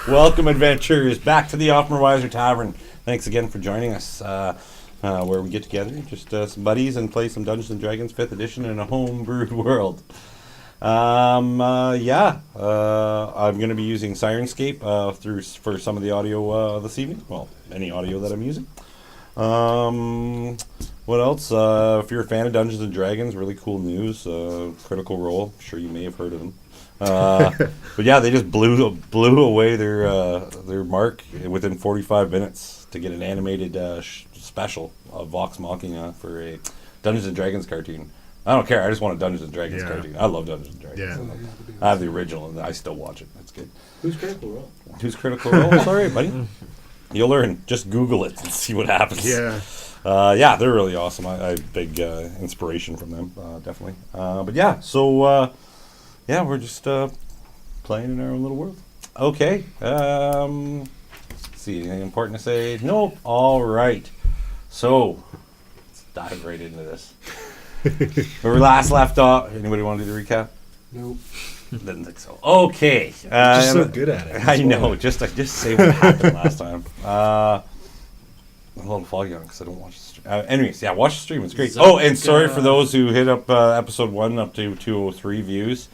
Welcome, adventurers, back to the Othmerweizen Tavern. Thanks again for joining us, where we get together, just some buddies, and play some Dungeons & Dragons 5th edition in a home-brewed world. I'm going to be using Sirenscape for some of the audio this evening. Well, any audio that I'm using. What else? If you're a fan of Dungeons & Dragons, really cool news. Critical Role, I'm sure you may have heard of them. But yeah, they just blew away their mark within 45 minutes to get an animated special of Vox Machina for a Dungeons & Dragons cartoon. I don't care. I just want a Dungeons & Dragons cartoon. I love Dungeons & Dragons. Yeah. I have the original, and I still watch it. That's good. Who's Critical Role? Who's Critical Role? It's all right, buddy. You'll learn. Just Google it and see what happens. Yeah. They're really awesome. I have big inspiration from them, definitely. But yeah, so we're just playing in our own little world. Okay. Let's see, anything important to say? Nope. All right. So let's dive right into this. Where we last left off. Anybody want to do the recap? Nope. Didn't think so. Okay. Just so good at it. I know. Just say what happened last time. I'm a little foggy on it because I don't watch the stream. Anyways, yeah, watch the stream. It's great. Oh, and sorry for those who hit up episode 1 up to 203 views.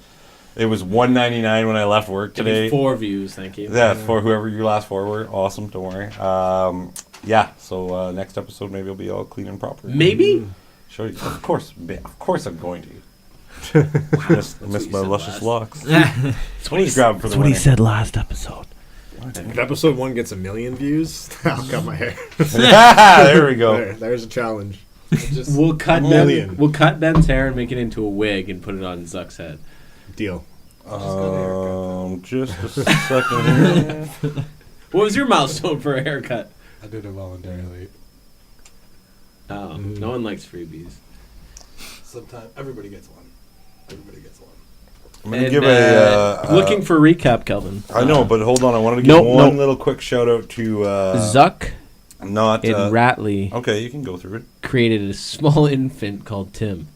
It was $1.99 when I left work today. 4 views, thank you. Yeah, for whoever your last 4 were. Awesome, don't worry. So next episode maybe it'll be all clean and proper. Maybe? Show you. Of course I'm going to. Miss my luscious locks. That's what he said last episode. If episode 1 gets 1 million views, I'll cut my hair. There we go. There's a challenge. We'll cut Ben's hair and make it into a wig and put it on Zuck's head. Deal. Just a second. What was your milestone for a haircut? I did it voluntarily. Oh, no one likes freebies. Sometimes everybody gets one. I'm gonna give a looking for recap, Kelvin. I know, but hold on. I wanted to give one little quick shout out to Zuck. Not in Ratley. Okay, you can go through it. Created a small infant called Tim.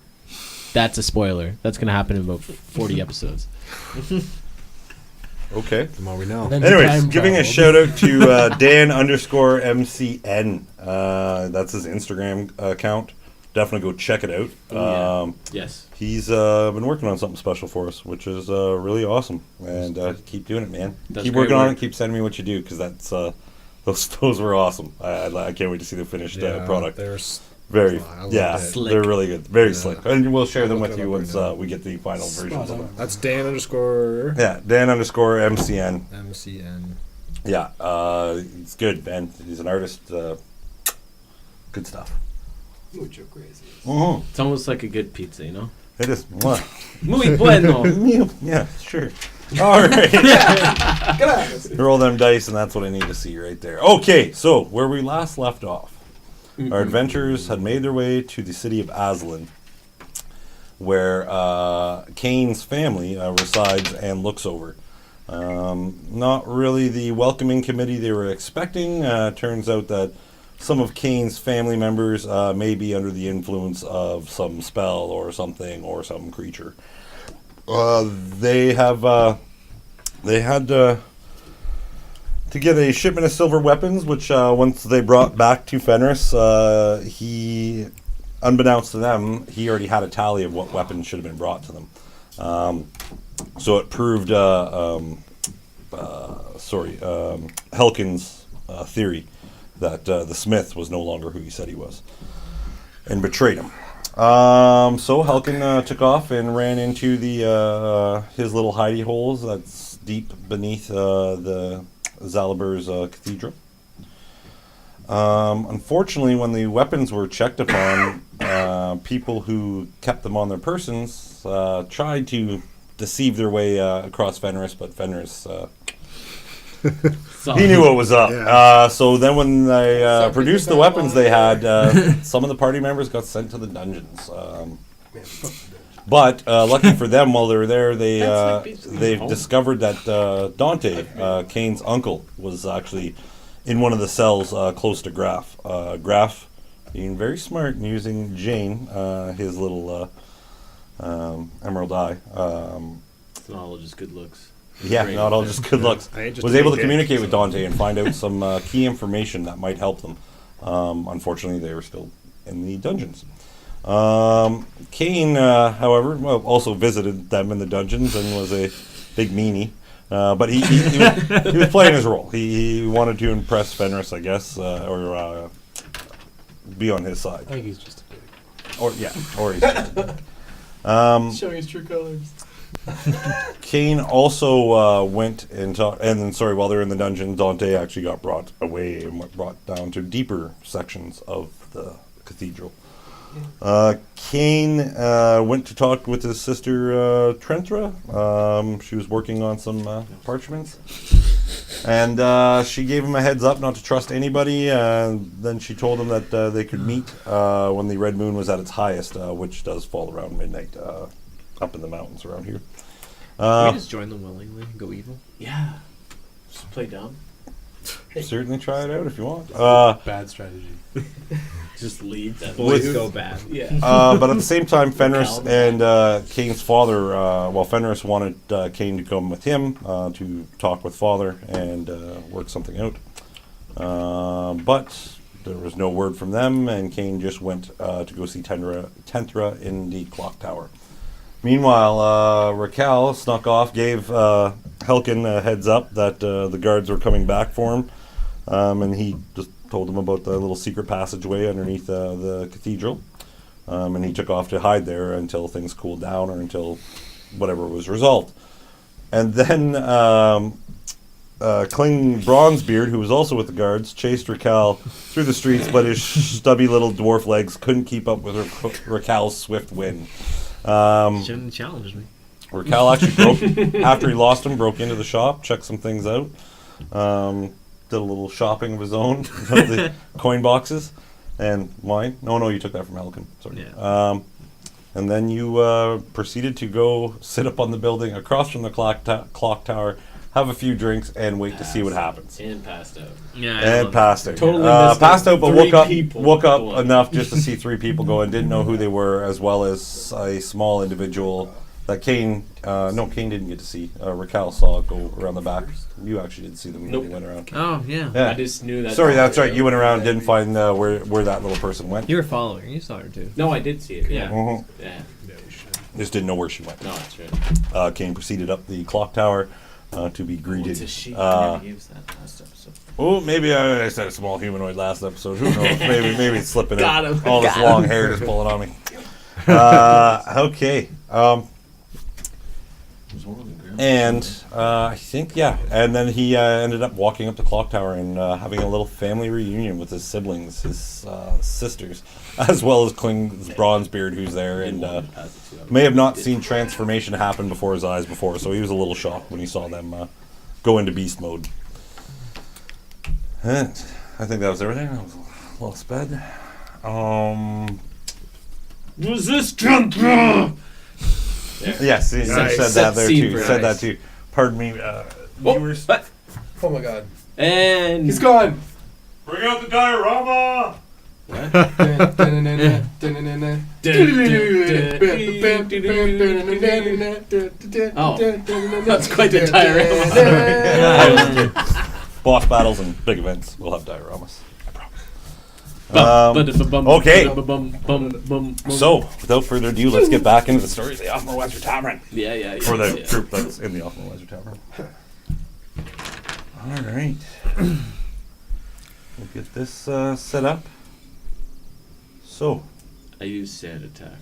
That's a spoiler. That's going to happen in about 40 episodes. Okay. The more we know. Anyways, giving a shout out to Dan_MCN. That's his Instagram account. Definitely go check it out. Yes. He's been working on something special for us, which is really awesome. And keep doing it, man. Keep working on it. Keep sending me what you do, because that's those were awesome. I can't wait to see the finished product. Very, slick. They're really good. Very slick. And we'll share them with you once we get the final versions of them. That's Dan_. Yeah, Dan_MCN. MCN. Yeah, it's good, man. He's an artist. Good stuff. Mucho crazy. Mm-hmm. It's almost like a good pizza, you know? It is. Muy bueno. Yeah, sure. All right. Roll them dice, and that's what I need to see right there. Okay, so where we last left off. Our adventurers had made their way to the city of Aslan, where Kane's family resides and looks over. Not really the welcoming committee they were expecting. Turns out that some of Kane's family members may be under the influence of some spell or something or some creature. They had to get a shipment of silver weapons, which once they brought back to Fenris, he, unbeknownst to them, he already had a tally of what weapons should have been brought to them. So it proved Helkin's theory that the smith was no longer who he said he was, and betrayed him. So Helkin took off and ran into his little hidey holes that's deep beneath the Zalabur's cathedral. Unfortunately, when the weapons were checked upon, people who kept them on their persons tried to deceive their way across Fenris, but Fenris he knew what was up. Yeah. So then when they produced the weapons they had, some of the party members got sent to the dungeons. But lucky for them, while they were there, they discovered that Dante, Kane's uncle, was actually in one of the cells close to Graff. Graff, being very smart and using Jane, his little emerald eye. It's not all just good looks. Yeah, Great. not all just good looks. I ain't just Was a able to big dick, communicate with so- Dante and find out some key information that might help them. Unfortunately, they were still in the dungeons. Kane, however, also visited them in the dungeons and was a big meanie. But he was playing his role. He wanted to impress Fenris, I guess, or be on his side. I think he's just a pig. Or he's just a pig. Showing his true colors. Kane also went and talked, and then while they're in the dungeon, Dante actually got brought away and brought down to deeper sections of the cathedral. Kane went to talk with his sister Trentra. She was working on some parchments, and she gave him a heads up not to trust anybody. Then she told him that they could meet when the red moon was at its highest, which does fall around midnight up in the mountains around here. Can we just join them willingly and go evil? Yeah. Just play dumb. Certainly try it out if you want. Bad strategy. Just leave that With- boys go bad. Yeah. But at the same time, Fenris and Kane's father, Fenris wanted Kane to come with him to talk with father and work something out. But there was no word from them, and Kane just went to go see Tentra in the clock tower. Meanwhile, Raquel snuck off, gave Helkin a heads up that the guards were coming back for him, and he just told him about the little secret passageway underneath the cathedral, and he took off to hide there until things cooled down or until whatever was resolved. And then Kling Bronzebeard, who was also with the guards, chased Raquel through the streets, but his stubby little dwarf legs couldn't keep up with Raquel's swift wind. Shouldn't have challenged me. Raquel actually broke after he lost him. Broke into the shop, checked some things out, did a little shopping of his own, of the coin boxes and wine. No, you took that from Helkin. Sorry. Yeah. And then you proceeded to go sit up on the building across from the clock tower, have a few drinks, and wait to see what happens. And passed out. Yeah. And passed out. Totally missed passed out, but three woke people up going. enough just to see three people go and didn't know who they were, as well as a small individual that Kane. Kane didn't get to see. Raquel saw it go around the back. You actually didn't see them when Nope. they went around. Oh yeah. Yeah. I just knew that. Sorry, that's right. You went around and didn't find where that little person went. You were following her. You saw her too. No, I did see it. Yeah. Mhm. Yeah. Just didn't know where she went. No, that's right. Kane proceeded up the clock tower to be greeted. What's a sheep? I never used that last episode. Oh, maybe I said a small humanoid last episode. Who knows? maybe it's slipping Got out. him. All this Got long him. hair just pulling on me. Okay. And I think, and then he ended up walking up the clock tower and having a little family reunion with his siblings, his sisters, as well as Kling's Bronzebeard, who's there, and may have not seen transformation happen before his eyes before, so he was a little shocked when he saw them go into beast mode. And I think that was everything. That was a little sped. Was this Tantra? Yes, he Nice. said Set that there scene too. for Said nice. that too. Pardon me, viewers. Oh my god. And He's gone. Bring out the diorama. Oh, that's quite the diorama. Boss battles and big events. We'll have dioramas. Okay. So, without further ado, let's get back into the stories of the Othmerweizen Tavern. Yeah. For the group that's in the Othmerweizen Tavern. All right. We'll get this set up. So, I use sand attack.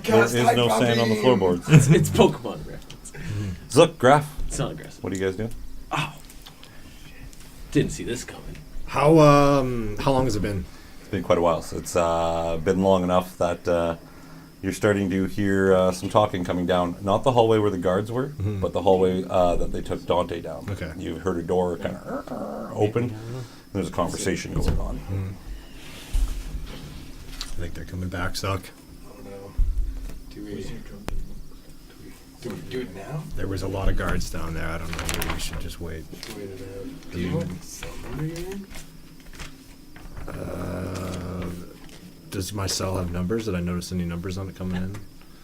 there is no sand on the floorboards. It's Pokemon reference. Zook, Graff, It's not aggressive. what are you guys doing? Didn't see this coming. How long has it been? It's been quite a while. So it's been long enough that you're starting to hear some talking coming down. Not the hallway where the guards were, but the hallway that they took Dante down. Okay. You heard a door kind of open. There's a conversation going on. I think they're coming back, Suck. I don't know. Do we do it now? There was a lot of guards down there. I don't know. Maybe we should just wait. Wait it out. Do you- Somebody? Does my cell have numbers? Did I notice any numbers on it coming in?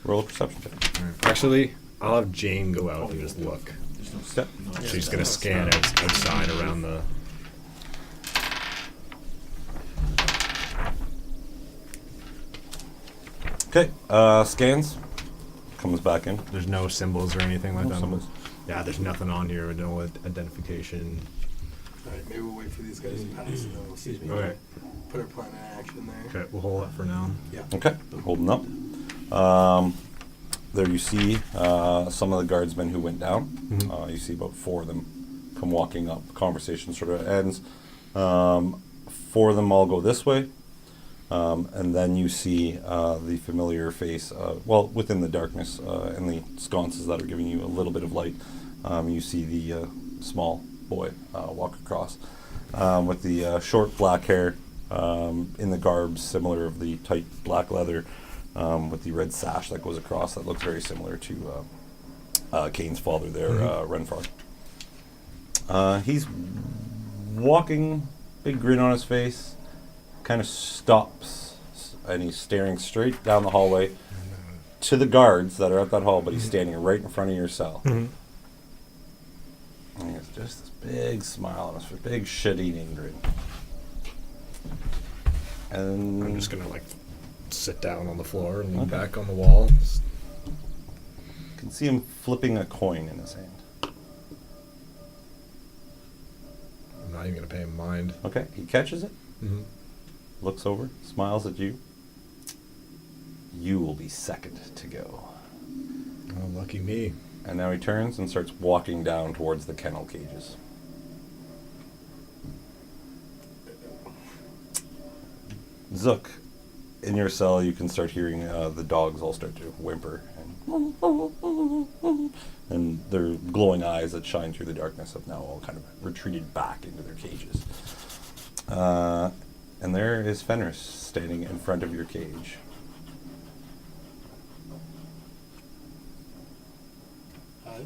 Roll a perception check. Actually, I'll have Jane go out and just look. Okay. She's gonna scan outside around the. Okay. Scans. Comes back in. There's no symbols or anything like No that. symbols. Yeah, there's nothing on here. No identification. Alright, maybe we'll wait for these guys to pass and then we'll see. Okay. Put our plan in action there. Okay, we'll hold that for now. Yeah. Okay. Holding up. There you see some of the guardsmen who went down. Mhm. You see about 4 of them come walking up. Conversation sort of ends. 4 of them all go this way. And then you see the familiar face, within the darkness and the sconces that are giving you a little bit of light. You see the small boy walk across with the short black hair in the garb similar of the tight black leather with the red sash that goes across that looks very similar to Kane's father there, Renfar. He's walking, big grin on his face, kind of stops, and he's staring straight down the hallway to the guards that are at that hall, but he's standing right in front of your cell. And he has just this big smile on his face, big shit-eating grin. And I'm just gonna sit down on the floor and lean back on the wall. you can see him flipping a coin in his hand. I'm not even gonna pay him mind. Okay, he catches it, Mm-hmm. looks over, smiles at you. You will be second to go. Oh, lucky me. And now he turns and starts walking down towards the kennel cages. Zook, in your cell, you can start hearing the dogs all start to whimper. And their glowing eyes that shine through the darkness have now all kind of retreated back into their cages. And there is Fenris standing in front of your cage. Hi.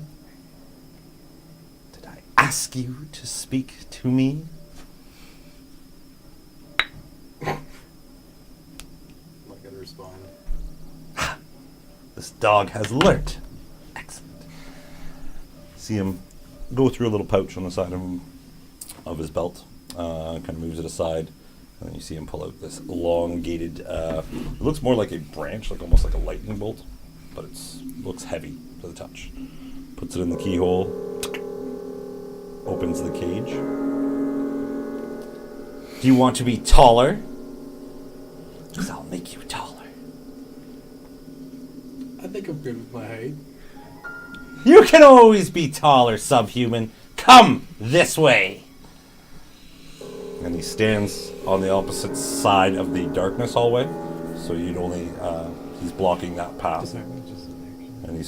Did I ask you to speak to me? I'm not gonna respond. This dog has learnt. Excellent. See him go through a little pouch on the side of his belt. Kind of moves it aside. And then you see him pull out this elongated, it looks more like a branch, like almost like a lightning bolt. But it looks heavy to the touch. Puts it in the keyhole. Opens the cage. Do you want to be taller? Because I'll make you taller. I think I'm good with my height. You can always be taller, subhuman. Come this way. And he stands on the opposite side of the darkness hallway, so you'd only he's blocking that path, and he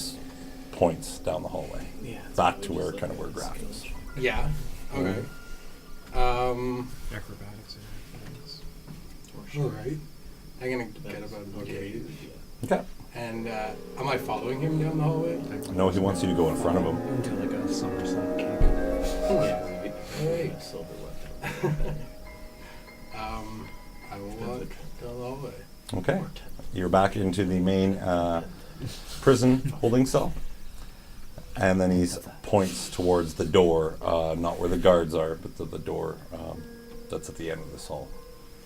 points down the hallway back to where Graff is. Yeah. Okay. Acrobatics and things. Alright. I'm gonna get up out of the cage. Okay. And am I following him down the hallway? No, he wants you to go in front of him. Into like a somersault kick. Alright. Silver weapon. I will walk down the hallway. Okay. You're back into the main prison holding cell. And then he points towards the door, not where the guards are, but to the door that's at the end of this hall,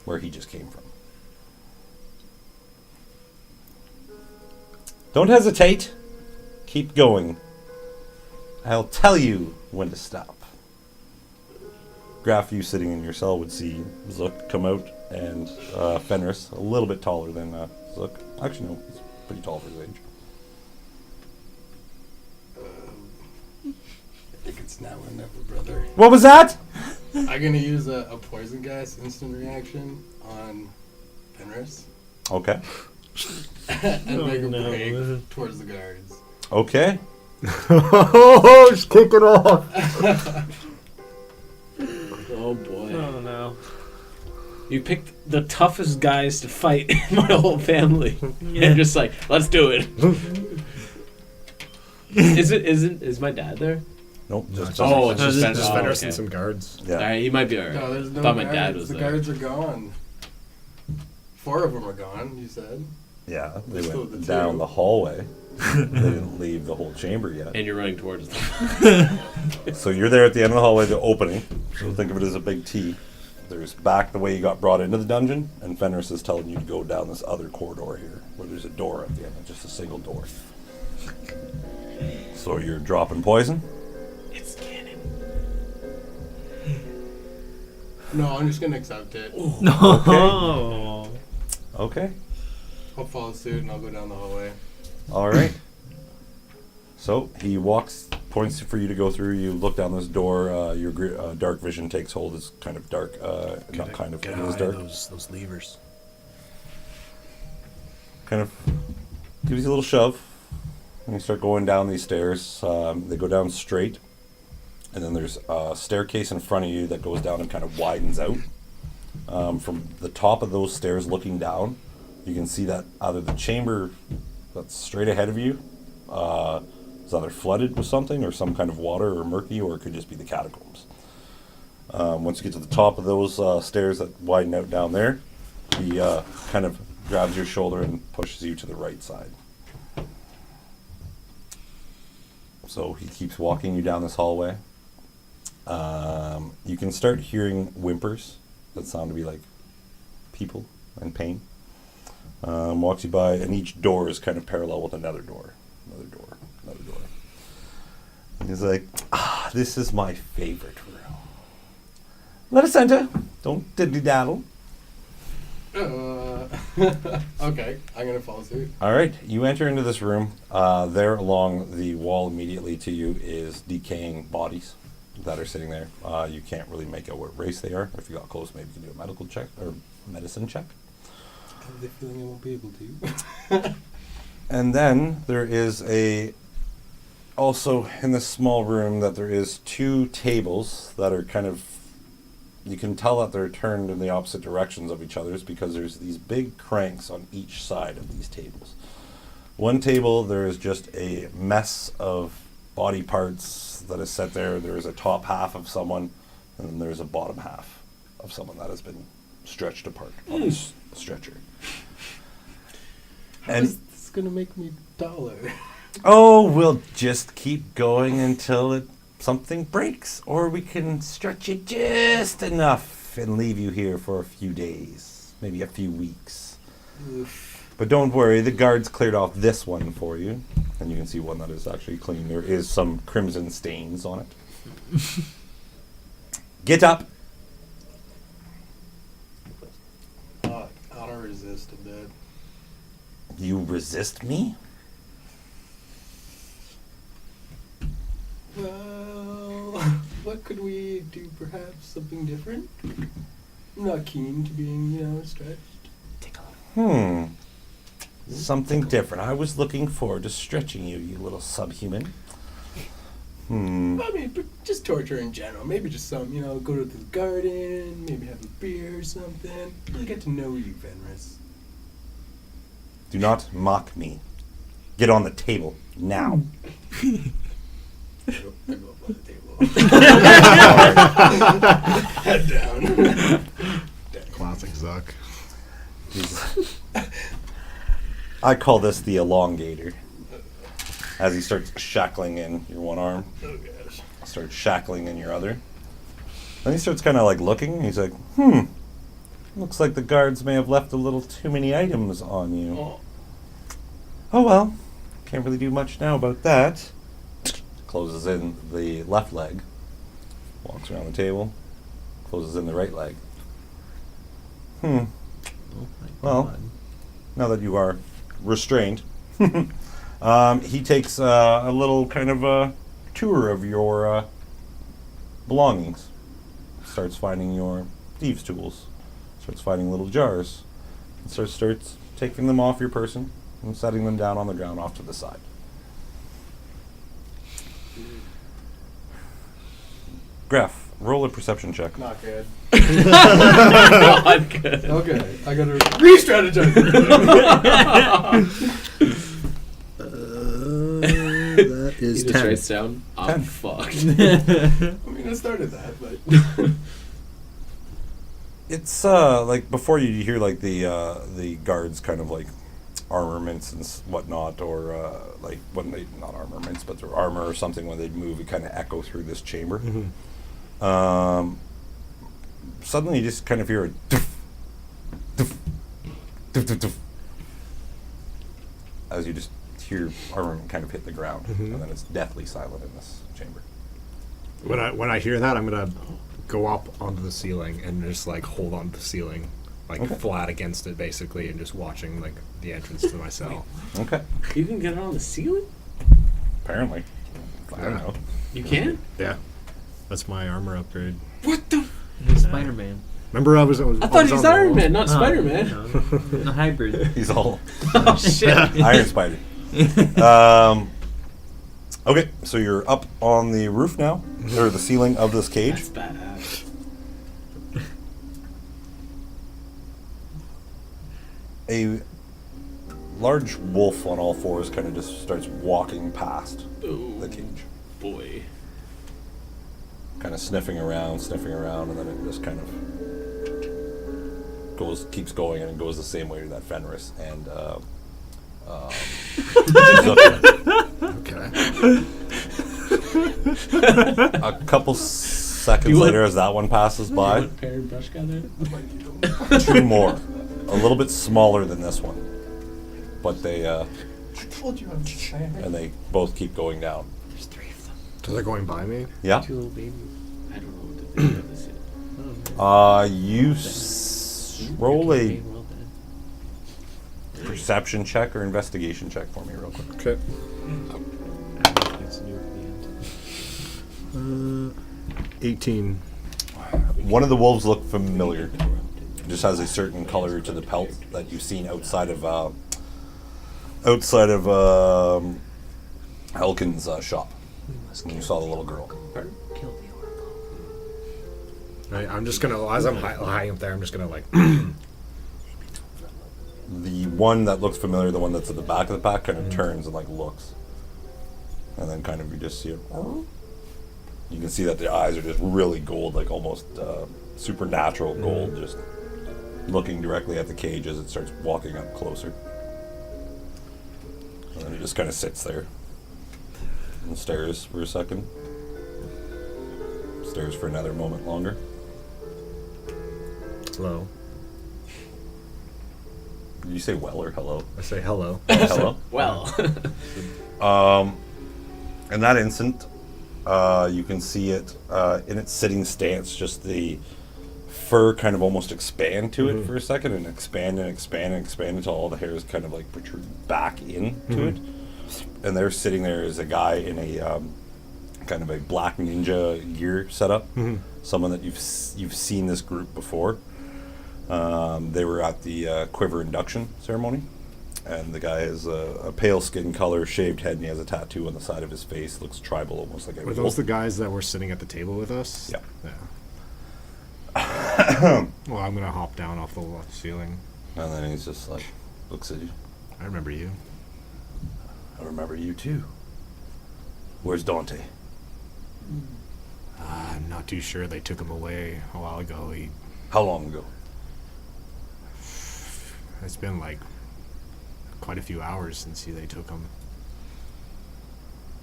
where he just came from. Don't hesitate. Keep going. I'll tell you when to stop. Graff, you sitting in your cell would see Zook come out, and Fenris, a little bit taller than Zook. Actually, no, he's pretty tall for his age. I think it's now or never, brother. What was that? I'm gonna use a poison gas instant reaction on Fenris Okay. and make a break towards the guards. Okay. Oh, just kick it off. Oh boy. Oh no. You picked the toughest guys to fight in my whole family. You're just like, let's do it. Is my dad there? Nope. Just Oh, it's Just just Fenris okay. and some guards. yeah. Alright, he might be alright. No, there's no Thought my guards. dad was the there. guards are gone. 4 of them are gone, you said? Yeah, they Still went the down two. the hallway. They didn't leave the whole chamber yet. And you're running towards them. So you're there at the end of the hallway, the opening. So think of it as a big T. There's back the way you got brought into the dungeon, and Fenris is telling you to go down this other corridor here, where there's a door at the end, just a single door. So you're dropping poison? It's canon. No, I'm just gonna accept it. No. Okay. I'll follow suit and I'll go down the hallway. All right. So he walks, points for you to go through. You look down this door. Your dark vision takes hold. It's kind of dark. Not kind of. Get It high is dark. those levers. Kind of gives you a little shove. And you start going down these stairs. They go down straight. And then there's a staircase in front of you that goes down and kind of widens out. From the top of those stairs looking down, you can see that either the chamber that's straight ahead of you is either flooded with something or some kind of water or murky, or it could just be the catacombs. Once you get to the top of those stairs that widen out down there, he kind of grabs your shoulder and pushes you to the right side. So he keeps walking you down this hallway. You can start hearing whimpers that sound to be like people in pain. Walks you by, and each door is kind of parallel with another door. Another door. Another door. And he's like, this is my favorite room. Let us enter. Don't diddly-daddle. Okay, I'm gonna follow suit. All right, you enter into this room. There along the wall immediately to you is decaying bodies that are sitting there. You can't really make out what race they are. If you got close, maybe you can do a medical check or medicine check. I have the feeling I won't be able to. And then there is also in this small room that there is two tables that are kind of, you can tell that they're turned in the opposite directions of each other's because there's these big cranks on each side of these tables. One table, there is just a mess of body parts that is set there. There is a top half of someone, and then there's a bottom half of someone that has been stretched apart on this stretcher. How And is this gonna make me taller? oh, we'll just keep going until something breaks, or we can stretch it just enough and leave you here for a few days, maybe a few weeks. Oof. But don't worry, the guards cleared off this one for you, and you can see one that is actually clean. There is some crimson stains on it. Get up. I'll resist a bit. You resist me? Well, what could we do? Perhaps something different? I'm not keen to being, stretched. Something different. I was looking forward to stretching you, you little subhuman. I mean, but just torture in general. Maybe just some, go to the garden, maybe have a beer or something. Really get to know you, Fenris. Do not mock me. Get on the table now. I go up on the table. Head down. Classic Zuck. I call this the elongator. As he starts shackling in your one arm, Oh gosh. starts shackling in your other. Then he starts kind of like looking. He's like, looks like the guards may have left a little too many items on you. Oh well, can't really do much now about that. Closes in the left leg, walks around the table, closes in the right leg. Oh my Well, God. now that you are restrained, he takes a little kind of a tour of your belongings. Starts finding your thieves' tools. Starts finding little jars. And starts taking them off your person and setting them down on the ground off to the side. Graff, roll a perception check. Not good. Not good. Okay, I gotta re-strategize. That is He just 10. writes down, I'm 10. fucked. I mean, I started that, but It's like before you hear like the guards kind of like armaments and whatnot, or like when they, not armaments, but their armor or something, when they'd move, it kind of echo through this chamber. Suddenly you just kind of hear a doof, doof, doof, doof, doof, as you just hear armament kind of hit the ground, and then it's deathly silent in this chamber. When I hear that, I'm gonna go up onto the ceiling and just like hold on to the ceiling, like flat against it, basically, and just watching like the entrance to my cell. Okay. You can get it on the ceiling? Apparently. I don't know. You can? Yeah, that's my armor upgrade. What the? He's Spider-Man. Remember, I thought he was Iron Man, not Spider-Man. No, the hybrid. He's all Oh, shit. Iron Spider. Okay, so you're up on the roof now, or the ceiling of this cage. That's badass. A large wolf on all fours kind of just starts walking past the cage, Boy. kind of sniffing around, and then it just kind of keeps going, and it goes the same way to that Fenris, and Okay. a couple seconds later, as that one passes by, What pair of brush got there? two more, a little bit smaller than this one, but they I told you I'm tired. and they both keep going down. There's 3 of them. So they're going by me? Yeah. 2 little babies. I don't know what to think of this yet. You roll a Okay, well then. perception check or investigation check for me, real quick. Okay. It's new at the end. 18. One of the wolves look familiar. It just has a certain color to the pelt that you've seen outside of Elkin's shop. When you saw the little girl. Kill the Right, I'm just gonna, as I'm hiding up there, I'm just gonna like. The one that looks familiar, the one that's at the back of the pack, kind of turns and like looks, and then kind of you just see it. You can see that the eyes are just really gold, like almost supernatural gold, just looking directly at the cage as it starts walking up closer. And then it just kind of sits there and stares for a second. Stares for another moment longer. Hello. Did you say well or hello? I say hello. Hello. Well. In that instant, you can see it in its sitting stance, just the fur kind of almost expand to it for a second, and expand and expand and expand until all the hairs kind of like protrude back into it. And they're sitting there as a guy in a kind of a black ninja gear setup. Someone that you've seen this group before. They were at the quiver induction ceremony, and the guy has a pale skin color, shaved head, and he has a tattoo on the side of his face. Looks tribal, almost like a Were those the guys that were sitting at the table with us? Yeah. Well, I'm gonna hop down off the ceiling. And then he's just like, looks at you. I remember you. I remember you too. Where's Dante? I'm not too sure. They took him away a while ago. How long ago? It's been like quite a few hours since they took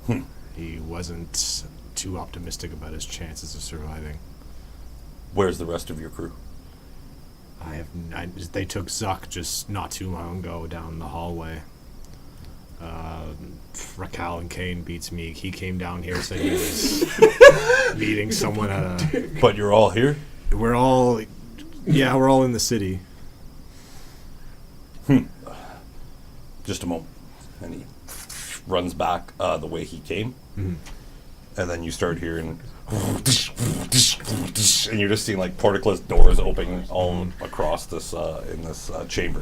him. He wasn't too optimistic about his chances of surviving. Where's the rest of your crew? They took Zuck just not too long ago down the hallway. Raquel and Kane beats me. He came down here, said he was meeting someone at a... But you're all here? We're all in the city. Just a moment. And he runs back the way he came. And then you start hearing... and you're just seeing like portcullis doors opening all across this in this chamber.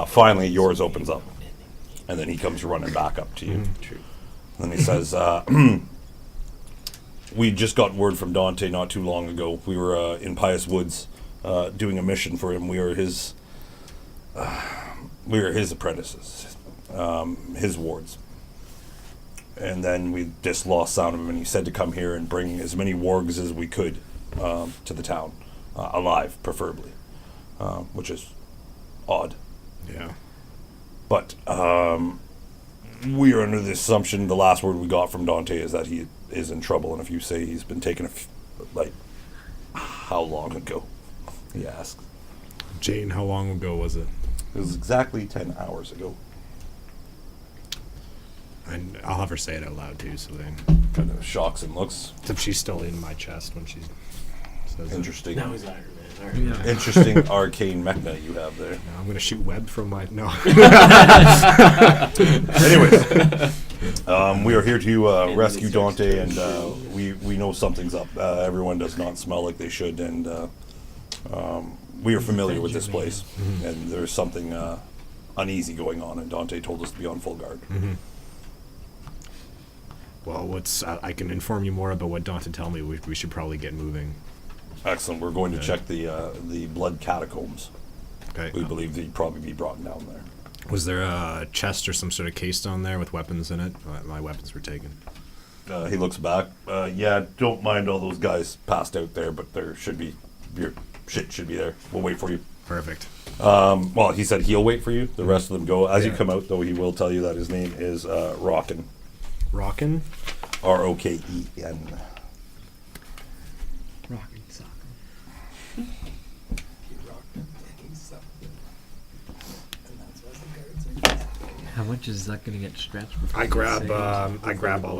Finally, yours opens up. And then he comes running back up to you. And then he says, we just got word from Dante not too long ago. We were in Pious Woods doing a mission for him. We were his apprentices, his wards. And then we just lost sound of him, and he said to come here and bring as many wargs as we could to the town, alive, preferably, which is odd. Yeah. But we are under the assumption the last word we got from Dante is that he is in trouble, and if you say he's been taken, like, how long ago? He asked. Jane, how long ago was it? It was exactly 10 hours ago. And I'll have her say it out loud too, so then Kind of shocks and looks. if she's still in my chest when she says it. Interesting. Now he's Iron Man. All right. Yeah. Interesting arcane mechna you have there. Now I'm gonna shoot web from my no. Anyways, we are here to rescue Dante, and we know something's up. Everyone does not smell like they should, and we are familiar with this place, and there's something uneasy going on, and Dante told us to be on full guard. Well, I can inform you more about what Dante told me. We should probably get moving. Excellent. We're going to check the blood catacombs. Okay. We believe they'd probably be brought down there. Was there a chest or some sort of case down there with weapons in it? My weapons were taken. He looks back. Yeah, don't mind all those guys passed out there, but there should be your shit should be there. We'll wait for you. Perfect. Well, he said he'll wait for you. The rest of them go. As you Yeah. come out, though, he will tell you that his name is Rockin. Rockin'? Roken. Rocking soccer. He rocked him, and he sucked him. And that's why the guards are How much is that going to get stretched? Before I he grab saves? all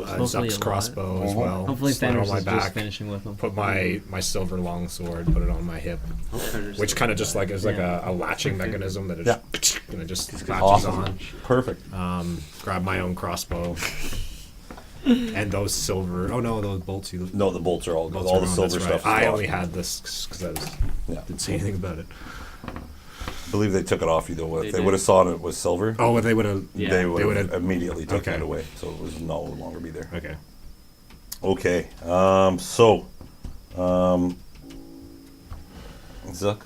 Hopefully Zuck's a lot. crossbow as well. Hopefully slide it on Fenris my is just back. finishing with him. Put my silver longsword, put it on my hip, which kind of just like is like a latching mechanism that it just latches Awesome. on. Perfect. Grab my own crossbow. And those silver. Oh no, those bolts. No, the bolts are all Bolts all are the on, silver that's stuff. right. I only had this because Yeah. didn't see anything about it. I believe they took it off you though. If They they did. would have saw it was silver, Oh, well, they would have. Yeah. they would would've- have immediately taken Okay. it away, so it was no longer be there. Okay. Okay. Zuck,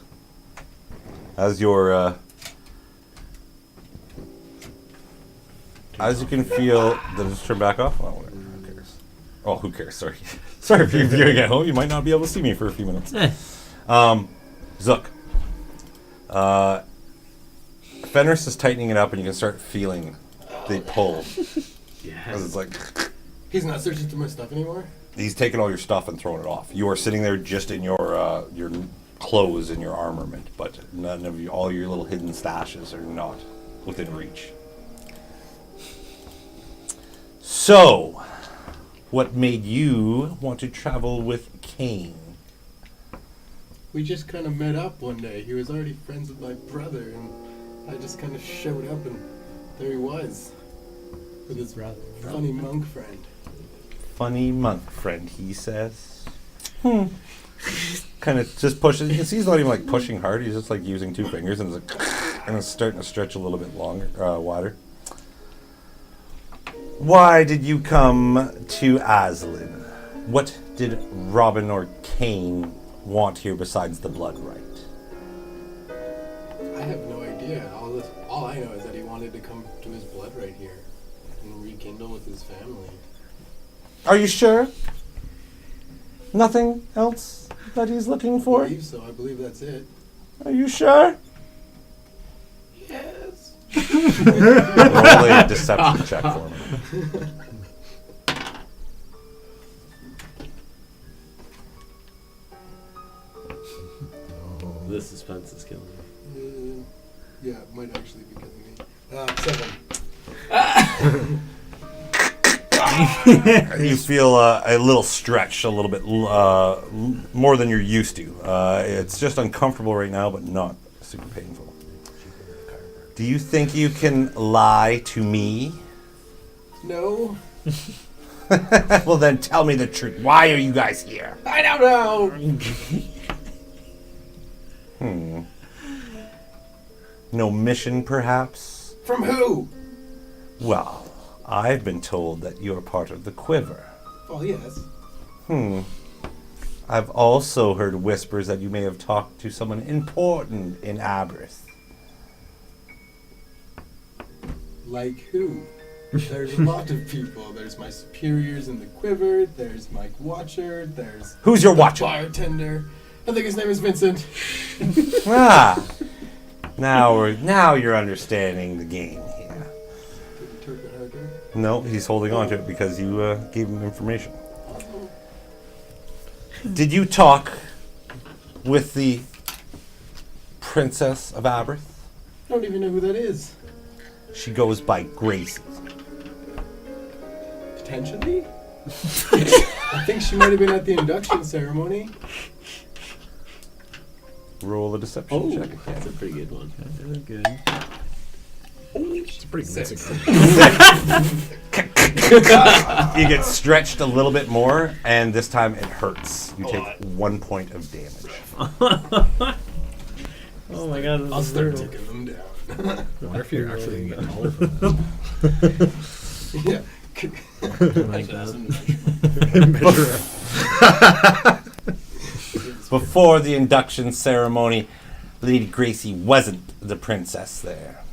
as your as you can feel, does it turn back off? Oh, whatever. Who cares? Oh, who cares? Sorry, sorry if you're viewing at home. You might not be able to see me for a few minutes. Zuck, Fenris is tightening it up, and you can start feeling the pull. Because it's like He's not searching through my stuff anymore? he's taking all your stuff and throwing it off. You are sitting there just in your clothes and your armament, but none of all your little hidden stashes are not within reach. So, what made you want to travel with Kane? We just kind of met up one day. He was already friends with my brother, and I just kind of showed up, and there he was. With his funny monk friend. Funny monk friend, he says. Kind of just pushes. You can see he's not even like pushing hard. He's just like using two fingers, and it's like, and it's starting to stretch a little bit longer, wider. Why did you come to Aslan? What did Robin or Kane want here besides the blood right? I have no idea. All I know is that he wanted to come to his blood right here and rekindle with his family. Are you sure? Nothing else that he's looking I for? believe so. I believe that's it. Are you sure? Yes. Roll a deception check for me. The suspense is killing me. Yeah, it might actually be killing me. 7. You feel a little stretched, a little bit more than you're used to. It's just uncomfortable right now, but not super painful. Do you think you can lie to me? No. Well, then tell me the truth. Why are you guys here? I don't know. No mission, perhaps? From who? Well, I've been told that you're part of the Quiver. Oh, yes. I've also heard whispers that you may have talked to someone important in Aberth. Like who? There's a lot of people. There's my superiors in the Quiver. There's Mike Watcher. There's Who's your the watcher? bartender. I think his name is Vincent. Ah, now you're understanding the game No, he's holding on to it because you gave him information. Did you talk with the Princess of Aberth? I don't even know who that is. She goes by Gracie. Potentially? I think she might have been at the induction ceremony. Roll a deception check. That's a pretty good one. Good. It's a pretty convincing. You get stretched a little bit more, and this time it hurts. You take 1 point of damage. Oh my god, I'll this is start brutal. taking them down. I wonder if you're actually going to get all of them. Yeah. Like that. Before the induction ceremony, Lady Gracie wasn't the princess there.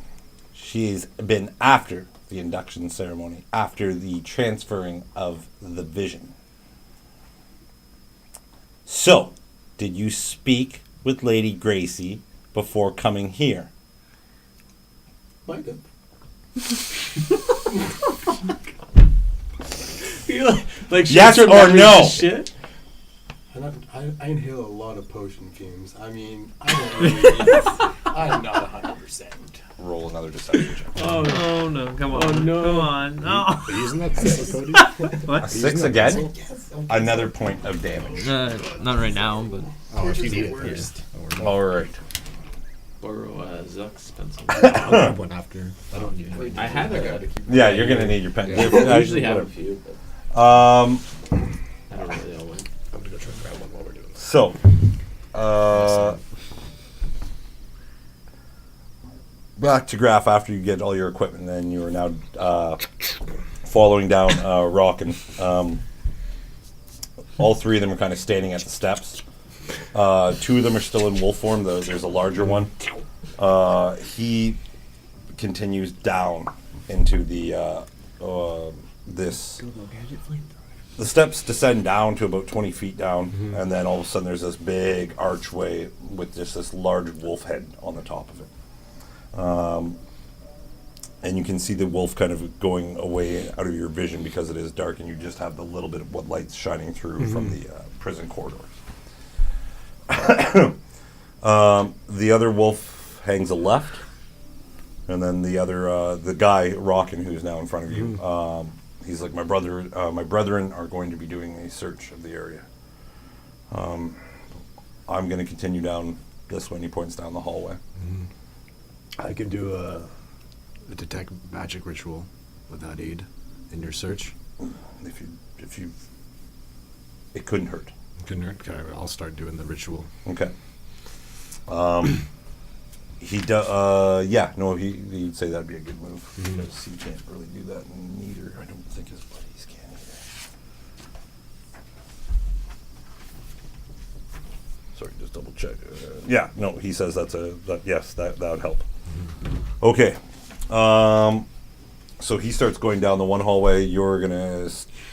She's been after the induction ceremony, after the transferring of the vision. So, did you speak with Lady Gracie before coming here? Might have. Like Yes short-term or memories no? and Shit. I inhale a lot of potion fumes. I mean, I don't really. I'm not 100%. Roll another deception check. Oh no, come on. Oh, no. Come on. No. Are you using that pistol, Cody? What? A 6 again? Yes. Okay. Another point of damage. Not right now, but Oh, if you Which is need the it. worst. Yeah. All right. Borrow Zuck's pencil. I'll grab one after. I don't need it. I have I it. gotta keep. Yeah, you're gonna need your pen. Yeah. I usually have a few, but I don't really know when. I'm going to go try and grab one while we're doing this. So, back to Graff after you get all your equipment, and you are now following down Rockin. All three of them are kind of standing at the steps. Two of them are still in wolf form. There's a larger one. He continues down into the this. The steps descend down to about 20 feet down, and then all of a sudden there's this big archway with just this large wolf head on the top of it. And you can see the wolf kind of going away out of your vision because it is dark, and you just have the little bit of what light's shining through from the prison corridors. The other wolf hangs a left, and then the other, the guy Rockin, who's now in front of you, he's like, my brethren are going to be doing a search of the area. I'm going to continue down this way, and he points down the hallway. I can do a detect magic ritual with that aid in your search. If you, it couldn't hurt. Okay, I'll start doing the ritual. Okay. He'd say that'd be a good move. Because he can't really do that, and neither, I don't think his buddies can either. Sorry, just double check. He says yes, that would help. Okay. So he starts going down the one hallway.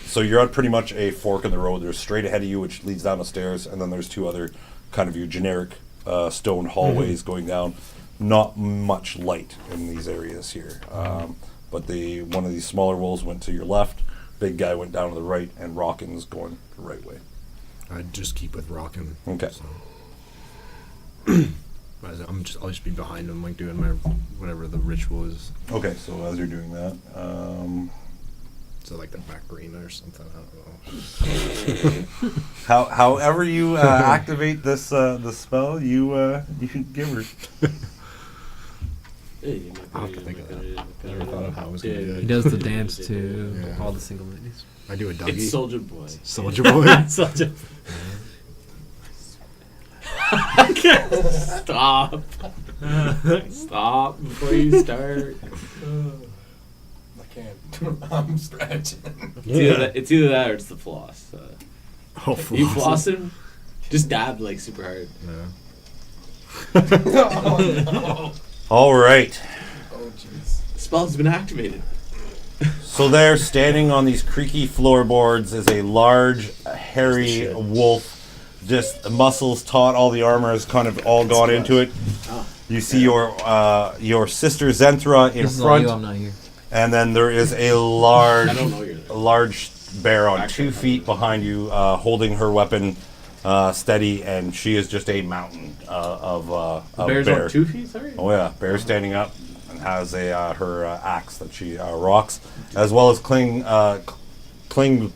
So you're at pretty much a fork in the road. There's straight ahead of you, which leads down the stairs, and then there's two other kind of your generic stone hallways going down. Not much light in these areas here. But one of these smaller wolves went to your left, big guy went down to the right, and Rockin's going the right way. I'd just keep with Rockin. Okay. So. I'll just be behind him, like doing my whatever the ritual is. Okay, so as you're doing that, So like the back arena or something. I don't know. however you activate this the spell, you should give her. I'll have to think of that. Never thought of how I was gonna do it. he does the dance to Yeah. all the single ladies. I do a Dougie. It's Soldier Boy. Soldier Boy. Soldier. Stop. Stop before you start. I can't. I'm stretching. It's either that or it's the floss. Oh, You flossing? Just dab like super hard. Yeah. Oh no. All right. Oh jeez. The spell's been activated. So there, standing on these creaky floorboards, is a large, hairy wolf. Just muscles taut. All the armor has kind of all gone into it. You see your sister Zenthra in This is all you, front. I'm not here. And then there is a I don't know you're there. large bear on Actually, 2 feet behind you, holding her weapon steady, and she is just a mountain of Bear's bear. on 2 feet, sorry? Oh yeah, bear standing up and has a her axe that she rocks, as well as Kling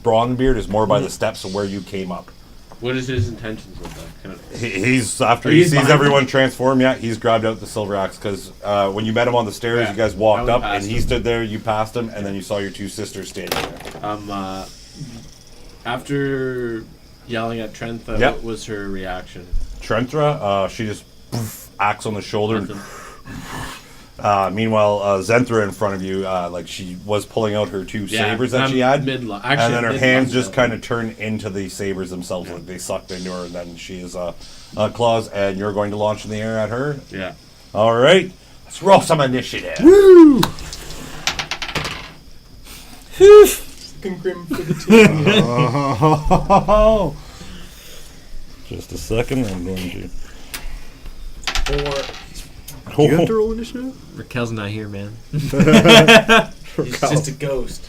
Brawnbeard is more by the steps of where you came up. What is his intentions with that? Kind of, He's after Oh, he he's sees behind everyone me? transform. Yeah, he's grabbed out the silver axe because when you met him on the stairs, Yeah, you guys I walked went up and past he him. stood there. You passed him, and then you saw your two sisters standing there. after yelling at Trentha, Yep. what was her reaction? Trentra, she just axe on the shoulder. And, Nothing. meanwhile, Zenthra in front of you, like she was pulling out her two sabers that I'm she had, mid-lunge. and Actually, then her mid-lunge hands just though. kind of turn into the sabers themselves, like they sucked into her, and then she is claws, and you're going to launch in the air at her. Yeah. All right, let's roll some initiative. Looking grim for the team. Just a second, I'm going to. Do you have to roll initiative? Raquel's not here, man. He's just a ghost.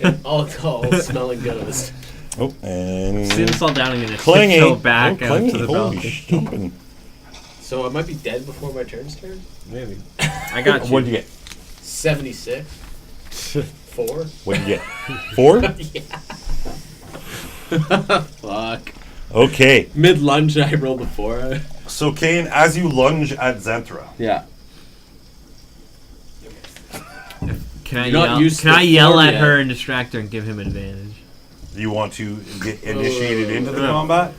An alcohol smelling ghost. Oh, and Sit us all down and gonna Clingy. tiptoe back Oh, out Clingy. to the Holy balcony. jumping. So I might be dead before my turn starts? Maybe. I got you. What'd you get? 76. 4. What'd you get? 4? Fuck. Okay. Mid-lunge, I rolled a 4. So, Kane, as you lunge at Zenthra, Yeah. Can I You're not yell? used Can to I yell form at yet. her and distract her and give him an advantage? you want to get initiated into the combat?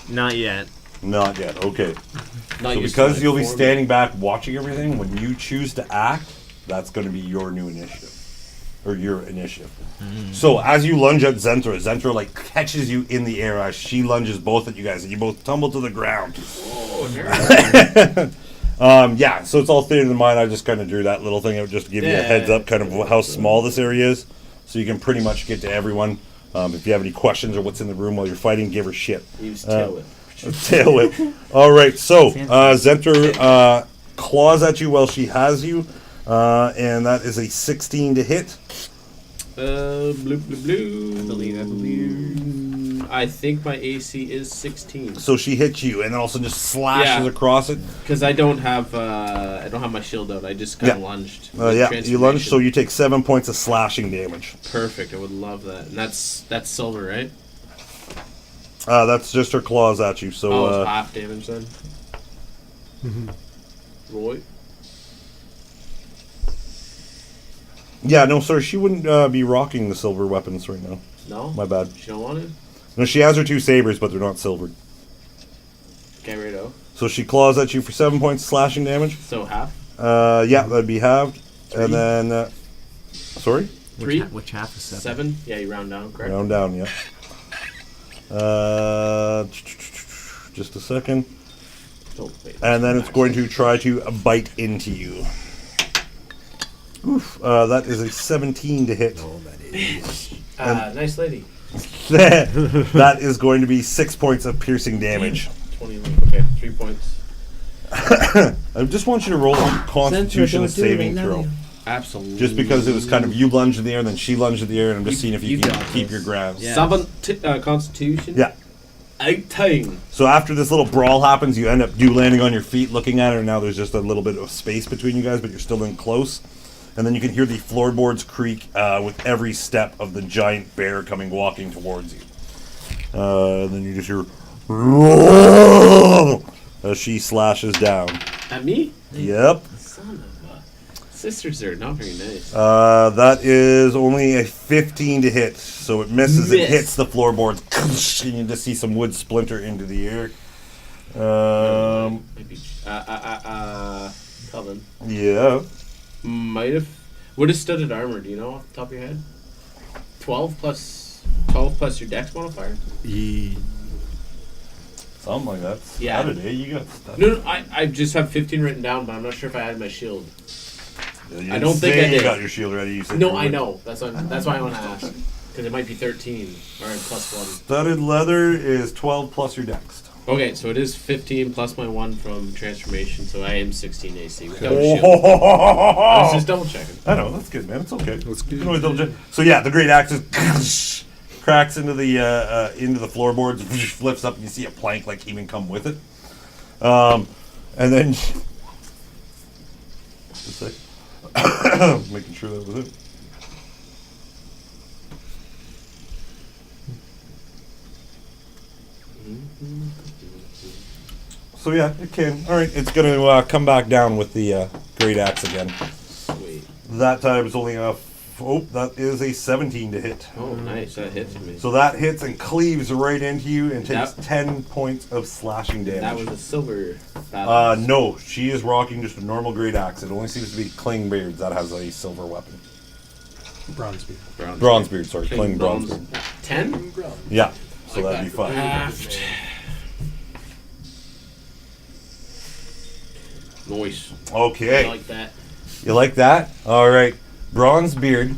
Not yet. Not yet. Okay. Not So used because to you'll be form. standing back watching everything, when you choose to act, that's going to be your new initiative. Or your initiative. So as you lunge at Zenthra, Zenthra like catches you in the air as she lunges both at you guys, and you both tumble to the ground. Yeah, so it's all theater of the mind. I just kind of drew that little thing out just to give you a heads up, kind of how small this area is, so you can pretty much get to everyone. If you have any questions or what's in the room while you're fighting, give her shit. Use tail whip. Tail whip. All right, so Zenthra claws at you while she has you, and that is a 16 to hit. Blue, blue, blue. I believe. I think my AC is 16. So she hits you, and then also just slashes Yeah. across it. Because I don't have my shield out. I just kind of Yeah. lunged. Yeah, with you lunge, transformation. so you take 7 points of slashing damage. Perfect. I would love that. And that's silver, right? That's just her claws at you. So It's half damage then. Roy. yeah, no, sorry, she wouldn't be rocking the silver weapons right now. No. My bad. She don't want it. No, she has her two sabers, but they're not silvered. Get rid of. So she claws at you for 7 points of slashing damage. So half. Yeah, that'd be halved. And then, sorry, 3. Which half is 7? 7. Yeah, you round down, correct? round down. Yeah. Just a second. Oh, wait. And then it's going to try to bite into you. Oof, that is a 17 to hit. Nice lady. That is going to be 6 points of piercing damage. 20. Okay, 3 points. I just want you to roll a Constitution saving throw. Absolutely. Just because it was kind of you lunged in the air, then she lunged in the air, and I'm just seeing if you you can got keep this. your ground. Yeah. 7 Constitution. Yeah. 18. So after this little brawl happens, you end up landing on your feet, looking at her, and now there's just a little bit of space between you guys, but you're still in close. And then you can hear the floorboards creak with every step of the giant bear walking towards you. Then you just hear as she slashes down. At me? Yep. Son of a. Sisters are not very nice. That is only a 15 to hit, so it misses. It Miss. hits the floorboards, and you just see some wood splinter into the air. Maybe. Coven. Yeah. Might have. What is studded armor? Do you know off the top of your head? 12 plus your dex modifier? Something like that. Yeah. Saturday, you got stuff. No, I just have 15 written down, but I'm not sure if I had my shield. You I don't think say I did. You got your shield ready. You said No, you I would. know. That's why I want to ask. Because it might be 13 or plus 1. Studded leather is 12 plus your dex. Okay, so it is 15 plus my 1 from transformation, so I am 16 AC without Oh, a shield. I was just double checking. I know, that's good, man. It's okay. That's You good. can always double check. So yeah, the great axe just cracks into the floorboards, flips up, and you see a plank like even come with it. And then just a sec. Making sure that was it. So yeah, it can. All right, it's gonna come back down with the great axe again. Sweet. That time it's only that is a 17 to hit. Oh, nice. That hits me. So that hits and cleaves right into you and takes That- 10 points of slashing damage. That was a silver battle. No, she is rocking just a normal great axe. It only seems to be Klingbeard that has a silver weapon. Bronzebeard. Bronzebeard, sorry, Kling Bronzebeard. 10? Yeah, so Like that'd be that. fine. Aft. Nice. Okay, I like that. you like that? All right, Bronzebeard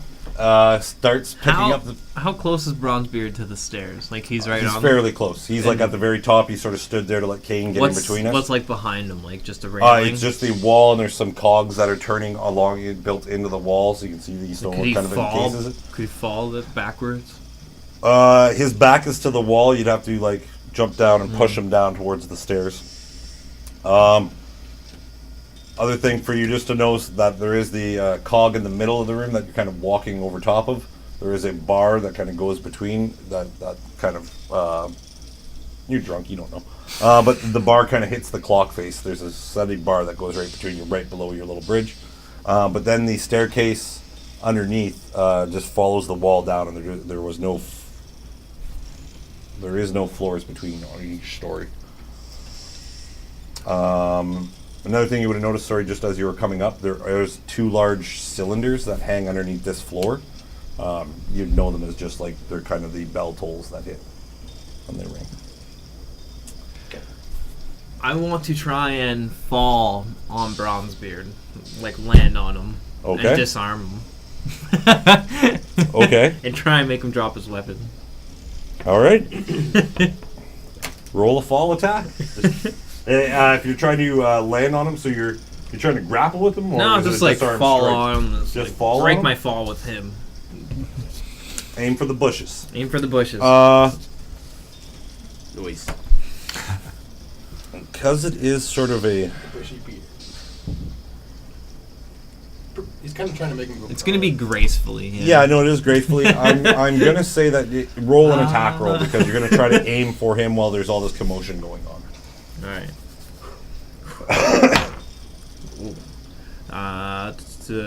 starts picking up the. How close is Bronzebeard to the stairs? Like he's right He's on. fairly close. He's like at the very top. He sort of stood there to let Kane get in between us. What's like behind him? Like just a railing. It's just the wall, and there's some cogs that are turning along it, built into the wall, so you can see the stone Could he kind of fall? encases it. Could he fall backwards? His back is to the wall. You'd have to like jump down and push him down towards the stairs. Other thing for you just to know is that there is the cog in the middle of the room that you're kind of walking over top of. There is a bar that kind of goes between that kind of. You're drunk, you don't know. But the bar kind of hits the clock face. There's a steady bar that goes right between you, right below your little bridge. But then the staircase underneath just follows the wall down, and there is no floors between on each story. Another thing you would have noticed, sorry, just as you were coming up, there's 2 large cylinders that hang underneath this floor. You'd know them as just like they're kind of the bell tolls that hit when they ring. I want to try and fall on Bronzebeard, like land on him Okay. and disarm him. Okay. And try and make him drop his weapon. All right. Roll a fall attack. If you're trying to land on him, so you're trying to grapple with him, or No, is it just a like disarm fall strike? on him. Just like, fall on break him? my fall with him. Aim for the bushes. Aim for the bushes. Noise. Because it is sort of a. Bushy Peter. He's kind of trying to make him go. It's gonna be gracefully. Yeah, I know it is gracefully. I'm gonna say that roll an attack roll because you're gonna try to aim for him while there's all this commotion going on. Alright.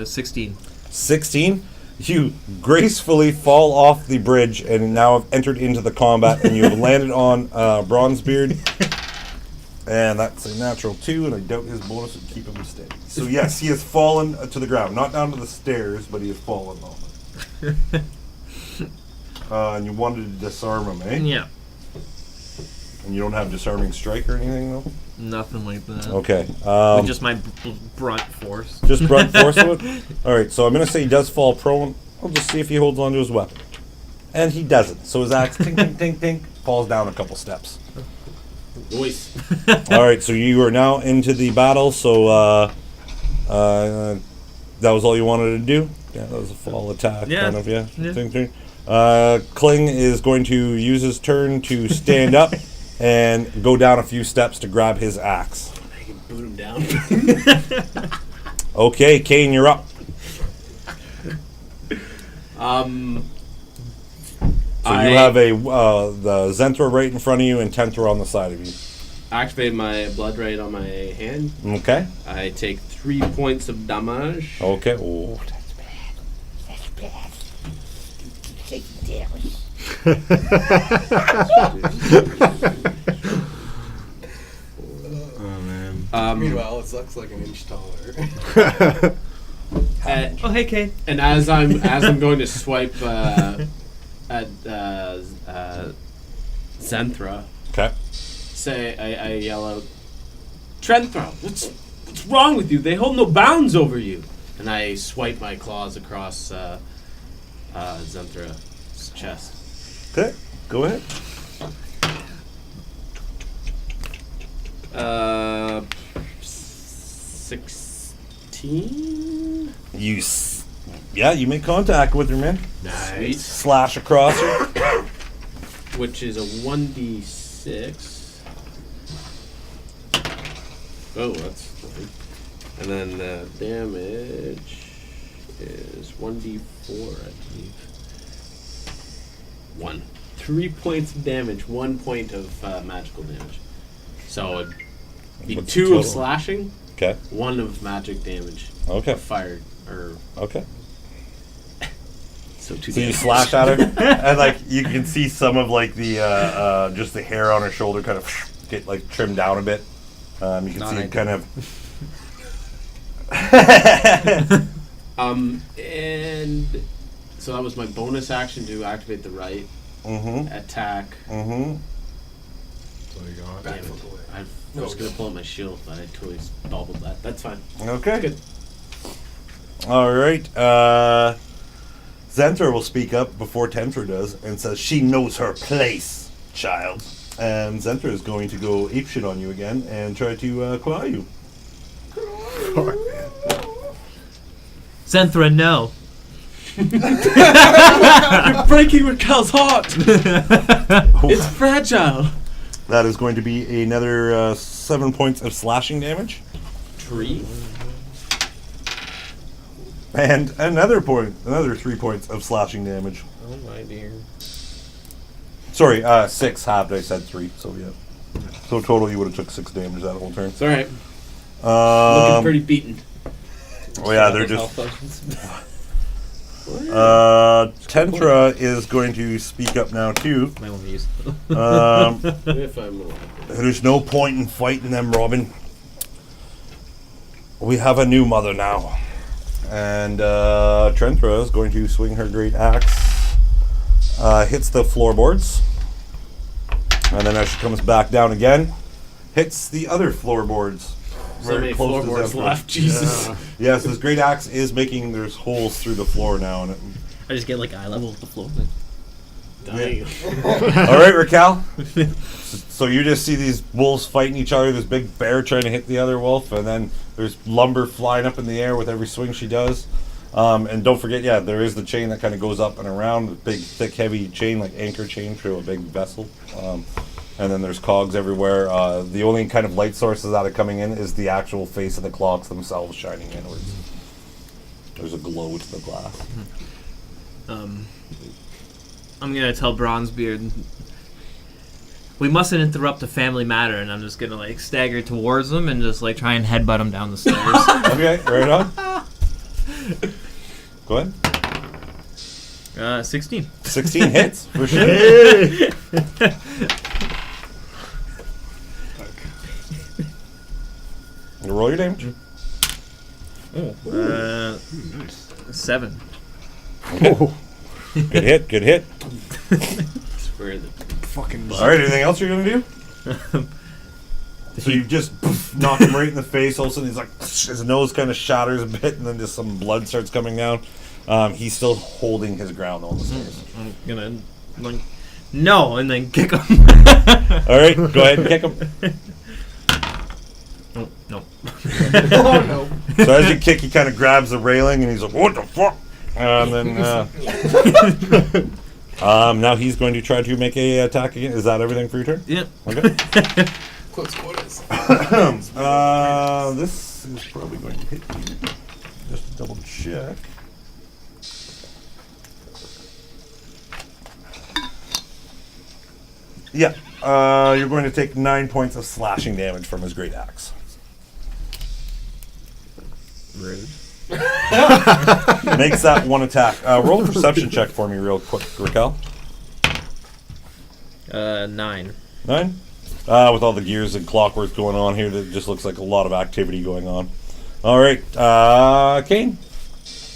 16. 16. You gracefully fall off the bridge and now have entered into the combat, and you have landed on Bronzebeard. And that's a natural 2, and I doubt his bonus would keep him steady. So yes, he has fallen to the ground. Not down to the stairs, but he has fallen off. And you wanted to disarm him, eh? Yeah. And you don't have disarming strike or anything, though? Nothing like that. Okay. With just my brunt force. Just brunt force with it? Alright, so I'm going to say he does fall prone. I'll just see if he holds on to his weapon. And he doesn't. So his axe, tink, tink, tink, tink, falls down a couple steps. Noise. Alright, so you are now into the battle, so that was all you wanted to do? Yeah, that was a fall attack, Yeah. kind of, yeah. Yeah. Ting, ting. Kling is going to use his turn to stand up and go down a few steps to grab his axe. I can boot him down. Okay, Kane, you're up. So you have the Zenthra right in front of you and Tenthra on the side of you. Activate my blood right on my hand. Okay. I take 3 points of damage. Okay. Oh, Oh man. Meanwhile, it sucks like an inch taller. Oh, hey, Kane. And as I'm going to swipe at Zenthra, okay. I yell out, Trenthra, what's wrong with you? They hold no bounds over you. And I swipe my claws across Zenthra's. 's chest. Okay. Go ahead. 23 23 16. You make contact with her, man. Nice. Slash across her. Which is a 1d6. Oh, that's fine. And then damage is 1d4, I believe. 1. 3 points of damage, 1 point of magical damage. So it'd be What's 2 the total? of slashing, Okay. 1 of magic damage. Okay. Fired, or Okay. so 2 So you damage. slash at her, and like you can see some of like the just the hair on her shoulder kind of get like trimmed down a bit. You can see it kind of. And so that was my bonus action to activate the right attack. So you got Damn it. I was going to pull out my shield, but I totally bobbled that. That's fine. Okay. Good. All right. Zentra will speak up before Tentra does and says she knows her place, child. And Zentra is going to go apeshit on you again and try to claw you. Zenthra, no. You're breaking Raquel's heart. It's fragile. That is going to be another 7 points of slashing damage. Tree. And another 3 points of slashing damage. Oh my dear. Sorry, 6 halved. I said 3, so yeah. So total, you would have took 6 damage that whole turn. It's all right. Looking pretty beaten. Oh yeah, they're just. Tentra is going to speak up now too. My own views. If I'm alive. There's no point in fighting them, Robin. We have a new mother now. And Trenthra is going to swing her great axe. Hits the floorboards. And then as she comes back down again, hits the other floorboards. So Very many close to floorboards Zenthra. left. Jesus. Yes, this great axe is making, there's holes through the floor now. And I just get like eye level with the floor. Dying. all right, Raquel. So you just see these wolves fighting each other. This big bear trying to hit the other wolf, and then there's lumber flying up in the air with every swing she does. And don't forget, there is the chain that kind of goes up and around. The big, thick, heavy chain, like anchor chain through a big vessel. And then there's cogs everywhere. The only kind of light sources that are coming in is the actual face of the clocks themselves shining inwards. There's a glow to the glass. I'm gonna tell Bronzebeard we mustn't interrupt a family matter, and I'm just gonna like stagger towards him and just like try and headbutt him down the stairs. Okay, right on. Go ahead. 16. 16 hits for sure. You roll your damage. 7. Okay. Good hit. Where the fucking. All right, anything else you're gonna do? So you just knock him right in the face. All of a sudden, he's like, his nose kind of shatters a bit, and then just some blood starts coming down. He's still holding his ground on the stairs. I'm gonna like no, and then kick him. All right, go ahead and kick him. Oh, no. Oh no. So as you kick, he kind of grabs the railing, and he's like, "What the fuck?" And then now he's going to try to make a attack again. Is that everything for your turn? Yep. Okay. Close quarters. This is probably going to hit you. Just to double check. Yeah, you're going to take 9 points of slashing damage from his great axe. Rude. Makes that one attack. Roll a perception check for me real quick, Raquel. 9. 9? With all the gears and clockwork going on here, that just looks like a lot of activity going on. All right, Kane.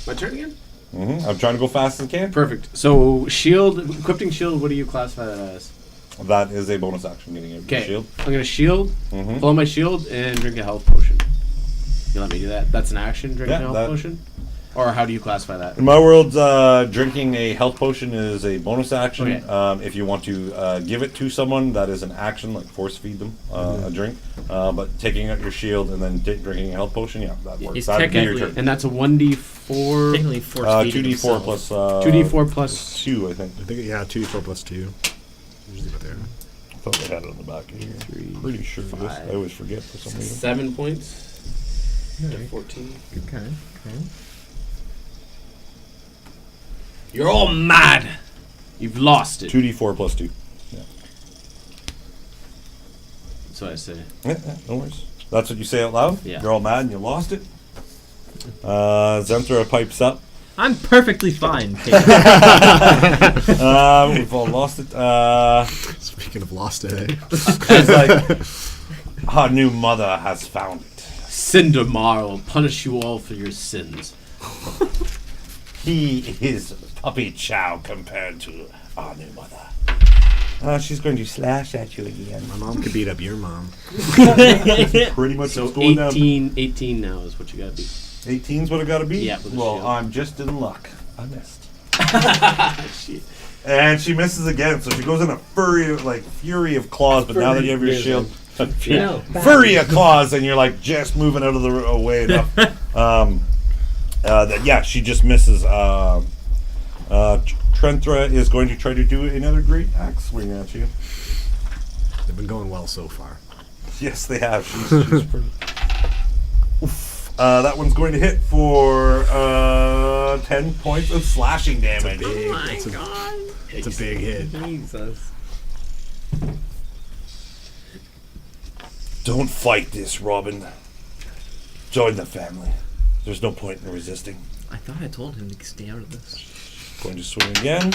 my turn again? I'm trying to go fast as I can. Perfect. So shield, equipping shield. What do you classify that as? That is a bonus action, getting a Okay. shield. I'm gonna shield, Mhm. pull out my shield, and drink a health potion. You let me do that? That's an action. Drink Yeah, a health that- potion. Or how do you classify that? In my world, drinking a health potion is a bonus action. Okay. If you want to give it to someone, that is an action, like force feed them a drink. But taking out your shield and then drinking a health potion, yeah, that works. It's That'd be your technically- turn. And that's a 1d4. Technically force feeding 2d4 himself. plus 2d4 plus 2, I think. I think, yeah, 2d4 plus 2. Usually what they are. I thought they had it on the back of here. 3, Pretty sure it is. 5, I always forget for some reason. 7 points. To 14. Okay. You're all mad. You've lost it. 2d4 plus 2. That's what I say. Yeah, no worries. That's what you say out loud? Yeah. You're all mad and you lost it? Zenthra pipes up. I'm perfectly fine. Kate. We've all lost it. Speaking of lost it, eh? It's like, our new mother has found it. Cindermar will punish you all for your sins. He is puppy chow compared to our new mother. She's going to slash at you again. My mom could beat up your mom. Pretty much So what's going down. 18 now is what you gotta be. 18's what it got to be? Yeah, with the well, shield. I'm just in luck. I missed. Shit. And she misses again, so she goes in a fury of claws, but now that you have your shield... Fury of claws, and you're like just moving out of the way enough. That she just misses. Trenthra is going to try to do another great axe swing at you. They've been going well so far. Yes, they have. She's pretty. Oof. That one's going to hit for 10 points of slashing damage. It's a big hit. Jesus. Don't fight this, Robin. Join the family. There's no point in resisting. I thought I told him to stay out of this. Going to swing again.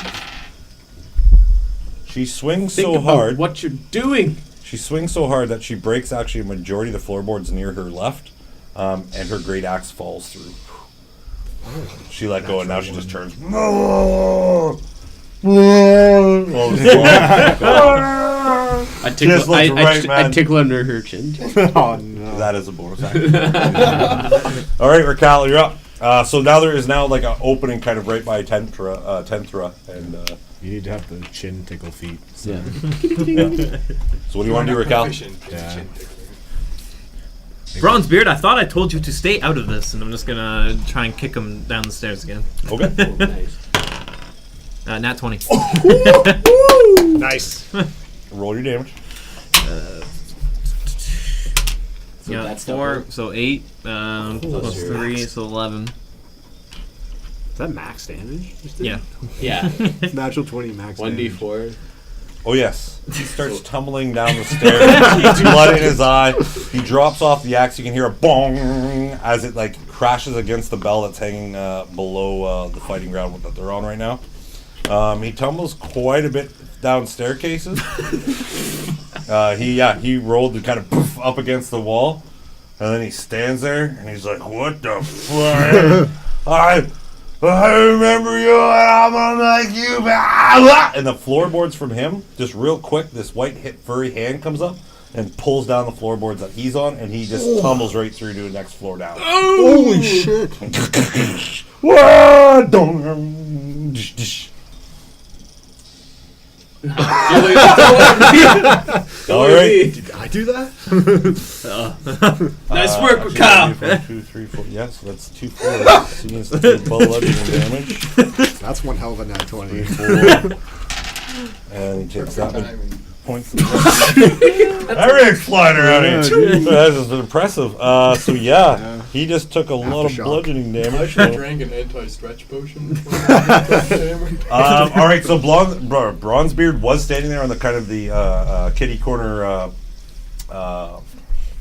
She swings Think so about hard. what you're doing. She swings so hard that she breaks actually a majority of the floorboards near her left, and her great axe falls through. She let go, and now she just turns. I tickle, Just looks right, I man. tickle under her chin. Oh no. That is a bonus action. All right, Raquel, you're up. So now there is like an opening kind of right by Tenthra, and You need to have the chin tickle feet. Yeah. so what do you want to do, Raquel? Proficient with Yeah. chin tickling. Bronzebeard, I thought I told you to stay out of this, and I'm just gonna try and kick him down the stairs again. Okay. Nice. Nat 20. Nice. Roll your damage. So Yeah, that's 4, double. so 8, plus your 3, so 11. Is that max damage? Yeah. Yeah. Natural 20 max damage. 1d4. Oh yes. He starts tumbling down the stairs, blood in his eye. He drops off the axe. You can hear a bong as it crashes against the bell that's hanging below the fighting ground that they're on right now. He tumbles quite a bit down staircases. He rolled and kind of poof up against the wall, and then he stands there and he's like, "What the fuck? I remember you, and I'm gonna make you back." And the floorboards from him, just real quick, this white furry hand comes up and pulls down the floorboards that he's on, and he just tumbles right through to the next floor down. Holy shit. Whoa, all right. Did I do that? Nice work, Actually, Raquel. 2, 3, 4. Yes, that's 2 4. He needs to do bludgeoning damage. That's one hell of a nat 20. 4. And he takes that many Timing. points. Everything's flying around here. That's impressive. So yeah, he just took a lot of Aftershock. bludgeoning I damage. should So. drank an anti-stretch potion before I All right, so Bronzebeard was standing there on the kind of the kitty corner,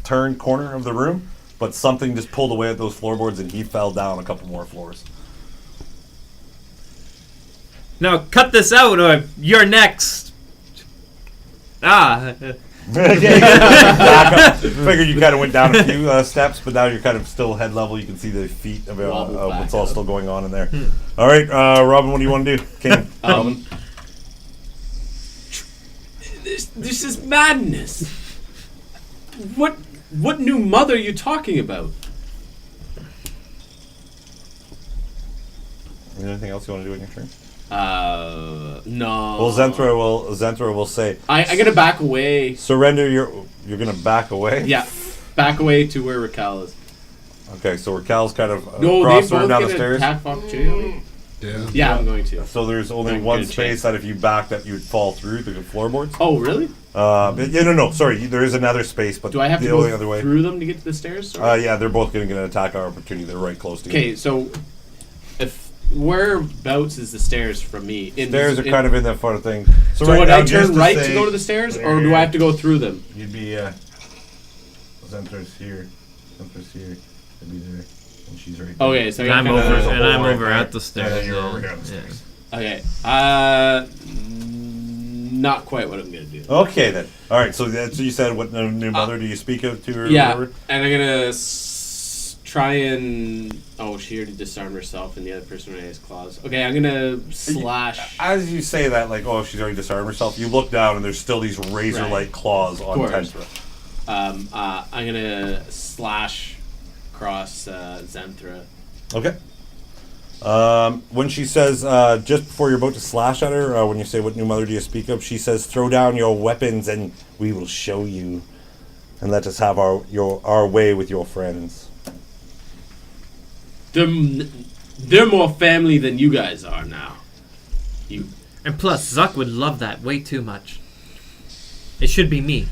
turn corner of the room, but something just pulled away at those floorboards, and he fell down a couple more floors. Now cut this out, or you're next. Back up. Figured you kind of went down a few steps, but now you're kind of still head level. You can see the feet of Wobble back what's all up. still going on in there. All right, Robin, what do you want to do? Kane, Robin. This is madness. What new mother are you talking about? anything else you want to do in your turn? No. Well, Zenthra will say, I gotta back away. surrender your. You're gonna back away. Yeah, back away to where Raquel is. Okay, so Raquel's kind of No, across they her both down get the an stairs. attack of opportunity. Yeah. Yeah, I'm going to. So there's only Don't one get a space chance. that if you back that you would fall through the floorboards. Oh, really? Yeah, no, sorry. There is another space, but Do I have the to only go other way. through them to get to the stairs? Or? Yeah, they're both going to get an attack opportunity. They're right close together. Okay, so if whereabouts is the stairs from me? Stairs are kind of in that front of thing. So right would now, I just turn right say- to go to the stairs, or do I have to go through them? You'd be Zentra's here. Zentra's here. I'd be there, and she's right there. Okay, so And I'm kinda- over, there's a and hole I'm right over there, at the and stairs. then you're yeah. over here on the Yeah. stairs. Okay, not quite what I'm gonna do. Okay then. All right. So that's you said. What new mother do you speak of to her? or Yeah, whatever? and I'm gonna try and. Oh, she already disarmed herself, and the other person already has claws. Okay, I'm gonna slash. As you say that, like, oh, she's already disarmed herself. You look down, and there's still these razor-like claws on course. Tentra. I'm gonna slash across Zenthra. Okay. When she says, just before you're about to slash at her, when you say, what new mother do you speak of, she says, throw down your weapons and we will show you. And let us have our way with your friends. They're more family than you guys are now. You. And plus, Zuck would love that way too much. It should be me.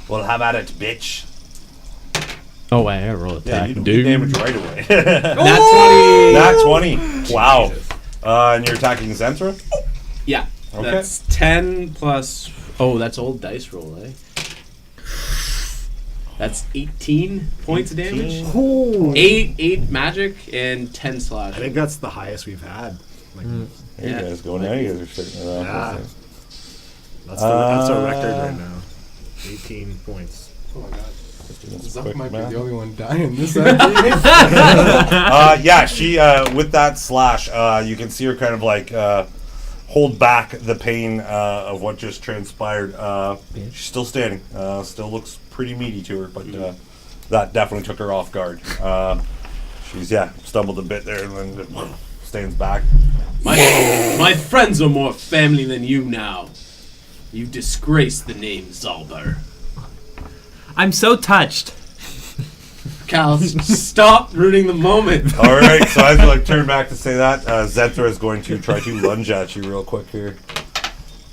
Well, have at it, bitch. Oh, I roll Yeah, you do damage right away. Nat 20! Nat 20. Wow. And you're attacking Zenthra? Yeah. Okay. That's 10 plus. Oh, that's old dice roll, eh? That's 18 points of damage. 8 magic and 10 slash. I think that's the highest we've had. Like, There you guys go. Now you guys are starting it off. Yeah. That's our record right now. 18 points. Oh my god. Zuck quick might math. be the only one dying this afternoon. Yeah, she with that slash, you can see her kind of like hold back the pain of what just transpired. She's still standing. Still looks pretty meaty to her, but that definitely took her off guard. She's stumbled a bit there and then stands back. My friends are more family than you now. You disgrace the name Zalbar. I'm so touched. Cal, stop ruining the moment. All right, so as you turn back to say that, Zenthra is going to try to lunge at you real quick here.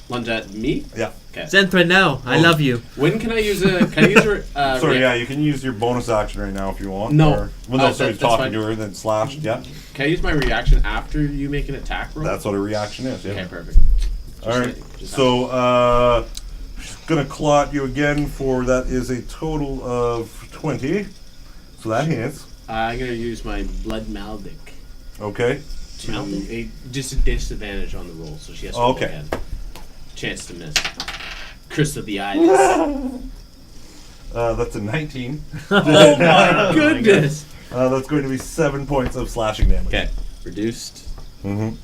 Lunge at me? Yeah. Okay. Zenthra, no. I love you. When can I use a? Can I use a? Sorry, you can use your bonus action right now if you want. No. Or, well, no, sorry, that's talking fine. to her, then slash. Yeah. Can I use my reaction after you make an attack roll? That's what a reaction is. Yeah. Okay, perfect. All right. So, she's gonna claw at you again for that is a total of 20. So that hits. I'm gonna use my blood maldic Okay. to just a disadvantage on the roll, so she has to roll Okay. again. Chance to miss. Curse of the eyes. That's a 19. Oh my goodness! That's going to be 7 points of slashing damage. Okay, reduced. Mm-hmm.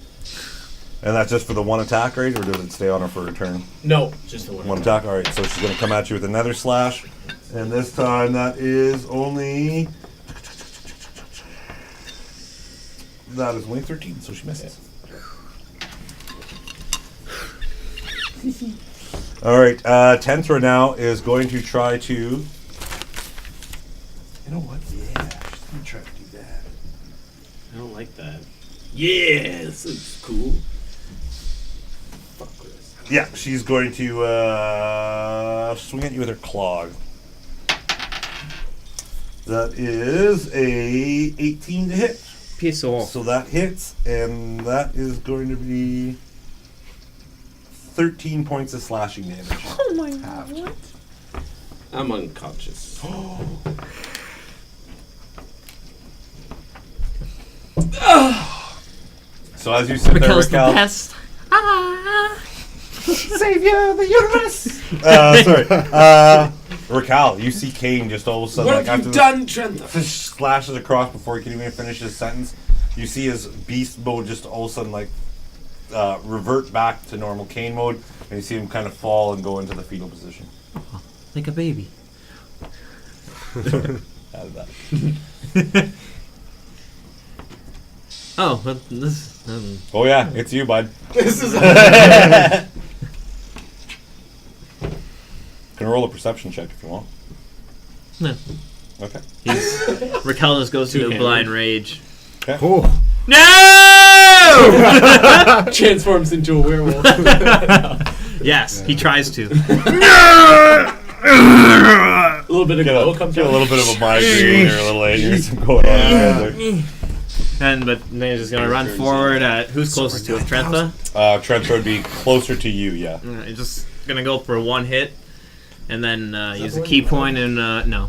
And that's just for the one attack, right? Or does it stay on her for a turn? No, just the one. One attack. All right. So she's going to come at you with another slash, and this time that is only 13, so she misses. All right. Tenthra now is going to try to. You know what? Yeah, she's going to try to do that. I don't like that. Yeah, this is cool. Fuck this. Yeah, she's going to swing at you with her claw. That is a 18 to hit. Piss off. So that hits, and that is going to be 13 points of slashing damage. Oh my god. What? I'm unconscious. So as you sit Raquel's the there, Raquel, best. Savior of the universe. Raquel, you see Kane just all of a sudden, What like have after you the done, Trent? fish slashes across before he can even finish his sentence. You see his beast mode just all of a sudden like revert back to normal Kane mode, and you see him kind of fall and go into the fetal position. Like a baby. Out of that. Oh, but this. Oh yeah, it's you, bud. This is Can roll a perception check if you want. No. Okay. Raquel just goes into a Two-handed. blind rage. Okay. Oh, No! Transforms into a werewolf. Yes, he tries to. A little bit of glow comes Get a out. little bit of a migraine or a little aneurysm going on together. But then he's just gonna run forward at who's closest to him, Trentha. Trent would be closer to you, yeah. He's just gonna go for one hit, and then use a key point and no,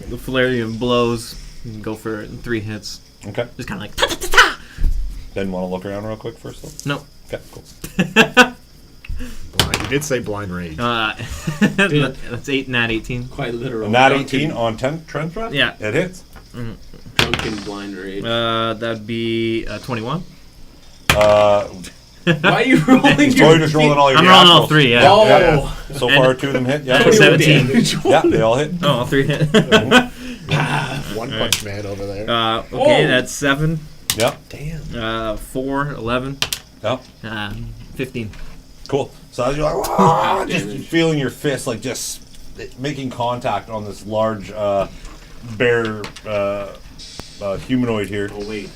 the flurry of blows. And go for 3 hits. Okay. Just kind of like ta ta ta ta. Then want to look around real quick first, though? No. Okay, cool. blind. You did say blind rage. That's 8 nat 18. Quite literal. A nat 18 on Trent threat? Yeah. It hits. Drunken blind rage. That'd be 21. Why are you rolling So you're just rolling all your I'm rolling all naturals. 3. Yeah. Oh. Yeah. So And- far, 2 of them hit, yeah. 17. Yeah, they all hit. Oh, all 3 hit. One punch man over there. Okay, Oh. that's 7. Yep. 4, 11, Yep. 15. Cool. So as you're like, "Wah!" just feeling your fist, like just making contact on this large bear humanoid here. Oh wait.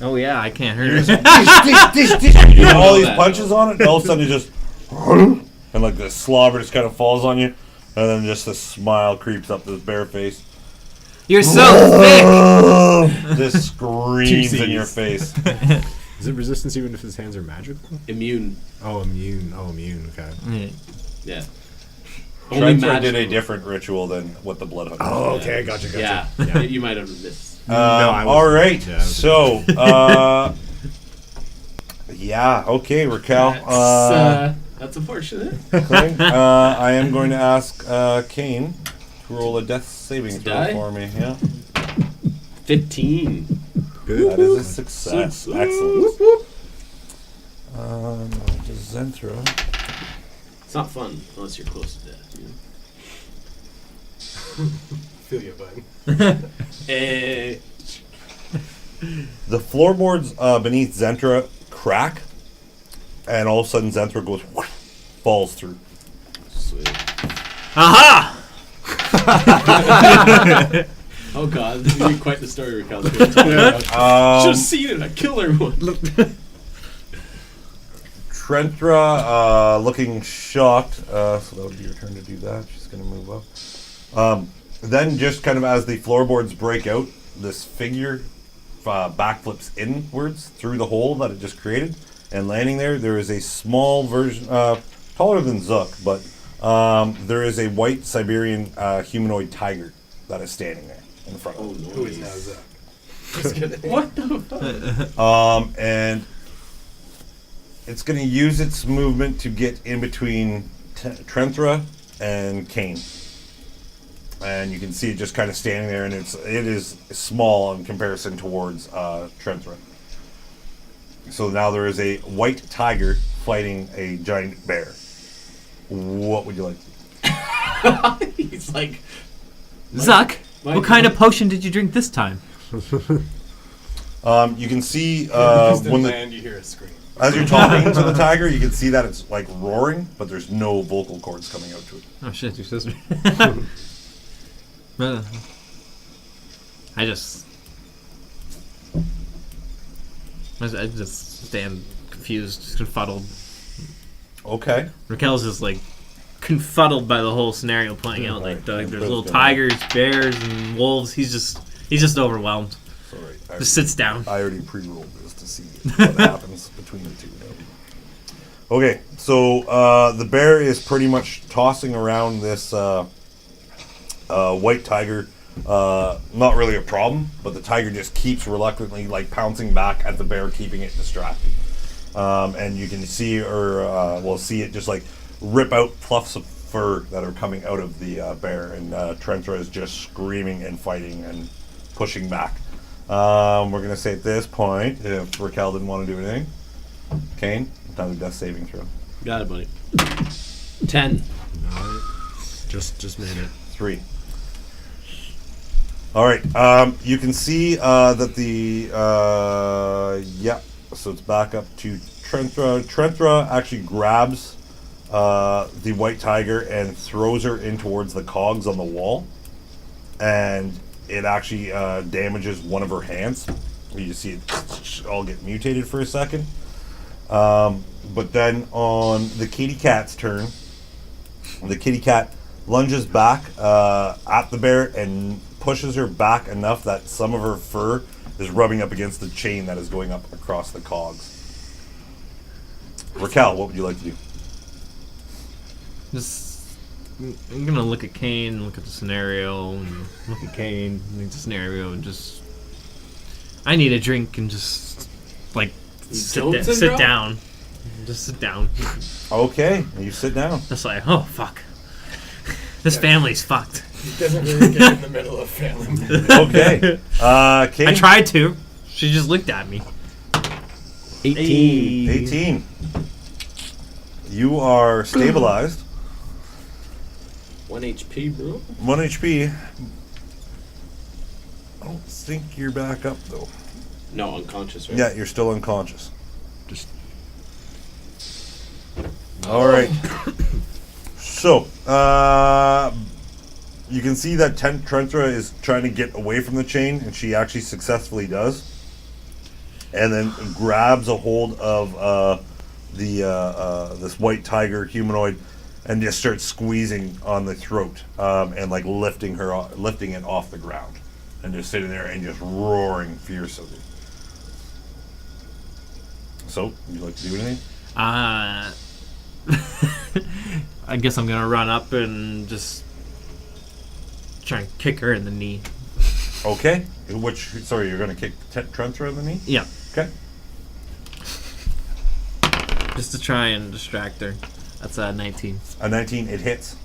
Oh yeah, I can't hurt it. You know, all these punches on it, and all of a sudden it just, and like the slobber just kind of falls on you, and then just a smile creeps up this bare face. You're so thick. This screams in your face. Is it resistance even if his hands are magical? Immune. Oh, immune. Oh, immune. Okay. Yeah. Trent did a magical. different ritual than what the blood hunter. Oh, okay. Gotcha. Yeah. Yeah. You might have missed. I wasn't. All right. Yeah, I was- So, yeah. Okay, Raquel. That's unfortunate. Kane, I am going to ask Kane to roll a death saving throw Die? for me. Yeah. 15. Good. That is a success. Excellent. Zenthra. It's not fun unless you're close to death. You know? Feel you, bud. The floorboards beneath Zenthra crack, and all of a sudden Zenthra goes, falls through. Sweet. Aha! Oh god, this is quite the story Raquel's going to tell about. Should have seen it. I killed everyone. Trentra, looking shocked, so that would be your turn to do that. She's going to move up. Then, just kind of as the floorboards break out, this figure backflips inwards through the hole that it just created, and landing there is a small version, taller than Zook, but there is a white Siberian humanoid tiger that is standing there in front of it. Oh, Who is now nice. Zach? Just kidding. What the fuck? And it's going to use its movement to get in between Trenthra and Kane. And you can see it just kind of standing there, and it is small in comparison towards Trenthra. So now there is a white tiger fighting a giant bear. What would you like to do? He's like, Zuck, Mike, what kind of potion did you drink this time? You can see Distant when land, you hear a scream. as you're talking to the tiger, you can see that it's like roaring, but there's no vocal cords coming out to it. Oh shit, your sister. I just stand confused, confuddled. Okay. Raquel's just like confuddled by the whole scenario playing out. Like Right. there's little tigers, bears, and wolves. He's just overwhelmed. Sorry. Just sits down. I already pre-rolled this to see what happens between the two. Okay, so the bear is pretty much tossing around this white tiger. Not really a problem, but the tiger just keeps reluctantly like pouncing back at the bear, keeping it distracted. And you can see, see it just like rip out fluffs of fur that are coming out of the bear, and Trenthra is just screaming and fighting and pushing back. We're gonna say at this point, if Raquel didn't want to do anything, Kane, another death saving throw. got it, buddy. 10. No, just made it. 3. All right. You can see that the so it's back up to Trenthra. Trenthra actually grabs the white tiger and throws her in towards the cogs on the wall, and it actually damages one of her hands. You see it all get mutated for a second. But then on the kitty cat's turn, the kitty cat lunges back at the bear and pushes her back enough that some of her fur is rubbing up against the chain that is going up across the cogs. Raquel, what would you like to do? I'm gonna look at Kane, look at the scenario, and look at Kane, look at the scenario, and just. I need a drink and just like sit down. Just sit down. Okay, you sit down. Just like, oh fuck, this family's fucked. He doesn't really get in the middle of family. Okay, Kane. I tried to. She just looked at me. 18. You are stabilized. 1 HP, bro. 1 HP. I don't think you're back up though. No, unconscious, right? Yeah, you're still unconscious. Just All right. So, you can see that Trenthra is trying to get away from the chain, and she actually successfully does. And then grabs a hold of this white tiger humanoid, and just starts squeezing on the throat, and like lifting it off the ground, and just sitting there and just roaring fiercely. So, would you like to do anything? I guess I'm gonna run up and just try and kick her in the knee. Okay. Sorry, you're going to kick Trenthra in the knee? Yeah. Okay. Just to try and distract her. That's a 19. A 19, it hits.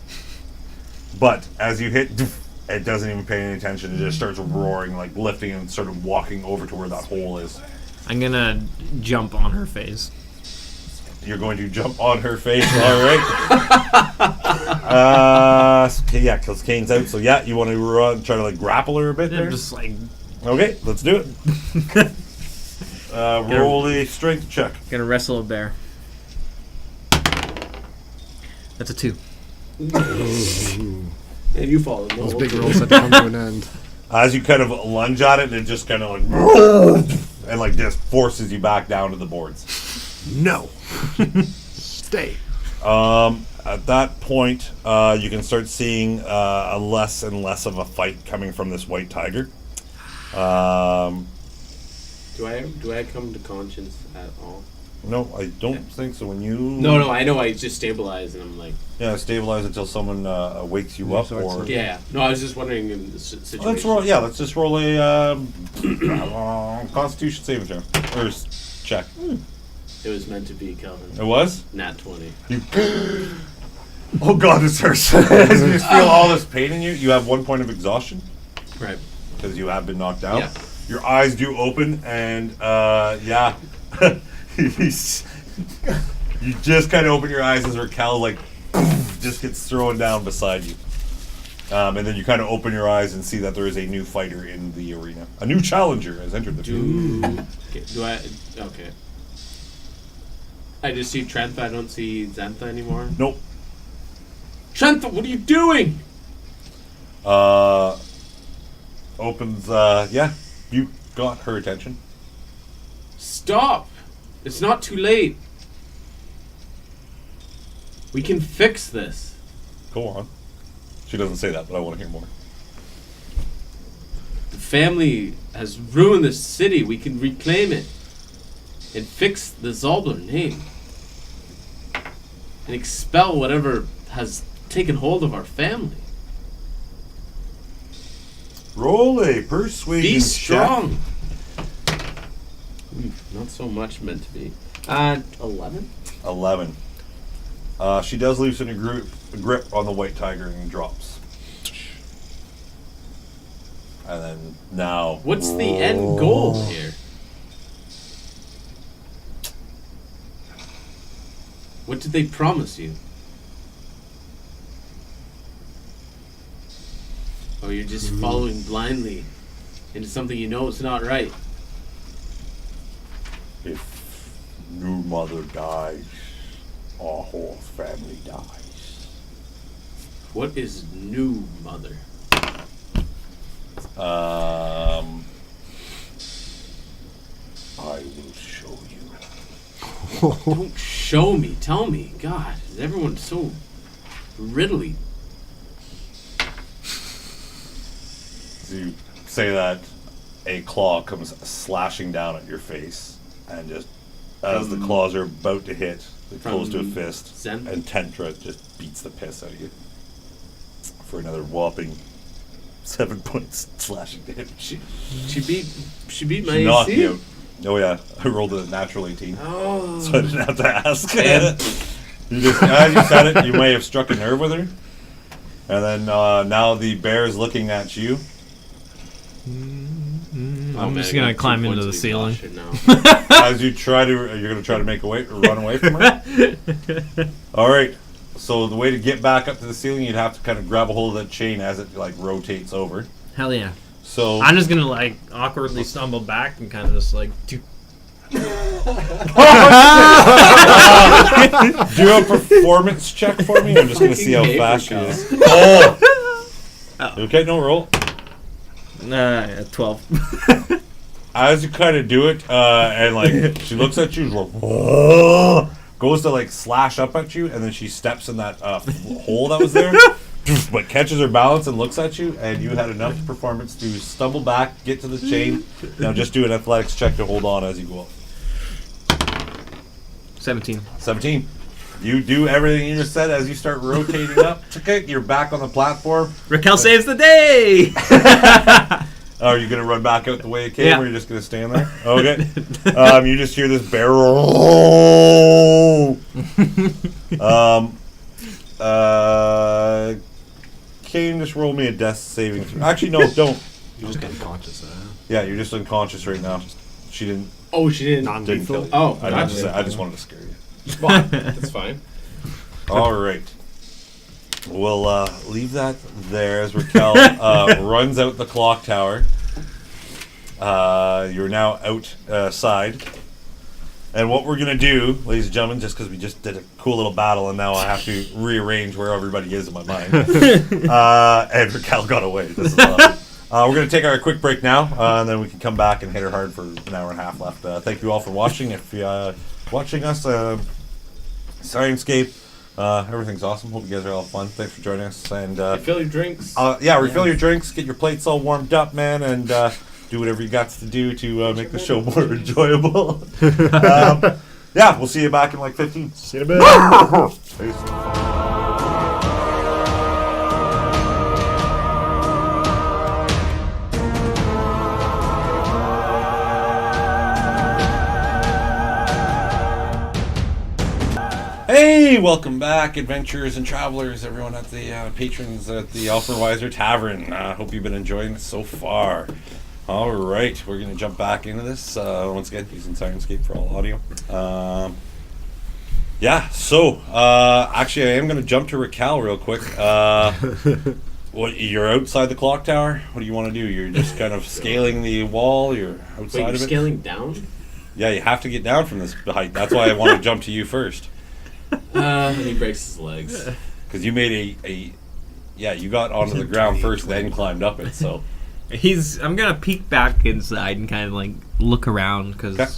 But as you hit, it doesn't even pay any attention. It just starts roaring, like lifting and sort of walking over to where that hole is. I'm gonna jump on her face. You're going to jump on her face, all right. Okay, yeah, because Kane's out. So yeah, you want to run, try to like grapple her a bit there? Just like Okay, let's do it. Roll a strength check. gonna wrestle a bear. That's a 2. And you fall in the those hole, big too. rolls had to come to an end. As you kind of lunge at it, it just kind of like and like just forces you back down to the boards. No. Stay. At that point, you can start seeing a less and less of a fight coming from this white tiger. Do I come to conscience at all? No, I don't think so. When you No, I know. I just stabilize, and I'm like, stabilize until someone wakes you up, or yeah. No, I was just wondering in the situation. let's roll. Yeah, let's just roll a Constitution saving throw or check. It was meant to be, Calvin. It was. Nat 20. Oh God, this hurts. You just feel all this pain in you. You have 1 point of exhaustion Right. because you have been knocked out. Yeah. Your eyes do open, and you just kind of open your eyes as Raquel like just gets thrown down beside you, and then you kind of open your eyes and see that there is a new fighter in the arena. A new challenger has entered the field. Okay. I just see Trentha. I don't see Xantha anymore. Nope. Trentha, what are you doing? Opens. You got her attention. Stop! It's not too late. We can fix this. Go on. She doesn't say that, but I want to hear more. The family has ruined this city. We can reclaim it and fix the Zaldler name and expel whatever has taken hold of our family. Roll a persuasion Be check. strong. Not so much meant to be. 11? 11. She does loosen a grip on the white tiger and drops. And then now. What's the end goal here? What did they promise you? Or you're just following blindly into something you know is not right? If new mother dies, our whole family dies. What is new mother? I will show you. Don't show me. Tell me. God, is everyone so riddly? As you say that, a claw comes slashing down at your face, and just as the claws are about to hit, they close to a fist, Zen? and Tentra just beats the piss out of you for another whopping 7 points slashing damage. She beat my She knocked AC? you out. Oh yeah, I rolled a natural 18, Oh. so I didn't have to ask. Man. You just, as you said it, you may have struck a nerve with her, and then now the bear is looking at you. I'm just gonna climb into the ceiling. As you try to, you're gonna try to make a way, run away from her. All right. So the way to get back up to the ceiling, you'd have to kind of grab a hold of that chain as it like rotates over. Hell yeah. So I'm just gonna like awkwardly stumble back and kind of just like do a performance check for me. I'm just gonna see how fast she is. Oh. Okay, no roll. 12. As you kind of do it, and like she looks at you, like, "Whoa," goes to like slash up at you, and then she steps in that hole that was there, but catches her balance and looks at you, and you had enough performance to stumble back, get to the chain. Now just do an athletics check to hold on as you go up. 17. 17. You do everything you just said as you start rotating up. Okay, you're back on the platform. Raquel saves the day! Are you going to run back out the way it came, Yeah. or are you just going to stand there? Okay. You just hear this barrel. Kane, just roll me a death saving throw. Actually, no, don't. You're just unconscious, Yeah, you're just unconscious right now. She didn't Oh, she didn't. non-lethal. kill you. Oh, I just wanted to scare you. Well, that's fine. All right. We'll leave that there as Raquel runs out the clock tower. You're now outside. And what we're going to do, ladies and gentlemen, just because we just did a cool little battle and now I have to rearrange where everybody is in my mind. And Raquel got away. This is awesome. We're going to take our quick break now, and then we can come back and hit her hard for an hour and a half left. Thank you all for watching. If you're watching us, Sirenscape, everything's awesome. Hope you guys are all fun. Thanks for joining us. And Refill your drinks. refill your drinks, get your plates all warmed up, man, and do whatever you got to do to make the show more enjoyable. We'll see you back in like 15. See you in a bit. Peace. Hey, welcome back, adventurers and travelers, everyone at the patrons at the Othmerweizen Tavern. Hope you've been enjoying it so far. All right, we're going to jump back into this, once again, using Sirenscape for all audio. Actually, I am going to jump to Raquel real quick. What, you're outside the clock tower? What do you want to do? You're just kind of scaling the wall? You're outside Wait, you're of it? scaling down? Yeah, you have to get down from this height. That's why I want to jump to you first. And he breaks his legs. Because you made you got onto the ground first, then climbed up it, so. I'm gonna peek back inside and kind of like look around because Okay.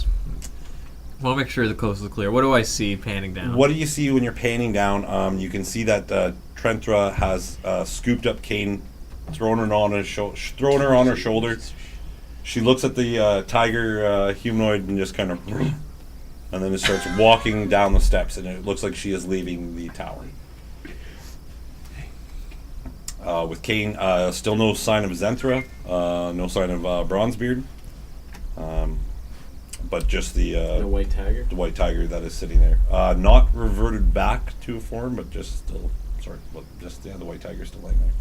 I want to make sure the coast is clear. What do I see panning down? What do you see when you're panning down? You can see that Trentra has scooped up Kane, thrown her on her shoulder. She looks at the tiger humanoid and just kind of, and then it starts walking down the steps, and it looks like she is leaving the tower. With Kane, still no sign of Zenthra, no sign of Bronzebeard, but just the The white tiger? the white tiger that is sitting there. Not reverted back to a form, but just still, the white tiger still laying there.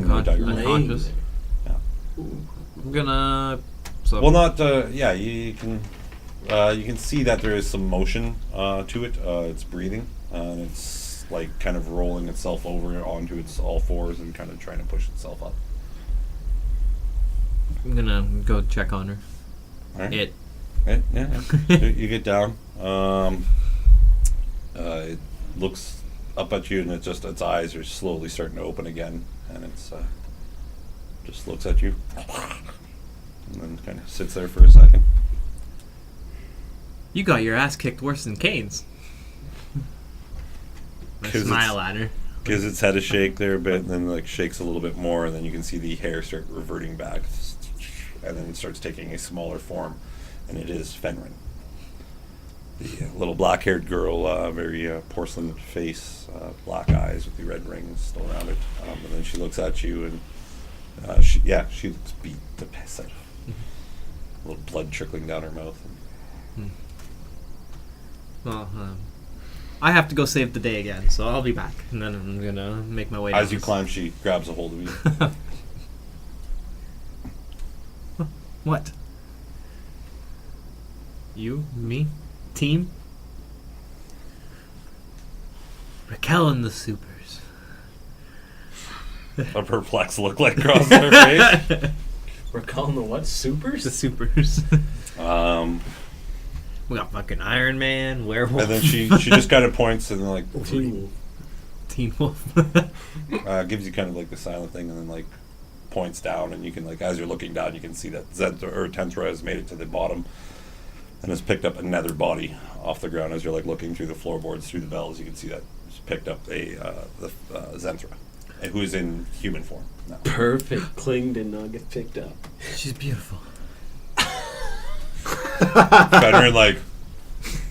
Human white tiger. Unconscious. Yeah. I'm gonna. So Well, not. You can see that there is some motion to it. It's breathing, and it's like kind of rolling itself over onto its all fours and kind of trying to push itself up. I'm gonna go check on her. All right. It. Yeah. You get down. It looks up at you, and its eyes are slowly starting to open again, and it's just looks at you, and then kind of sits there for a second. You got your ass kicked worse than Kane's. I 'Cause smile at her. Gives its head a shake there a bit, and then like shakes a little bit more, and then you can see the hair start reverting back, and then it starts taking a smaller form, and it is Fenrin. The little black-haired girl, very porcelain face, black eyes with the red rings still around it, and then she looks at you, and she looks beat to piss out. A little blood trickling down her mouth. Well, I have to go save the day again, so I'll be back, and then I'm gonna make my way down. As you climb, she grabs a hold of you. What? You? Me? Team? Raquel and the Supers. A perplexed look like crosses her face. We're calling the what? Supers? The Supers. We got fucking Iron Man, Werewolf. And then she just kind of points and like Teen Wolf. gives you kind of like the silent thing, and then like points down, and you can like as you're looking down, you can see that Tentra has made it to the bottom and has picked up another body off the ground. As you're like looking through the floorboards, through the bells, you can see that it's picked up the Zentra, who is in human form now. Perfect. Kling did not get picked up. She's beautiful. Fenrir like.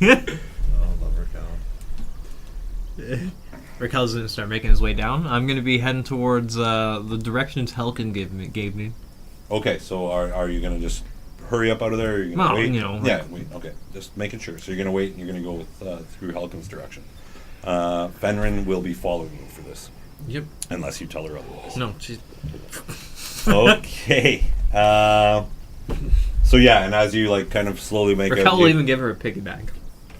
love Raquel. Raquel's gonna start making his way down. I'm gonna be heading towards the directions Helkin gave me. Okay, so are you gonna just hurry up out of there? Or are you gonna Well, wait? you know, Yeah, wait. Okay, just making sure. So you're gonna wait, and you're gonna go with through Helkin's direction. Fenrir will be following you for this. Yep. Unless you tell her otherwise. No, she's. Okay. So yeah, and as you like kind of slowly make Raquel out. will even give her a piggyback.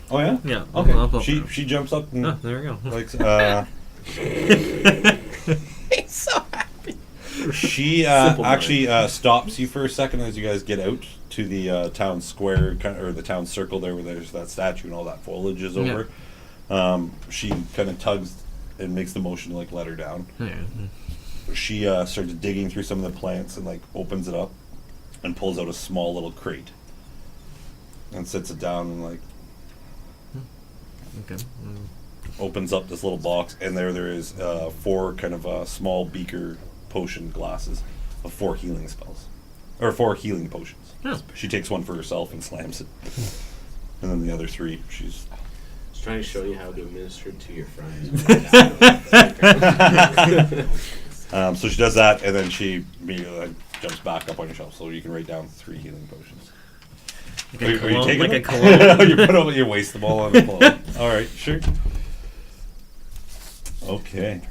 Oh yeah. Yeah. Okay. I'll help her. She jumps up and Oh, there we go. like He's so happy. she actually stops you for a second as you guys get out to the town square or the town circle there where there's that statue and all that foliage is over. Yeah. She kind of tugs and makes the motion to like let her down. Yeah. She starts digging through some of the plants and like opens it up and pulls out a small little crate and sits it down and like Okay. opens up this little box, and there is 4 kind of small beaker potion glasses of 4 healing spells or 4 healing potions. Oh. She takes one for herself and slams it, and then the other 3 she's Just trying to show you how to administer it to your friends. so she does that, and then she immediately jumps back up on your shelf, so you can write down 3 healing potions. Are you taking like them? a cologne. You put them, you waste them all on the cologne. All right, sure. Okay.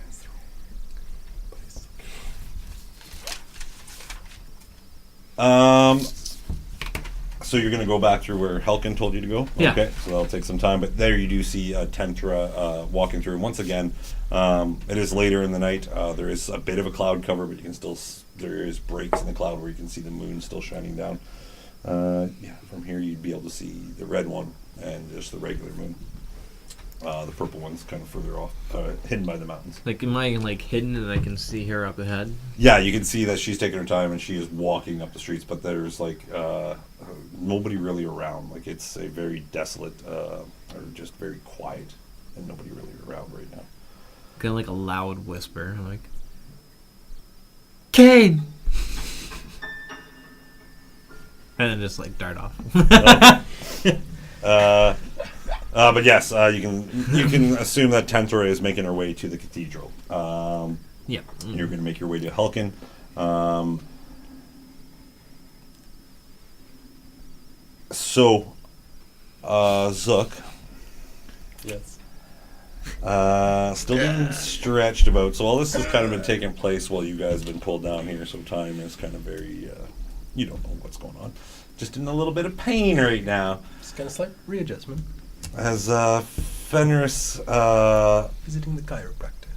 So you're gonna go back through where Helkin told you to go? Yeah. Okay, so that'll take some time, but there you do see Tentra walking through. And once again, it is later in the night. There is a bit of a cloud cover, but you can still there is breaks in the cloud where you can see the moon still shining down. From here you'd be able to see the red one and just the regular moon. The purple one's kind of further off, hidden by the mountains. Like, am I like hidden and I can see her up ahead? Yeah, you can see that she's taking her time and she is walking up the streets, but there's like nobody really around. Like it's a very desolate or just very quiet, and nobody really around right now. Kind of like a loud whisper, like Kane, and then just like dart off. But yes, you can assume that Tentora is making her way to the cathedral. Yeah. You're going to make your way to Helkin. Zook. Yes. Still getting stretched about. So all this has kind of been taking place while you guys have been pulled down here. So time is kind of very, you don't know what's going on. Just in a little bit of pain right now. Just kind of slight readjustment. As Fenris, Visiting the chiropractor.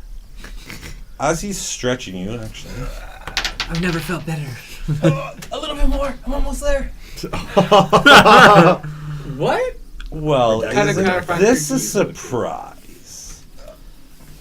as he's stretching you, actually. I've never felt better. A little bit more. I'm almost there. What? Well, Kind of isn't chiropractic this a you- surprise?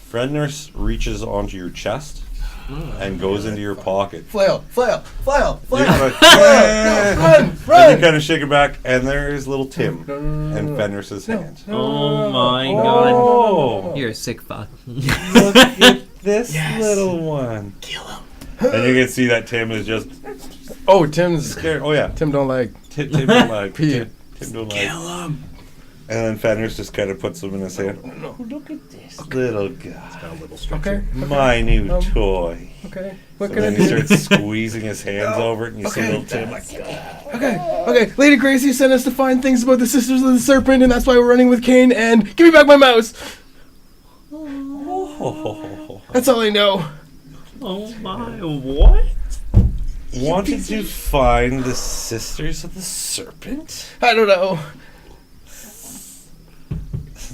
Fred Nurse reaches onto your chest and goes into your pocket. Flail. You kind of Run. shake it back, and there's little Tim and Fenris's hand. Oh my god. Oh, You're a sick fuck. look at this little one. Kill him. And you can see that Tim is just Oh, Tim's scared. Oh yeah, Tim don't like. Tim don't like. Pee. Tim don't like. Kill him. And then Fenris just kind of puts him in his hand. Oh, look at this little guy. Got a little stretcher. Okay. My new toy. Okay. What And can I then he do? starts squeezing his hands over it, and you see Okay. little Tim like, Okay. Lady Gracie sent us to find things about the Sisters of the Serpent, and that's why we're running with Kane. And give me back my mouse. oh. That's all I know. Oh my, what? Wanted to find the Sisters of the Serpent? I don't know.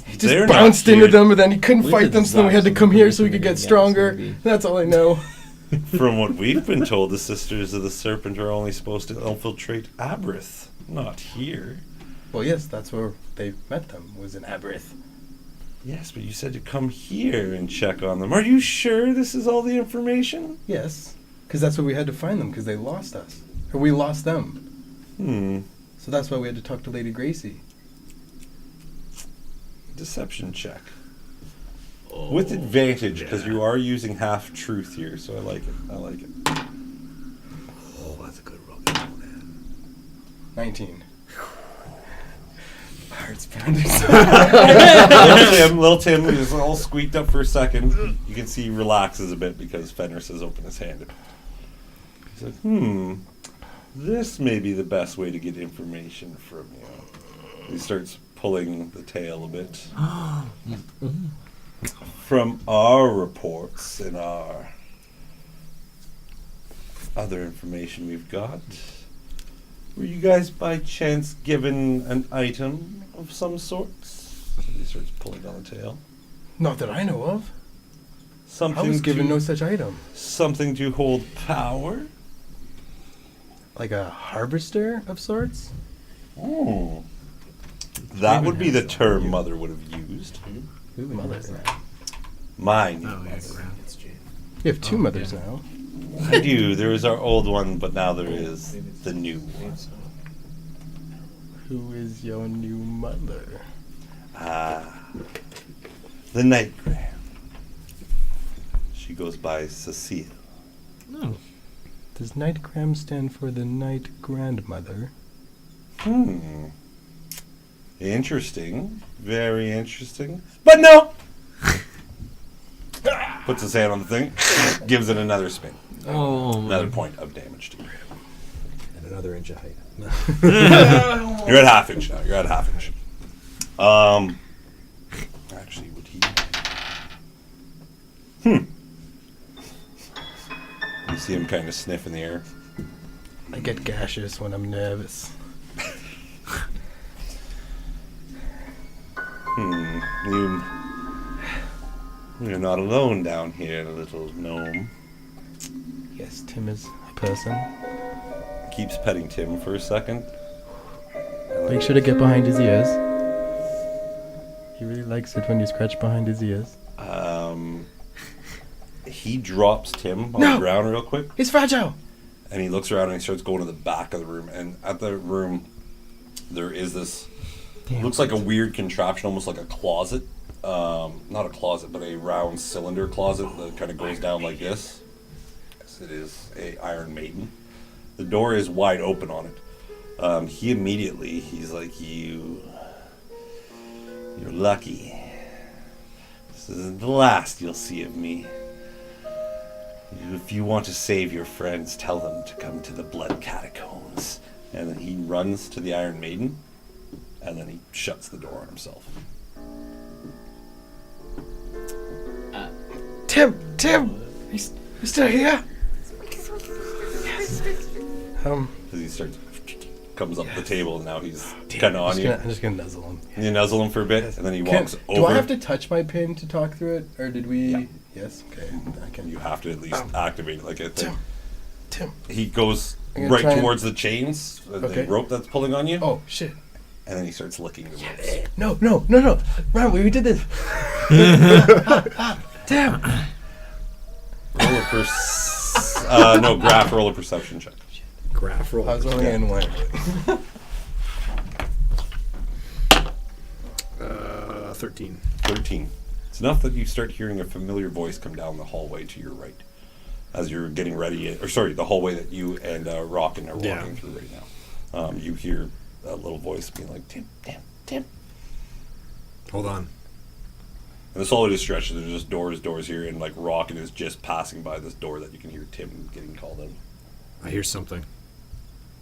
He just They're not bounced into here. them, but then he couldn't We fight did them, so then we had to zap come some here so we people could get in the stronger. movie. That's all I know. From what we've been told, the Sisters of the Serpent are only supposed to infiltrate Aberth, not here. Well, yes, that's where they met them, was in Aberth. Yes, but you said to come here and check on them. Are you sure this is all the information? Yes, because that's where we had to find them, because they lost us. Or we lost them. So that's why we had to talk to Lady Gracie. Deception check. With advantage, because you are using half truth here, so I like it. Oh, that's a good roll, man. 19. Heart's pounding. Little Tim is all squeaked up for a second. You can see he relaxes a bit because Fenris has opened his hand. He's like, this may be the best way to get information from you. He starts pulling the tail a bit. From our reports and our other information we've got, were you guys by chance given an item of some sort? He starts pulling on the tail. Not that I know of. Something I was given to, no such item. something to hold power. Like a harvester of sorts? Oh, that would be the term Mother would have used. Mother. Mine. Oh, yeah, You have two mothers now. I do. There is our old one, but now there is the new one. Who is your new mother? The Nightgarm. She goes by Cecile. No. Does Nightgram stand for the Night Grandmother? Interesting. Very interesting. But no! Puts his hand on the thing, gives it another spin. Oh Another my. point of damage to you. And another inch of height. You're at half inch now. You're at half inch. Actually, would he? You see him kind of sniff in the air. I get gaseous when I'm nervous. You're not alone down here, little gnome. Yes, Tim is a person. Keeps petting Tim for a second. Make sure to get behind his ears. He really likes it when you scratch behind his ears. He drops Tim on No! the ground real quick, He's fragile! and he looks around and he starts going to the back of the room. And at the room, there is this. Looks like a weird contraption, almost like a closet. Not a closet, but a round cylinder closet that kind of goes down like this. Yes, it is a Iron Maiden. The door is wide open on it. He's like, you're lucky. This isn't the last you'll see of me. If you want to save your friends, tell them to come to the Blood Catacombs. And then he runs to the Iron Maiden, and then he shuts the door on himself. Tim! He's still here? Yes. Because he comes up the table, and now he's kind of on you. I'm just gonna nuzzle him. And you nuzzle him for a bit, and then he walks over. Do I have to touch my pin to talk through it? Or did we... Yeah. Yes? Okay. I can... You have to at least activate it like a thing. Tim. He goes I'm gonna right try and- towards the chains, Okay. the rope that's pulling on you, Oh shit! and then he starts licking the ropes. No! Ron, we did this. Damn. Roll a no, Graff, roll a perception check. Graff roll. I was only in one. 13. 13. It's enough that you start hearing a familiar voice come down the hallway to your right as you're getting ready, the hallway that you and Rockin are walking through right now. You hear a little voice being like, Tim. Hold on. And this hallway is stretched, there's just doors here, and like Rockin is just passing by this door that you can hear Tim getting called in. I hear something.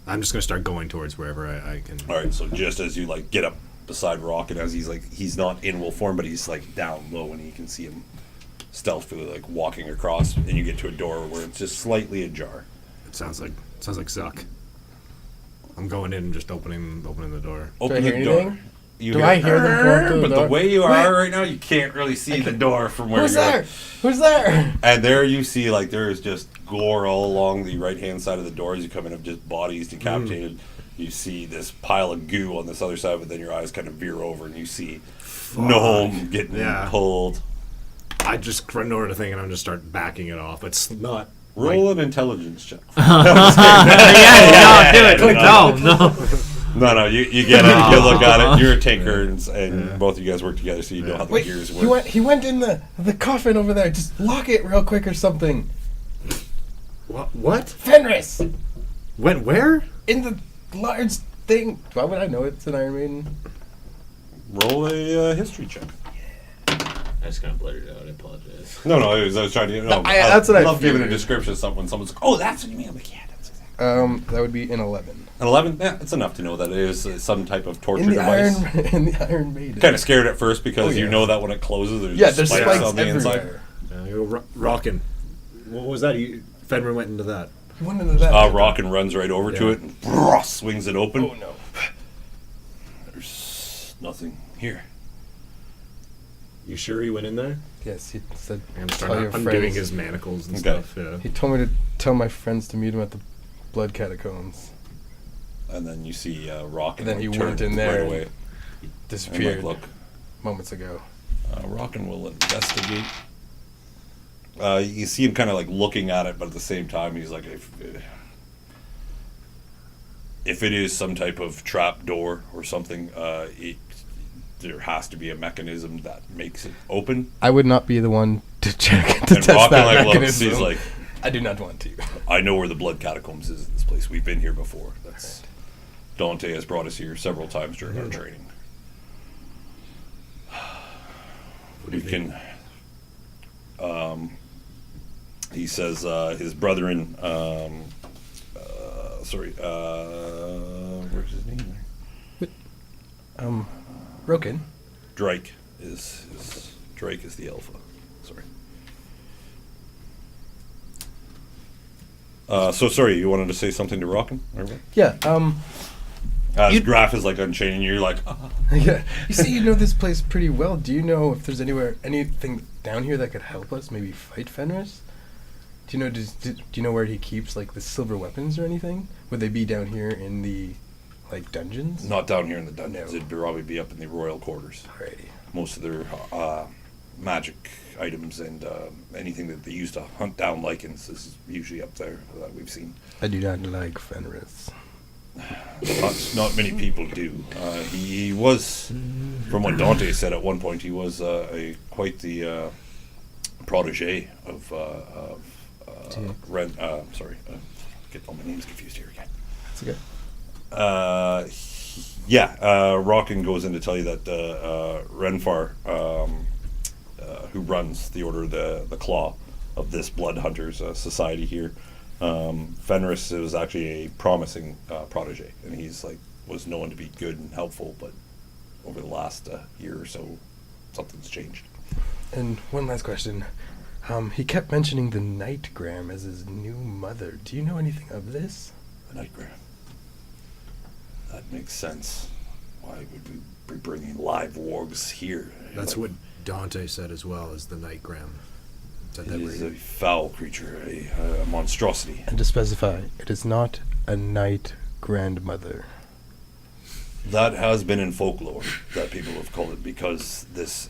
I'm just going to start going towards wherever I can. Alright, so just as you like get up beside Rockin, as he's not in wolf form, but he's like down low, and you can see him stealthily like walking across, and you get to a door where it's just slightly ajar. It sounds like Zuck. I'm going in and just opening the door. Open Do I the hear door. anything? You Do hear, I hear them going through the but door? the way you are right now, you can't really see the door from where Who's you're. there? Who's there? And there you see, like, there is just gore all along the right-hand side of the door as you come in of just bodies decapitated. You see this pile of goo on this other side, but then your eyes kind of veer over and you see Gnome getting pulled. I just run over to the thing and I'm just start backing it off. It's not. Roll an intelligence check. do it. No, you get it. You look at it. You're a tinker, and both of you guys work together, so you know how the Wait, gears work. he went in the coffin over there. Just lock it real quick or something. What? Fenris! Went where? In the large thing. Why would I know it's an Iron Maiden? Roll a history check. I just kind of blurted it out. I apologize. No, I was trying to. No, that's what I love giving a figured. description of something. Someone's like, "Oh, that's what you mean." I'm like, "Yeah, that's exactly." That would be an 11. An 11? Yeah, it's enough to know that it is some type of torture In the device. in the Iron Maiden. Kind of scared at first because Oh, yeah. you know that when it closes, There's spikes spikes on the everywhere. inside. Rockin'. What was that? Fenrir went into that. He went into that. Rockin runs right over to it and swings it open. Oh no. There's nothing here. You sure he went in there? Yes, he said. I'm Tell your undoing friends. his manacles and Okay. stuff. Yeah. He told me to tell my friends to meet him at the blood catacombs. And then you see Rockin And then he turn went in there right and away. Disappeared And, like, moments ago. Rockin will investigate. You see him kind of like looking at it, but at the same time, he's like, if it is some type of trap door or something, there has to be a mechanism that makes it open. I would not be the one to check to And test Rockin that like looks, mechanism. he's like, I do not want to. I know where the blood catacombs is in this place. We've been here before. That's Dante has brought us here several times during our training. We can. He says his brethren. Where's his name? Broken. Drake is the alpha. Sorry. Sorry, you wanted to say something to Rockin? Yeah. Graff is like unchaining you. You're like, Yeah. You see, you know this place pretty well. Do you know if there's anything down here that could help us maybe fight Fenris? Do you know? Do you know where he keeps like the silver weapons or anything? Would they be down here in the like dungeons? not down here in the dungeons. No. It'd probably be up in the royal quarters. Alrighty. Most of their magic items and anything that they use to hunt down lichens is usually up there that we've seen. I do not like Fenris. Not many people do. He was, from what Dante said at one point, he was quite the protege of Ren. Get all my names confused here again. That's okay. Rockin goes in to tell you that Renfar, who runs the Order of the Claw of this Blood Hunters society here, Fenris was actually a promising protege, and he's was known to be good and helpful, but over the last year or so, something's changed. And one last question. He kept mentioning the Nightgarm as his new mother. Do you know anything of this? The Nightgarm. That makes sense. Why would we be bringing live wargs here? That's what Dante said as well, as the Nightgram. Is that It that is a weird? foul creature, a monstrosity. And to specify, it is not a night grandmother. That has been in folklore that people have called it because this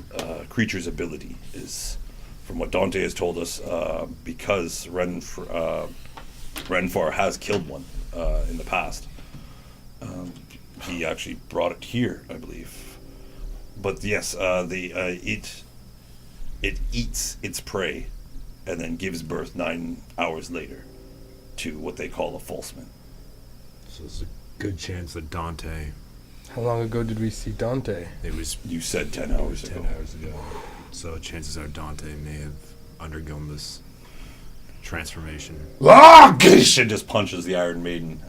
creature's ability is, from what Dante has told us, because Renfar has killed one in the past. He actually brought it here, I believe. But yes, it eats its prey and then gives birth 9 hours later to what they call a false man. So there's a good chance that Dante. How long ago did we see Dante? It was You said 10 hours 10 ago. hours ago. So chances are Dante may have undergone this transformation. Ah! Gish! And just punches the Iron Maiden.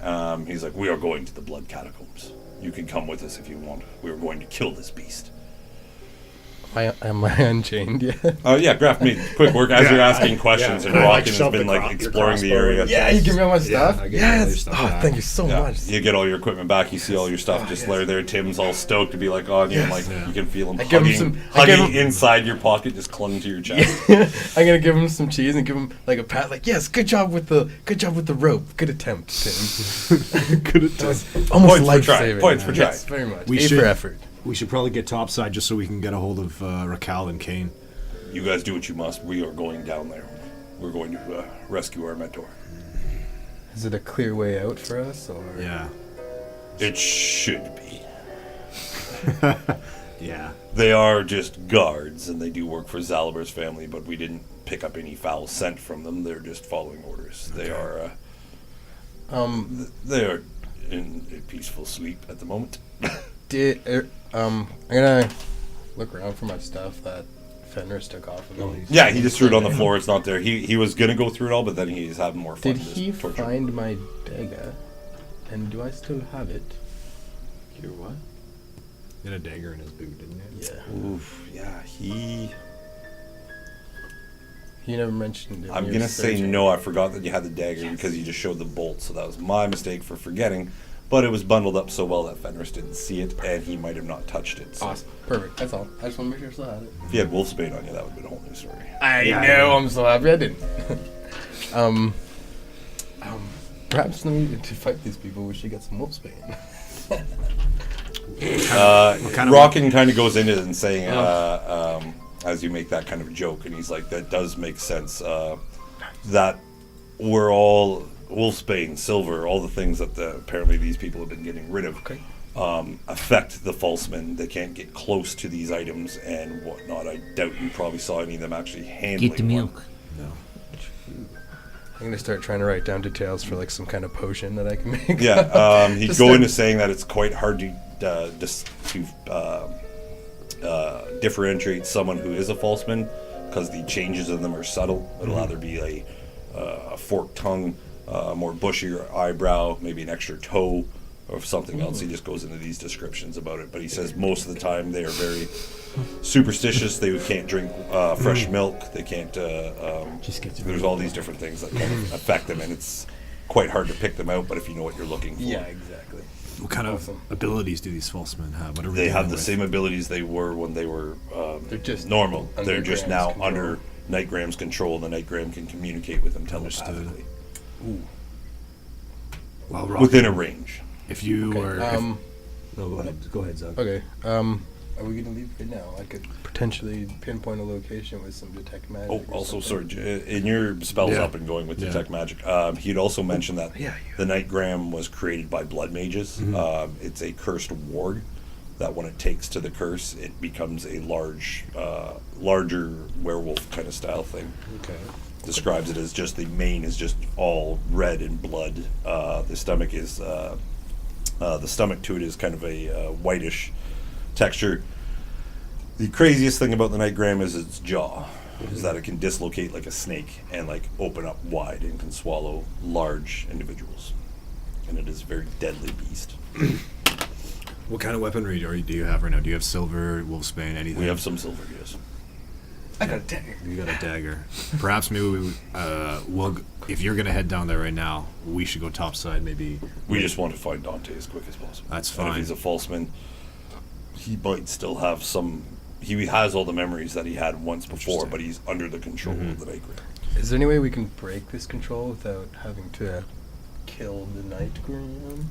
He's like, we are going to the Blood Catacombs. You can come with us if you want. We are going to kill this beast. Am I unchained yet? Oh yeah, Graff, me quick work as you're asking questions, and Like, Rockin has shove been the like your exploring the crossbow. area. Yeah, you give me all my stuff? I get all your Yes! stuff Oh, back. thank you so Yeah, much. you get all your equipment back. You see all your stuff just layer there. Tim's all stoked to be like on you. And like Yeah. you can feel him I give him hugging, some- I give hugging him- inside your pocket, just clung to your chest. I'm gonna give him some cheese and give him like a pat. Like, yes, good job with the rope. Good attempt, Tim. Good attempt. Almost Points for life try. saving. Points for try. Yes, very much. We A should- for effort. We should probably get topside just so we can get a hold of Raquel and Kane. You guys do what you must. We are going down there. We're going to rescue our mentor. Is it a clear way out for us, or? Yeah. It should be. Yeah. They are just guards, and they do work for Zalabar's family, but we didn't pick up any foul scent from them. They're just following orders. They are. They are in a peaceful sleep at the moment. I'm gonna look around for my stuff that Fenris took off of me. Yeah, he just threw it on the floor. It's not there. He was gonna go through it all, but then he's having more fun. Did just he torturing. find my dagger? And do I still have it? Your what? He had a dagger in his boot, didn't he? Yeah. Oof, yeah, he. He never mentioned it. I'm when gonna you were say searching. no. I forgot that you had the dagger because you just showed the bolt, so that was my mistake for forgetting. But it was bundled up so well that Fenris didn't see it, and he might have not touched it. So Awesome. Perfect. That's all. I just want to make sure I still had it. if you had Wolfsbane on you, that would have been a whole new story. I know. I'm so happy I didn't. Perhaps to fight these people, we should get some wolfsbane. Rockin kind of goes into it and saying, as you make that kind of joke, and he's like, that does make sense. That we're all Wolfsbane, Silver, all the things that apparently these people have been getting rid of affect the false men. They can't get close to these items and whatnot. I doubt you probably saw any of them actually handling Get the one. milk. No. I'm gonna start trying to write down details for like some kind of potion that I can make. Yeah, he'd Just go a- into saying that it's quite hard to differentiate someone who is a falseman because the changes in them are subtle. It'll either be a forked tongue, more bushier eyebrow, maybe an extra toe, or something else. He just goes into these descriptions about it. But he says most of the time they are very superstitious. They can't drink fresh milk. They can't. There's all these different things that kind of affect them, and it's quite hard to pick them out. But if you know what you're looking for, Yeah, exactly. What kind Awesome. of abilities do these false men have? What are we they have dealing the with? same abilities they were when they were They're just normal. under They're just Graham's now control. under Nightgram's control. The Nightgram can communicate with them Understood. telepathically Well, Rocky, within a range. if you Okay. were... no, go ahead. Go ahead, Zach. Okay. Are we gonna leave right now? I could potentially pinpoint a location with some detect magic. Oh, or also, sorry, something. in your spells Yeah. up and going with Yeah. detect magic, he'd also mentioned that Yeah, the Nightgram was created by blood mages. It's a cursed ward that when it takes to the curse, it becomes a larger werewolf kind of style thing. Okay. Describes it as just the mane is just all red and blood. The stomach is the stomach to it is kind of a whitish texture. The craziest thing about the Nightgram is its jaw, is that it can dislocate like a snake and like open up wide and can swallow large individuals, and it is a very deadly beast. What kind of weaponry do you have right now? Do you have silver, wolfsbane, anything? We have some silver, yes. I got a dagger. You got a dagger. Perhaps maybe we'll if you're gonna head down there right now, we should go topside. Maybe We just want to find Dante as quick as possible. That's And if fine. he's a false man, he might still have some he has all the memories that he had once before, Interesting. but he's under the control of the Nightgarm. Is there any way we can break this control without having to kill the Nightgarm?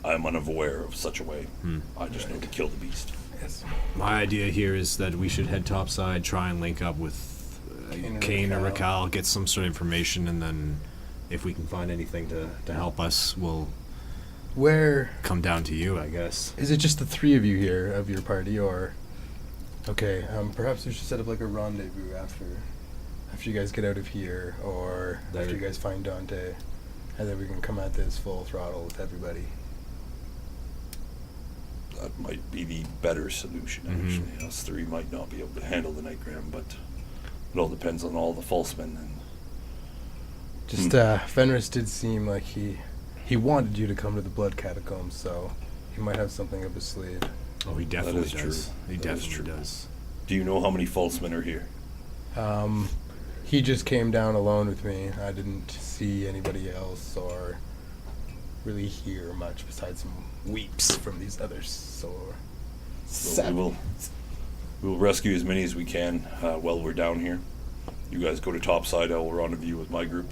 I'm unaware of such a way. I just know to kill the beast. Yes. My idea here is that we should head topside, try and link up with Kane or Raquel. Raquel, get some sort of information, and then if we can find anything to help us, we'll Where come down to you, I guess. is it? Just the three of you here of your party, or okay? Perhaps we should set up like a rendezvous after you guys get out of here, or after you guys find Dante, and then we can come at this full throttle with everybody. That might be the better solution, actually. Us three might not be able to handle the Nightgram, but it all depends on all the false men. And Just Fenris did seem like he wanted you to come to the Blood Catacombs, so he might have something up his sleeve. Oh, he definitely is does. true. He That is definitely true. does. do you know how many false men are here? He just came down alone with me. I didn't see anybody else or really hear much besides some weeps from these others. So, Well, we will rescue as many as we can while we're down here. You guys go to topside. I will rendezvous with my group.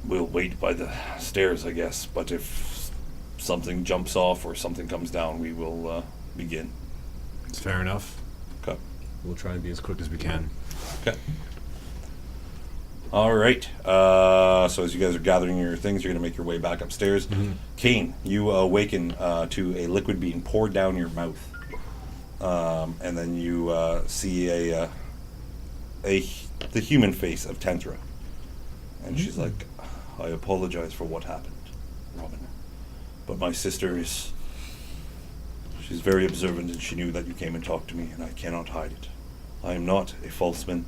We'll wait by the stairs, I guess. But if something jumps off or something comes down, we will begin. It's fair enough. Okay. We'll try and be as quick as we can. Okay. All right. So as you guys are gathering your things, you're going to make your way back upstairs. Kane, you awaken to a liquid being poured down your mouth, and then you see the human face of Tentra, and she's like, "I apologize for what happened, Robin, but my sister she's very observant, and she knew that you came and talked to me, and I cannot hide it. I am not a false man,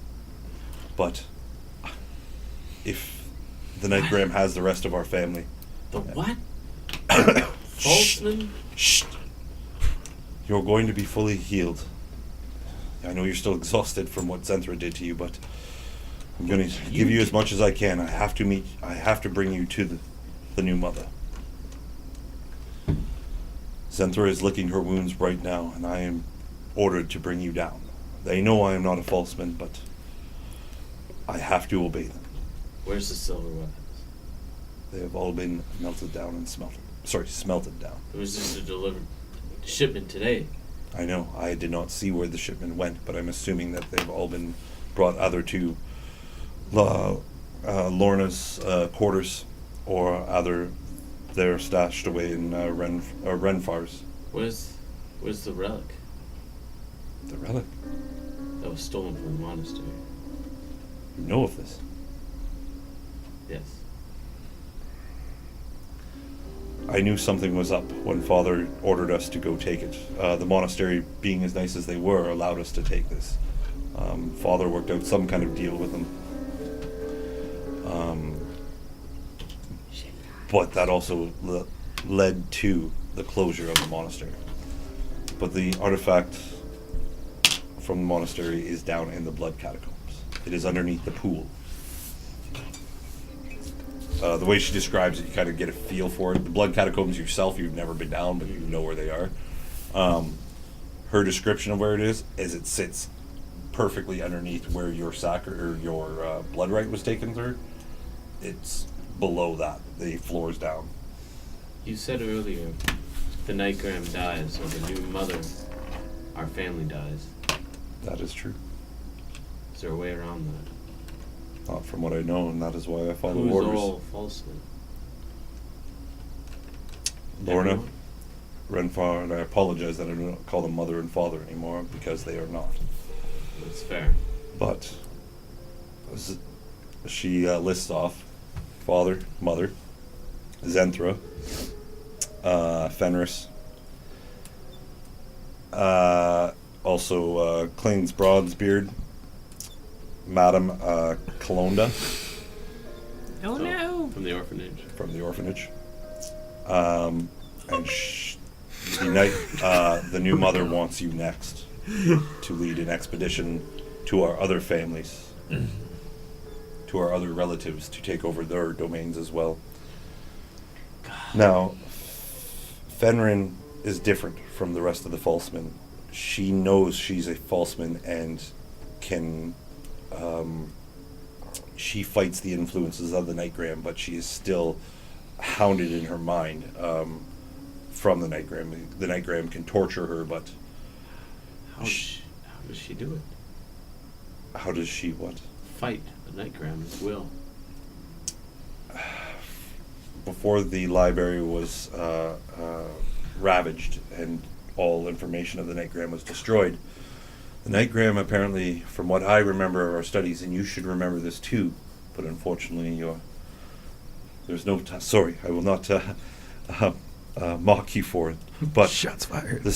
but if the Nightgram has the rest of our family..." The what? Falseman? Shh. You're going to be fully healed. I know you're still exhausted from what Zenthra did to you, but I'm going to give you as much as I can. I have to bring you to the new mother. Zenthra is licking her wounds right now, and I am ordered to bring you down. They know I am not a false man, but I have to obey them. Where's the silver weapons? They have all been melted down and smelted down. It was just a delivered shipment today. I know. I did not see where the shipment went, but I'm assuming that they've all been brought either to Lorna's quarters, or either they're stashed away in Renfar's. Where's the relic The relic. that was stolen from the monastery? You know of this? Yes. I knew something was up when Father ordered us to go take it. The monastery, being as nice as they were, allowed us to take this. Father worked out some kind of deal with them. But that also led to the closure of the monastery. But the artifact from the monastery is down in the blood catacombs. It is underneath the pool. The way she describes it, you kind of get a feel for it. The blood catacombs yourself, you've never been down, but you know where they are. Her description of where it is it sits perfectly underneath where your your blood rite was taken through. It's below that. The floor's down. You said earlier, the Nightgram dies, or the new mother, our family dies. That is true. Is there a way around that? Not from what I know, and that is why I follow Who's orders. all falsemen? Lorna, Everyone? Renfar, and I apologize that I don't call them mother and father anymore, because they are not. That's fair. But she lists off father, mother, Zenthra, Fenris, also Clayne's Broadsbeard, Madam Kalonda Oh no! From the orphanage. from the orphanage, and the new mother wants you next to lead an expedition to our other families, to our other relatives, to take over their domains as well. Now, Fenrin is different from the rest of the falsemen. She knows she's a falseman and can... she fights the influences of the Nightgram, but she is still hounded in her mind from the Nightgram. The Nightgram can torture her, but... How does she do it? How does she what? Fight the Nightgram at will. Before the library was ravaged and all information of the Nightgram was destroyed, the Nightgram apparently, from what I remember of our studies, and you should remember this too, but unfortunately there's no sorry, I will not mock you for it. But Shots fired. the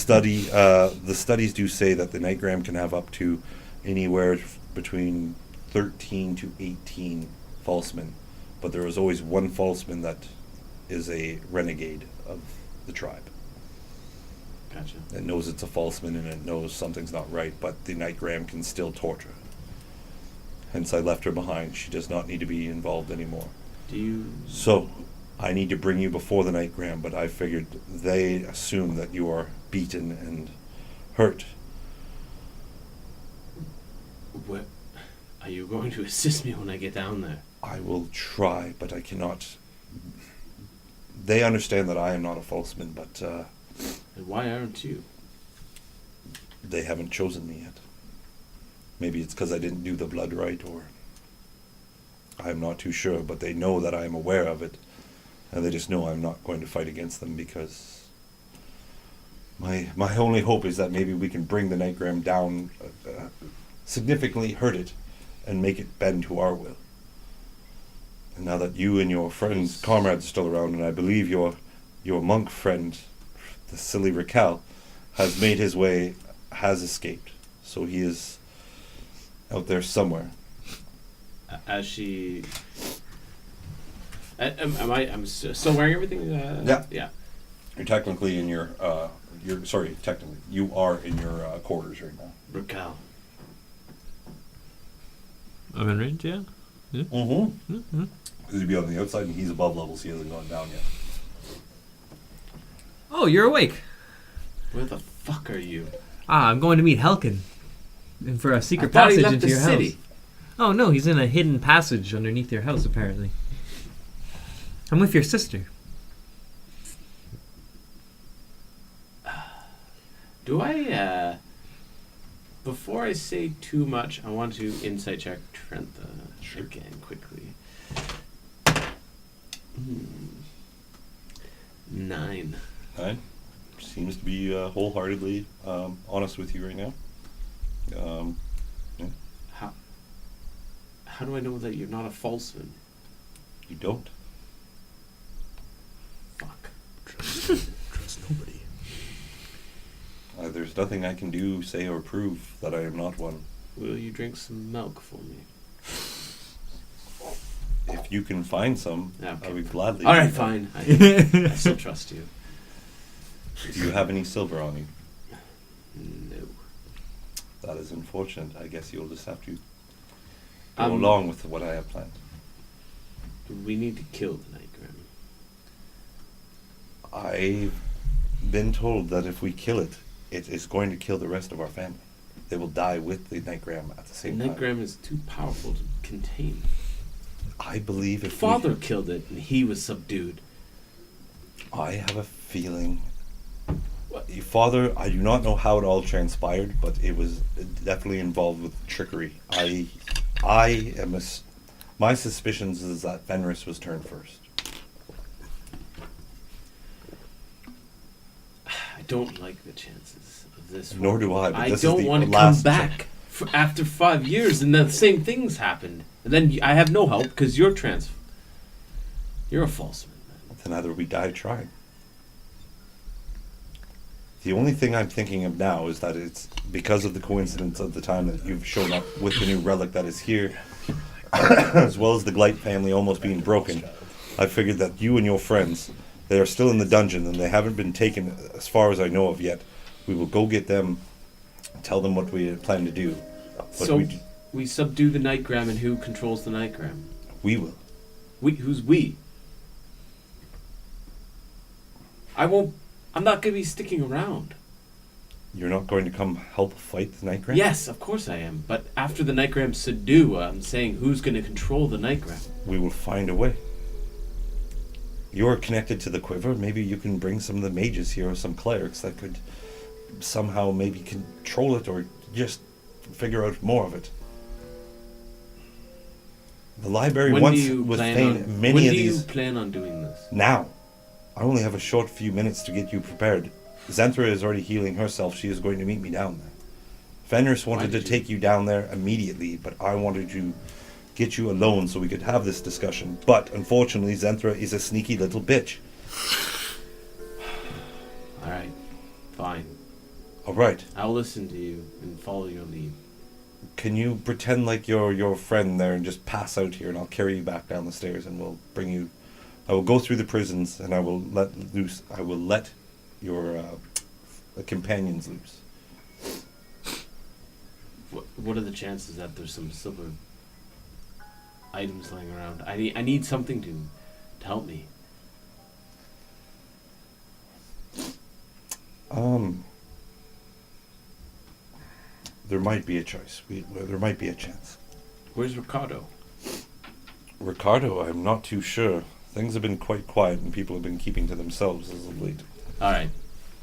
studies do say that the Nightgram can have up to anywhere between 13 to 18 falsemen, but there is always one falseman that is a renegade of the tribe. Gotcha. It knows it's a falseman and it knows something's not right, but the Nightgram can still torture. Hence I left her behind. She does not need to be involved anymore. Do you... So, I need to bring you before the Nightgram, but I figured they assume that you are beaten and hurt. What? Are you going to assist me when I get down there? I will try, but I cannot... They understand that I am not a falseman, but And why aren't you? they haven't chosen me yet. Maybe it's because I didn't do the blood right, or... I'm not too sure, but they know that I am aware of it, and they just know I'm not going to fight against them because my only hope is that maybe we can bring the Nightgram down, significantly hurt it, and make it bend to our will. And now that you and your friends, comrades, are still around, and I believe your monk friend, the silly Raquel, has made his way, has escaped, so he is out there somewhere. As she... I'm still wearing everything? Yeah. Yeah. You're technically in your, technically, you are in your quarters right now. Raquel. I'm in range, yeah. Mm-hmm. Mm-hmm. Because he'd be on the outside and he's above level, so he hasn't gone down yet. Oh, you're awake. Where the fuck are you? I'm going to meet Helkin. And for a secret I thought he passage left into the your city. house. Oh no, he's in a hidden passage underneath your house, apparently. I'm with your sister. Do I, before I say too much, I want to insight check Trent again quickly. 9. 9? Seems to be wholeheartedly honest with you right now. Yeah. How do I know that you're not a falseman? You don't. Fuck. Trust nobody. There's nothing I can do, say, or prove that I am not one. Will you drink some milk for me? If you can find some, Okay. I would gladly. All do right, that. fine. I still trust you. Do you have any silver on you? No. That is unfortunate. I guess you'll just have to go Um, along with what I have planned. We need to kill the Nightgram. I've been told that if we kill it, it is going to kill the rest of our family. They will die with the Nightgram at the The same time. Nightgram is too powerful to contain. I believe if Father killed it and he was subdued. I have a feeling. What? Father, I do not know how it all transpired, but it was definitely involved with trickery. My suspicions is that Fenris was turned first. I don't like the chances of this. Nor one. do I. But I this don't is the want to come last back after 5 years and the same things happened. And then I have no help because you're a false man. Then either we die trying. The only thing I'm thinking of now is that it's because of the coincidence of the time that you've shown up with the new relic that is here, as well as the Blight family almost being broken. I figured that you and your friends, they are still in the dungeon and they haven't been taken as far as I know of yet. We will go get them, tell them what we plan to do. But So we subdue the Nightgram, and who controls the Nightgram? we will. Who's we? I won't I'm not going to be sticking around. You're not going to come help fight the Nightgram? Yes, of course I am. But after the Nightgram subdue, I'm saying who's going to control the Nightgram? We will find a way. You're connected to the quiver. Maybe you can bring some of the mages here or some clerics that could somehow maybe control it or just figure out more of it. The library When once do you was plan famed on, many when of do these. you plan on doing this? Now. I only have a short few minutes to get you prepared. Zentra is already healing herself. She is going to meet me down there. Fenris wanted to take you down there immediately, but I wanted to get you alone so we could have this discussion. But unfortunately, Zentra is a sneaky little bitch. Alright, fine. Alright. I'll listen to you and follow your lead. Can you pretend like you're your friend there and just pass out here, and I'll carry you back down the stairs and we'll bring you... I will go through the prisons and I will let your companions loose. What are the chances that there's some silver items laying around? I need something to help me. There might be a choice. There might be a chance. Where's Ricardo? Ricardo, I'm not too sure. Things have been quite quiet and people have been keeping to themselves as of late. Alright.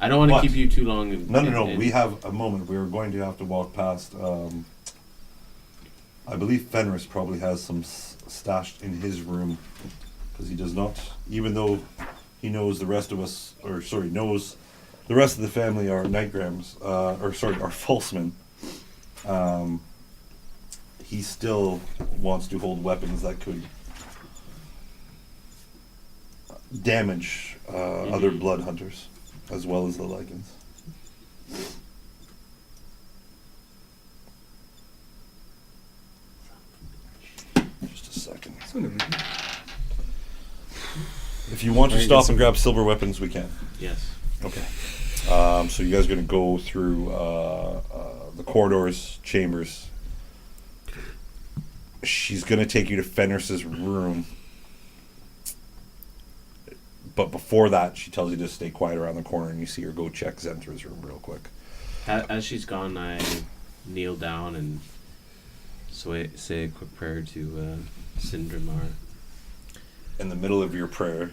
I don't want to But- keep you too long. No. We have a moment. We're going to have to walk past. I believe Fenris probably has some stashed in his room because he does not, even though he knows the rest of us, knows the rest of the family are Nightgrams, are falsemen. He still wants to hold weapons that could damage other blood hunters as well as the Lycans. Just a second. If you want to stop and grab silver weapons, we can. Yes. Okay. So you guys are going to go through the corridors, chambers. She's going to take you to Fenris's room. But before that, she tells you to stay quiet around the corner, and you see her go check Zentra's room real quick. As she's gone, I kneel down and say a quick prayer to Sindramar. In the middle of your prayer,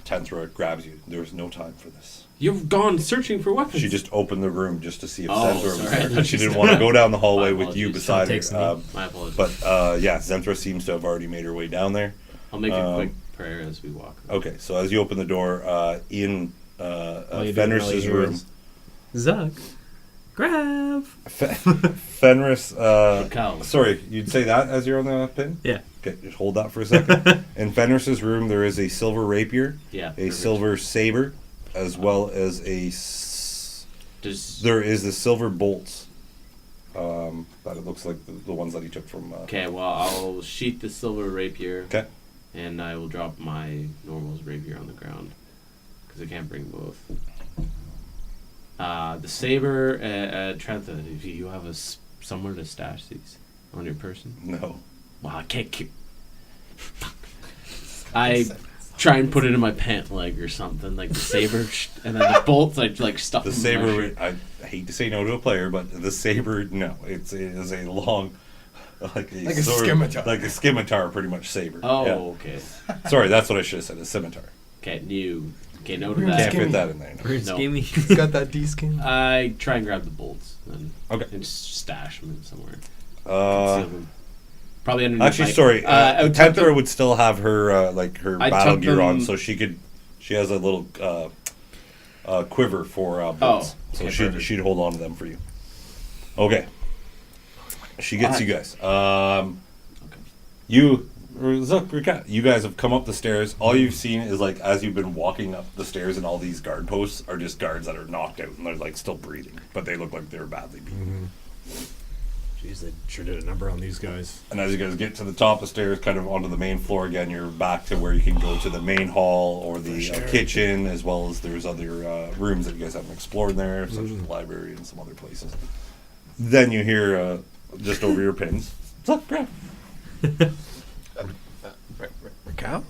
Tenthra grabs you. There's no time for this. You've gone searching for weapons. She just opened the room just to see if Oh, Zentra was sorry. there. She didn't want to go down the hallway My with you apologies. beside Takes her. me. My apologies. But yeah, Zentra seems to have already made her way down there. I'll make a quick prayer as we walk. Okay, so as you open the door, in All you do Fenris's really room, is, Zuck. Graff. Fenris. Cal. Sorry, you'd say that as you're on the pin? Yeah. Okay, just hold that for a second. In Fenris's room, there is a silver rapier, Yeah. a perfect. silver saber, as well as there is the silver bolts. That it looks like the ones that he took from. Okay, well, I'll sheath the silver rapier. Okay. And I will drop my normal rapier on the ground. Because I can't bring both. The saber, Trentha, if you have somewhere to stash these on your person. No. Wow, I can't keep. I try and put it in my pant leg or something, like the saber, and then the bolts I like stuff. The them in saber, my shirt. I hate to say no to a player, but the saber, no. It is a long, like a scimitar. Like a scimitar, pretty much saber. Oh, Yeah. okay. Sorry, that's what I should have said, a scimitar. Okay, note of You're that. Can't Skinny. fit that in there. No. Weird No. scheming. He's got that D skin. I try and grab the bolts Okay. and just stash them somewhere. Uh, Conceal them. Probably underneath. Actually, my, sorry. I tuck Tenthra them- would still have her like her I battle tuck gear on, them- so she could. She has a little quiver for bolts, Oh, so okay, she'd perfect. she'd hold on to them for you. Okay. She gets you guys. You, Zuck, you guys have come up the stairs. All you've seen is like as you've been walking up the stairs, and all these guard posts are just guards that are knocked out and they're like still breathing, but they look like they're badly beaten. Jeez, they sure did a number on these guys. And as you guys get to the top of the stairs, kind of onto the main floor again, you're back to where you can go to the main hall or the kitchen, as well as there's other rooms that you guys haven't explored there, such as the library and some other places. Then you hear, just over your pins, "What's up, Graff?" Raquel?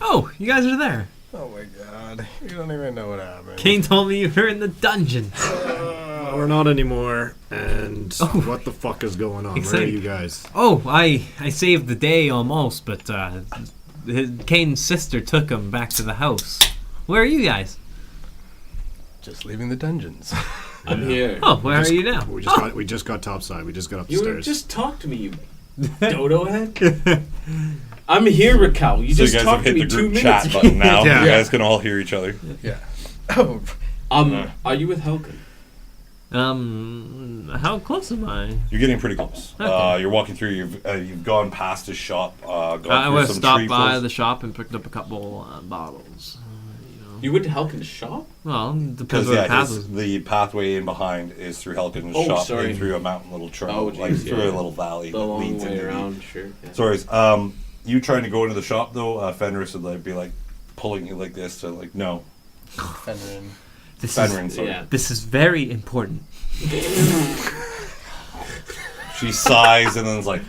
Oh, you guys are there. Oh my god. You don't even know what happened. Kane told me you were in the dungeon. We're not anymore. And what the fuck is going on? Where are you guys? Oh, I saved the day almost, but Kane's sister took him back to the house. Where are you guys? Just leaving the dungeons. I'm here. Oh, where are you now? We just got topside. We just got up the You stairs. just talk to me, you dodo head. I'm here, Raquel. You just guys have talked to hit me the 2 group minutes chat ago. button now. Yeah. You guys can all hear each other. Yeah. Oh. Are you with Helkin? How close am I? You're getting pretty close. Okay. You're walking through. You've gone past his shop. Gone I through would have some stopped tree by folds. the shop and picked up a couple bottles. You went to Helkin's shop? Well, depends Because where the path is. the pathway in behind is through Helkin's Oh, shop sorry. and through a mountain little trail, Oh, like geez, through yeah. a little valley The that long leads way into around, sure. Yeah. Sorry, you trying to go into the shop though? Fenris would like be like pulling you like this to like no. Fenrin. Fenrin, sorry. Yeah. This is very important. She sighs and then is like,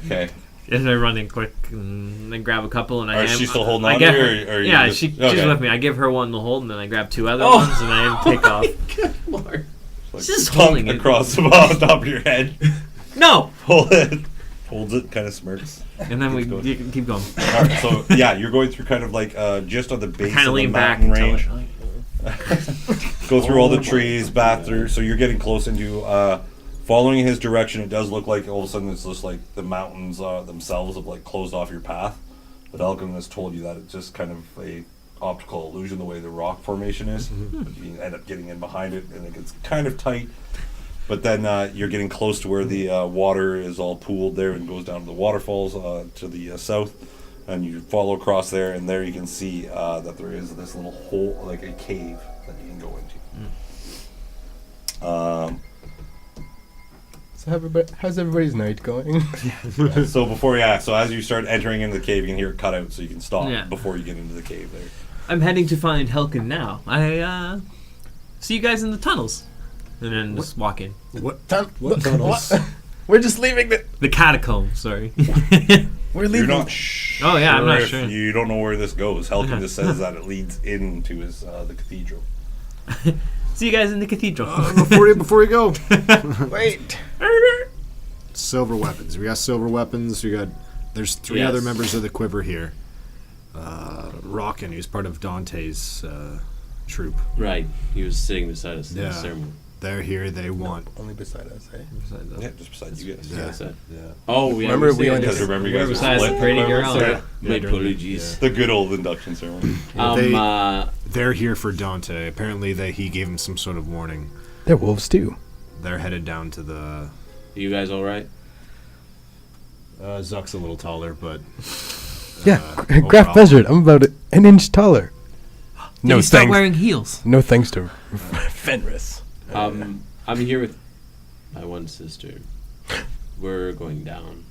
okay. And I run in quick and I grab a couple and I Is hand- she still holding I on get to you, her- or you yeah, just- she's okay. with me. I give her one to hold and then I grab 2 other Oh. ones and I take off. Good lord. Like, She's just tongue holding it. across the top of your head. No! Hold it. Holds it, kind of smirks. And then we Keeps going. you can keep going. All right, so yeah, you're going through kind of like just on the base Kind of of the lean back mountain and range. tell her. Go through all the trees, back through. So you're getting close into following his direction. It does look like all of a sudden it's just like the mountains themselves have like closed off your path. But Elkin has told you that it's just kind of a optical illusion the way the rock formation is. But you end up getting in behind it, and it gets kind of tight. But then you're getting close to where the water is all pooled there and goes down to the waterfalls to the south. And you follow across there, and there you can see that there is this little hole, like a cave that you can go into. So how's everybody's night going? So so as you start entering into the cave, you can hear it cut out, so you can stop before you get into the cave there. I'm heading to find Helkin now. I see you guys in the tunnels. And then just walk in. What What? tunnels? We're just leaving The catacombs, sorry. We're You're leaving. not Oh, yeah, I'm not if sure. You don't know where this goes. Helkin just says that it leads into his the cathedral. See you guys in the cathedral. Before you go, Wait. silver weapons. We got silver weapons. There's 3 Yes. other members of the quiver here. Rockin, who's part of Dante's troop. Right. He was sitting beside us in the Yeah. ceremony. They're here. They want. Only beside us, eh? Yeah, just beside you guys. Yeah. What's that? Yeah. Oh, yeah. Remember we only- Because remember you guys were Besides the split. pretty girl. Sorry. Yeah. My apologies. The good old induction ceremony. They're here for Dante. Apparently, he gave him some sort of warning. They're wolves too. They're headed down to the. You guys all right? Zuck's a little taller, but Yeah, overall. Graff measured. I'm about an inch taller. Did No you start thanks. wearing heels? No thanks to Fenris. I'm here with my one sister. We're going down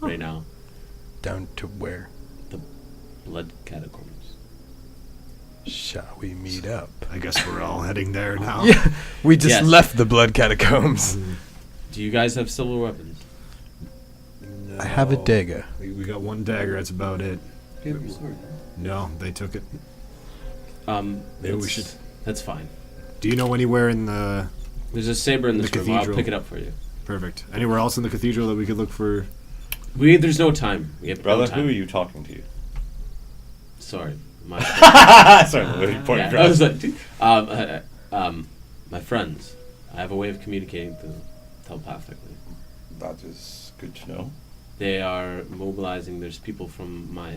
right now. Down to where? Blood catacombs. Shall we meet up? I guess we're all heading there now. Yeah, we just Yes. left the blood catacombs. Do you guys have silver weapons? I have a dagger. We got 1 dagger. That's about it. You have your sword. No, they took it. Maybe we should- That's fine. Do you know anywhere in the There's a saber in this The room. I'll cathedral. pick it up for you. perfect? Anywhere else in the cathedral that we could look for? There's no time. We have Brother, no time. who are you talking to? Sorry, my Sorry, what are you pointing yeah, I was at? like, my friends. I have a way of communicating with them telepathically. That is good to know. They are mobilizing. There's people from my.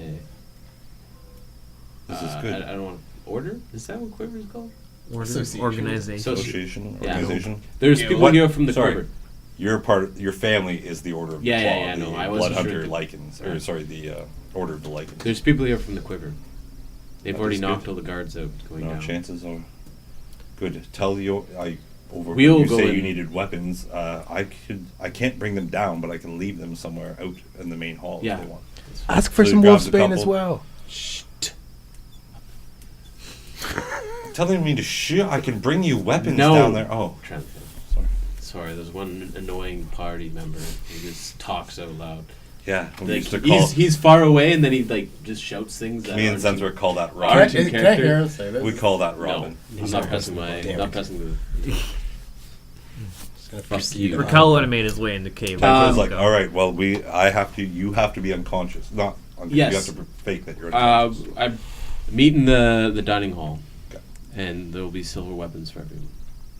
This is good. I don't want order. Is that what Quiver is called? Association. Organization. Association, Yeah. organization. There's Yeah, people what- here from the sorry. Quiver. Your family is the Order of Yeah, the yeah, Claw, yeah, the no, I wasn't Blood sure Hunter that- Lycans, or Yeah. sorry, the Order of the Lycans. There's people here from the Quiver. They've That already is knocked good. all the guards out going No down. chances are good. Tell you over We'll you go say in. you needed weapons. I can't bring them down, but I can leave them somewhere out in the main hall Yeah. if they want. Ask for So some he grabs a wolfsbane as couple. well. Telling me to shoot, I can bring you weapons No. down there. Oh, Trying to think. sorry. Sorry, there's one annoying party member who just talks out loud. Yeah, we Like, used to call. he's far away, and then he like just shouts things. That Me and aren't- Zenthra call that Can Robin. Archie I character. hear him say this? We call that No, Robin. I'm not pressing my. Damn Not it. pressing the. Just gonna Fuck proceed you. on. Raquel would have made his way in the cave. Tendra's Um, like, all right, well, you have to be unconscious. Not unconscious. Yes. You have to fake that you're unconscious. I meet in the dining hall, Okay. and there will be silver weapons for everyone.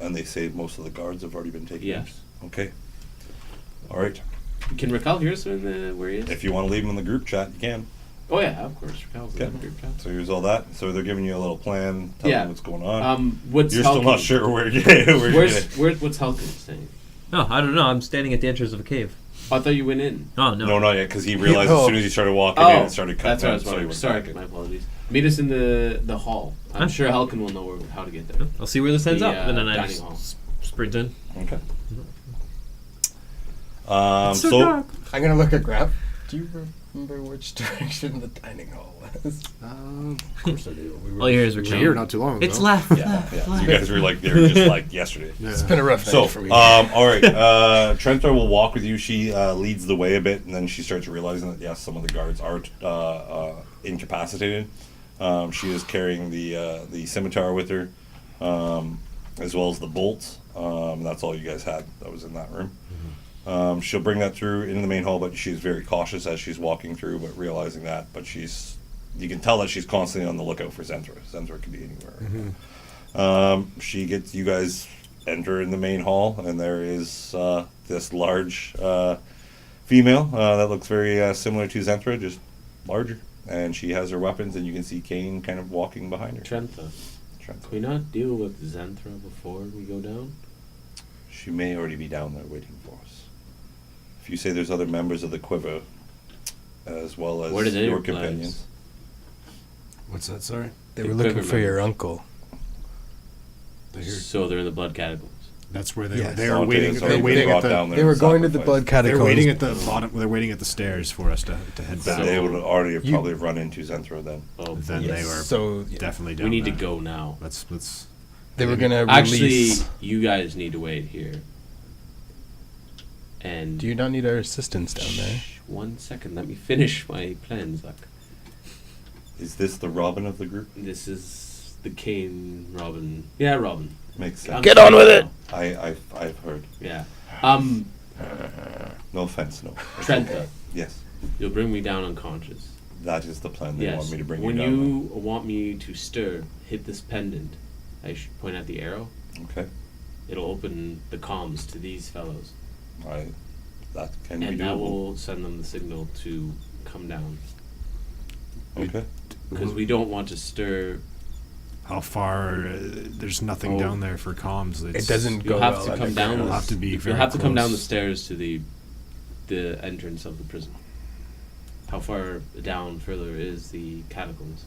And they say most of the guards have already been taken. Yes. Okay. All right. Can Raquel hear us in where he is? If you want to leave him in the group chat, you can. Oh yeah, of course. Raquel's Okay. in the group chat. So here's all that. So they're giving you a little plan, telling Yeah. you what's going on. What's You're still Helkin? not sure where you're What's Helkin saying? No, I don't know. I'm standing at the entrance of a cave. Oh, I thought you went in. Oh no. No, not yet, because he realized as soon as you started walking in, it started cutting that's what I out, was so he wondering. went Sorry, back in. my apologies. Meet us in the hall. I'm Huh? sure Helkin will know how to get there. I'll see where this ends The, up, and then I dining just hall. sprint in. Okay. It's so So dark. I'm gonna look at Graff. Do you remember which direction the dining hall was? Of course I do. We All you hear is we were Raquel. here not too long ago. It's left. yeah, left, yeah. left. You guys were like they were just like yesterday. Yeah. It's been a rough So, night for me. all right. Trenta will walk with you. She leads the way a bit, and then she starts realizing that yes, some of the guards are incapacitated. She is carrying the scimitar with her, as well as the bolts. That's all you guys had that was in that room. She'll bring that through into the main hall, but she's very cautious as she's walking through. But realizing that, you can tell that she's constantly on the lookout for Zenthra. Zenthra could be anywhere. Right now. She gets you guys enter in the main hall, and there is this large female that looks very similar to Zenthra, just larger. And she has her weapons, and you can see Kane kind of walking behind her. Trentha. Trenta. Can we not deal with Zenthra before we go down? She may already be down there waiting for us. If you say there's other members of the Quiver, as well as Where did they your reply? companions. What's that? Sorry. They the were looking Quiver for your members. uncle. They're here. So they're in the blood catacombs. That's where they Yes. they are Dante waiting. is They're already waiting brought at down the. there They were and going to the sacrificed. blood They're catacombs. waiting at the bottom. They're waiting at the stairs for us to head So back. they would already have You- probably run into Zenthra then. Oh, Then they were So definitely down we need to there. go now. Let's. they were gonna Actually, release. you guys need to wait here. And Do you not need our assistance down there? Shh, 1 second, let me finish my plan, Zuck. Is this the Robin of the group? This is the Kane Robin. Yeah, Robin. Makes I'm sense. Get on with it! I've heard. Yeah. No offense, no. It's Trenta, okay. Yes, you'll bring me down unconscious. that is the plan. They Yes. want me to bring when you down. you want me to stir, hit this pendant. I should point out the arrow. Okay. It'll open the comms to these fellows, That can be and that doable. will send them the signal to come down. Okay. Because we don't want to stir. How far? There's nothing Oh. down there for comms. It doesn't go You'll have well to come underground. down. It'll have to be You'll very have to come down the close. stairs to the entrance of the prison. How far down further is the catacombs?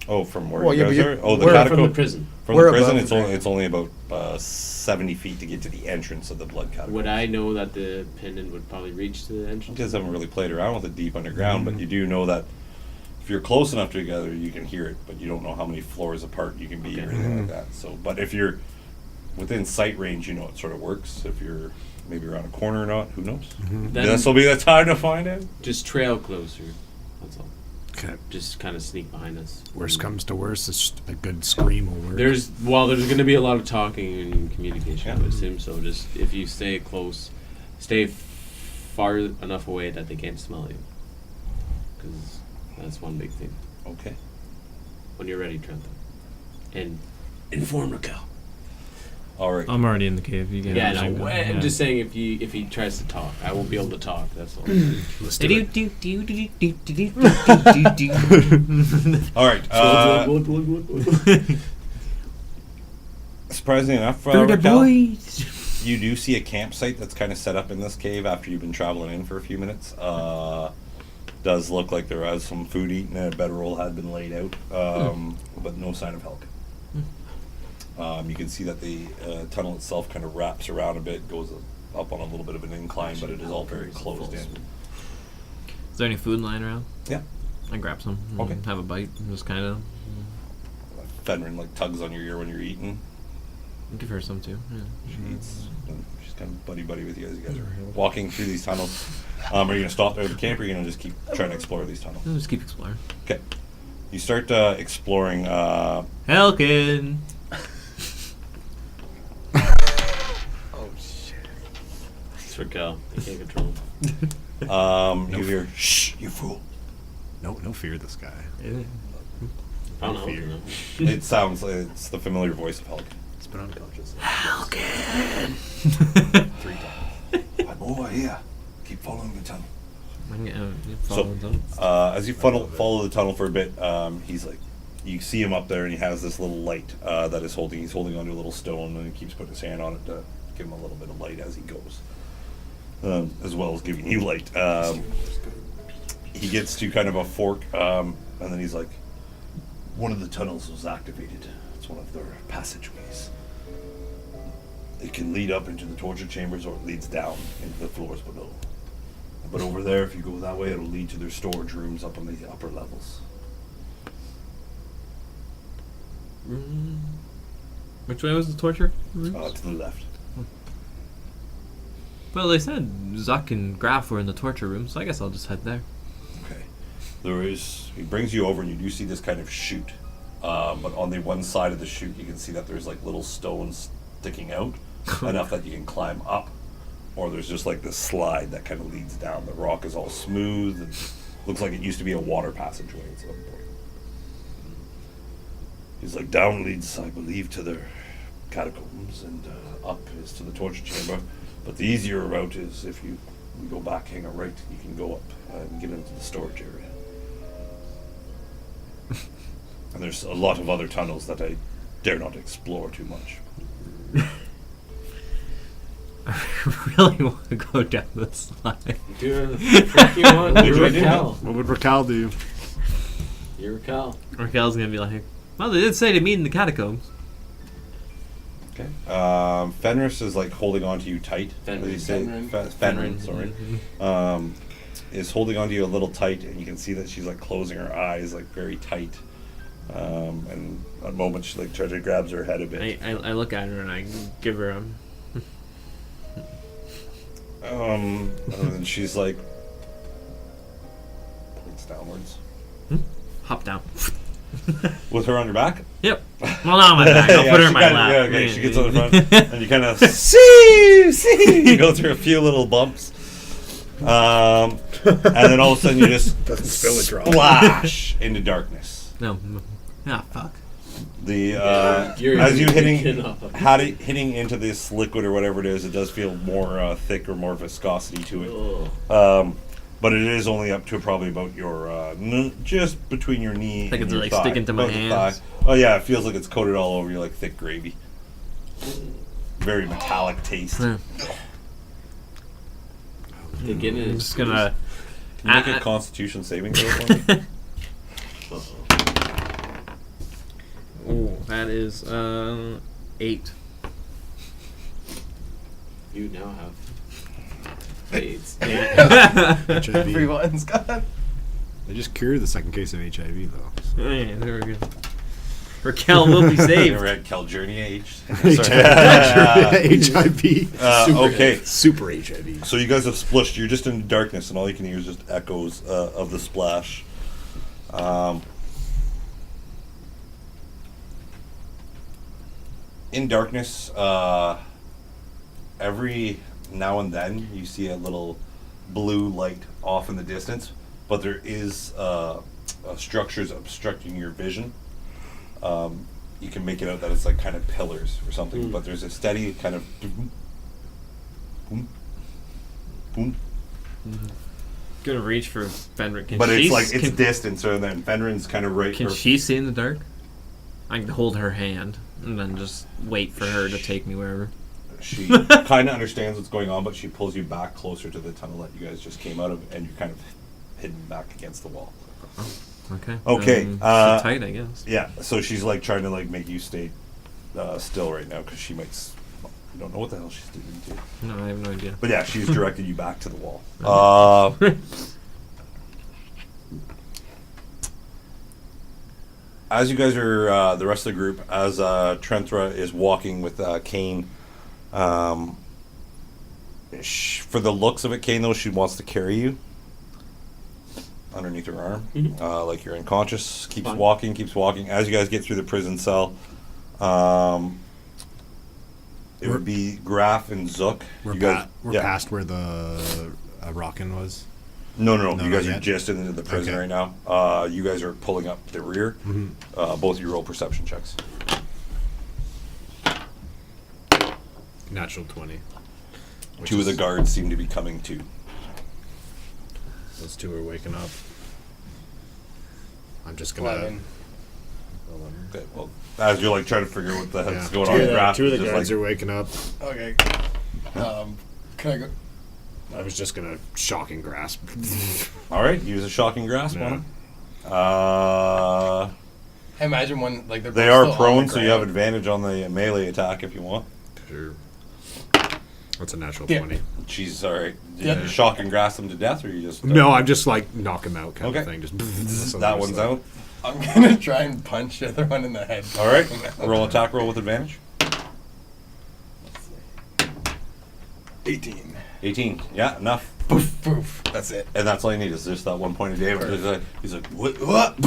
Oh, from where Well, you yeah, guys but are? you're- Oh, the we're- From the catacomb. prison. From We're the prison, above it's the only ground. it's only about 70 feet to get to the entrance of the blood catacomb. Would I know that the pendant would probably reach to the You entrance? guys haven't really played around with it deep underground, Mm-hmm. but you do know that if you're close enough together, you can hear it, but you don't know how many floors apart you can be or Okay. anything Mm-hmm. like that. So, but if you're within sight range, you know it sort of works. If you're maybe around a corner or not, who knows? Mm-hmm. Then This will be the time to find out. just trail closer. That's all. Okay. Just kind of sneak behind us. Worst comes to worst, it's just a good scream will work. There's going to be a lot of talking and communication, I Yeah. would assume. So just if you stay close, stay far enough away that they can't smell you. Because that's one big thing. Okay. When you're ready, Trenta, and inform Raquel. All right. I'm already in the cave. You can Yeah, actually no. go. I'm Yeah. just saying if he tries to talk, I won't be able to talk. That's all. Let's do it. All right. Surprisingly enough, Raquel, you do see a campsite that's kind of set up in this cave after you've been traveling in for a few minutes. Does look like there was some food eaten and a bedroll had been laid out, but no sign of Helk. You can see that the tunnel itself kind of wraps around a bit, goes up on a little bit of an incline, but it is all very closed in. Is there any food lying around? Yeah. I grab some. And Okay. Have a bite. And just kind of Fenrin like tugs on your ear when you're eating. give her some too. Yeah. She eats. And she's kind of buddy with you as you guys are walking through these tunnels. Are you gonna stop there at the camp, or are you gonna just keep trying to explore these tunnels? I'll just keep exploring. Okay. You start exploring. Helkin! Oh shit. It's for Cal. I can't control him. You hear, "Shh, you fool!" No fear this guy. I don't know. Fear. It sounds like it's the familiar voice of Helgen. It's been unconscious. Helkin! 3 times. I'm over here. Keep following the tunnel. Follow them. As you follow the tunnel for a bit, he's like, you see him up there, and he has this little light that he's holding onto a little stone, and he keeps putting his hand on it to give him a little bit of light as he goes, as well as giving you light. He gets to kind of a fork, and then he's like, one of the tunnels was activated. It's one of their passageways. It can lead up into the torture chambers, or it leads down into the floors below. But over there, if you go that way, it'll lead to their storage rooms up on the upper levels. Which way was the torture? To the left. Well, they said Zuck and Graff were in the torture room, so I guess I'll just head there. Okay. He brings you over, and you do see this kind of chute. But on the one side of the chute, you can see that there's like little stones sticking out, enough that you can climb up. Or there's just like this slide that kind of leads down. The rock is all smooth and looks like it used to be a water passageway at some point. He's like, down leads, I believe, to their catacombs, and up is to the torture chamber. But the easier route is if you go back, hang a right, you can go up and get into the storage area. And there's a lot of other tunnels that I dare not explore too much. I really want to go down this slide. Do whatever the frick you want. You're Raquel. What would Raquel do? You're Raquel. Raquel's gonna be like, well, they did say to meet in the catacombs. Okay. Fenris is like holding on to you tight. Fenris. Fenrin, sorry. Is holding on to you a little tight, and you can see that she's like closing her eyes like very tight. And at a moment she like tries to grabs her head a bit. I look at her and I give her a... And then she's like points downwards. Hop down. With her on your back? Yep. Well, not on my back. I'll put her in my lap. Yeah, okay. She gets on the front, and you kind of see. You go through a few little bumps, and then all of a sudden you just splash into darkness. No. Ah, fuck. The You're as you hitting into this liquid or whatever it is, it does feel more thick or more viscosity to it. But it is only up to probably about your just between your knee. I think and it's your like thigh, sticking to my about the hands. thigh. Oh yeah, it feels like it's coated all over you like thick gravy. Very metallic taste. Yeah. They get it. I'm just gonna... Can you make a Constitution saving throw for me? Oh, that is 8. You now have AIDS. HIV. Everyone's gone. They just cured the second case of HIV, though. Oh, yeah, there we go. Raquel will be saved. Never had Caljourney H. HIV. Okay. Super HIV. So you guys have splished. You're just in darkness, and all you can hear is just echoes of the splash. In darkness, every now and then you see a little blue light off in the distance, but there is structures obstructing your vision. You can make it out that it's like kind of pillars or something, but there's a steady kind of boom, boom, boom. Gonna reach for Fenrir. But it's like it's distance, and then Fenrir's kind of right. Can she see in the dark? I can hold her hand and then just wait for her to take me wherever. She kind of understands what's going on, but she pulls you back closer to the tunnel that you guys just came out of, and you're kind of hidden back against the wall. Okay. Okay. Sit tight, I guess. Yeah. So she's like trying to like make you stay still right now because she might. You don't know what the hell she's doing to you. No, I have no idea. But yeah, she's directed you back to the wall. As you guys are, the rest of the group, as Trenthra is walking with Kane, For the looks of it, Kane, though, she wants to carry you underneath her arm, like you're unconscious. Keeps walking. As you guys get through the prison cell, it would be Graff and Zook. We're, you guys, we're past where the Rockin was. No. No, You guys not are yet. just into the prison right now. You guys are pulling up the rear. Both of you roll perception checks. Natural 20. Two of the guards seem to be coming too. Those two are waking up. I'm just gonna. 11. Okay, well, as you're like trying to figure what the heck's going two on, of the, Graff two of is the just guards like, are waking up. Okay. Can I go? I was just gonna shocking grasp. all right, use a shocking grasp on Yeah. him. I imagine when like They are prone, so you have advantage on the melee attack if you want. Sure. What's a natural Yeah. 20? She's all right. Yeah. You shock and grasp them to death, or you just No, I'm just like knock him out kind Okay. of thing. Just so that there's, one's like- out. I'm gonna try and punch the other one in the head. All right, roll attack roll with advantage. 18. 18. Yeah, enough. Poof, poof. That's it. And that's all you need is just that 1 point of damage. He's like, what?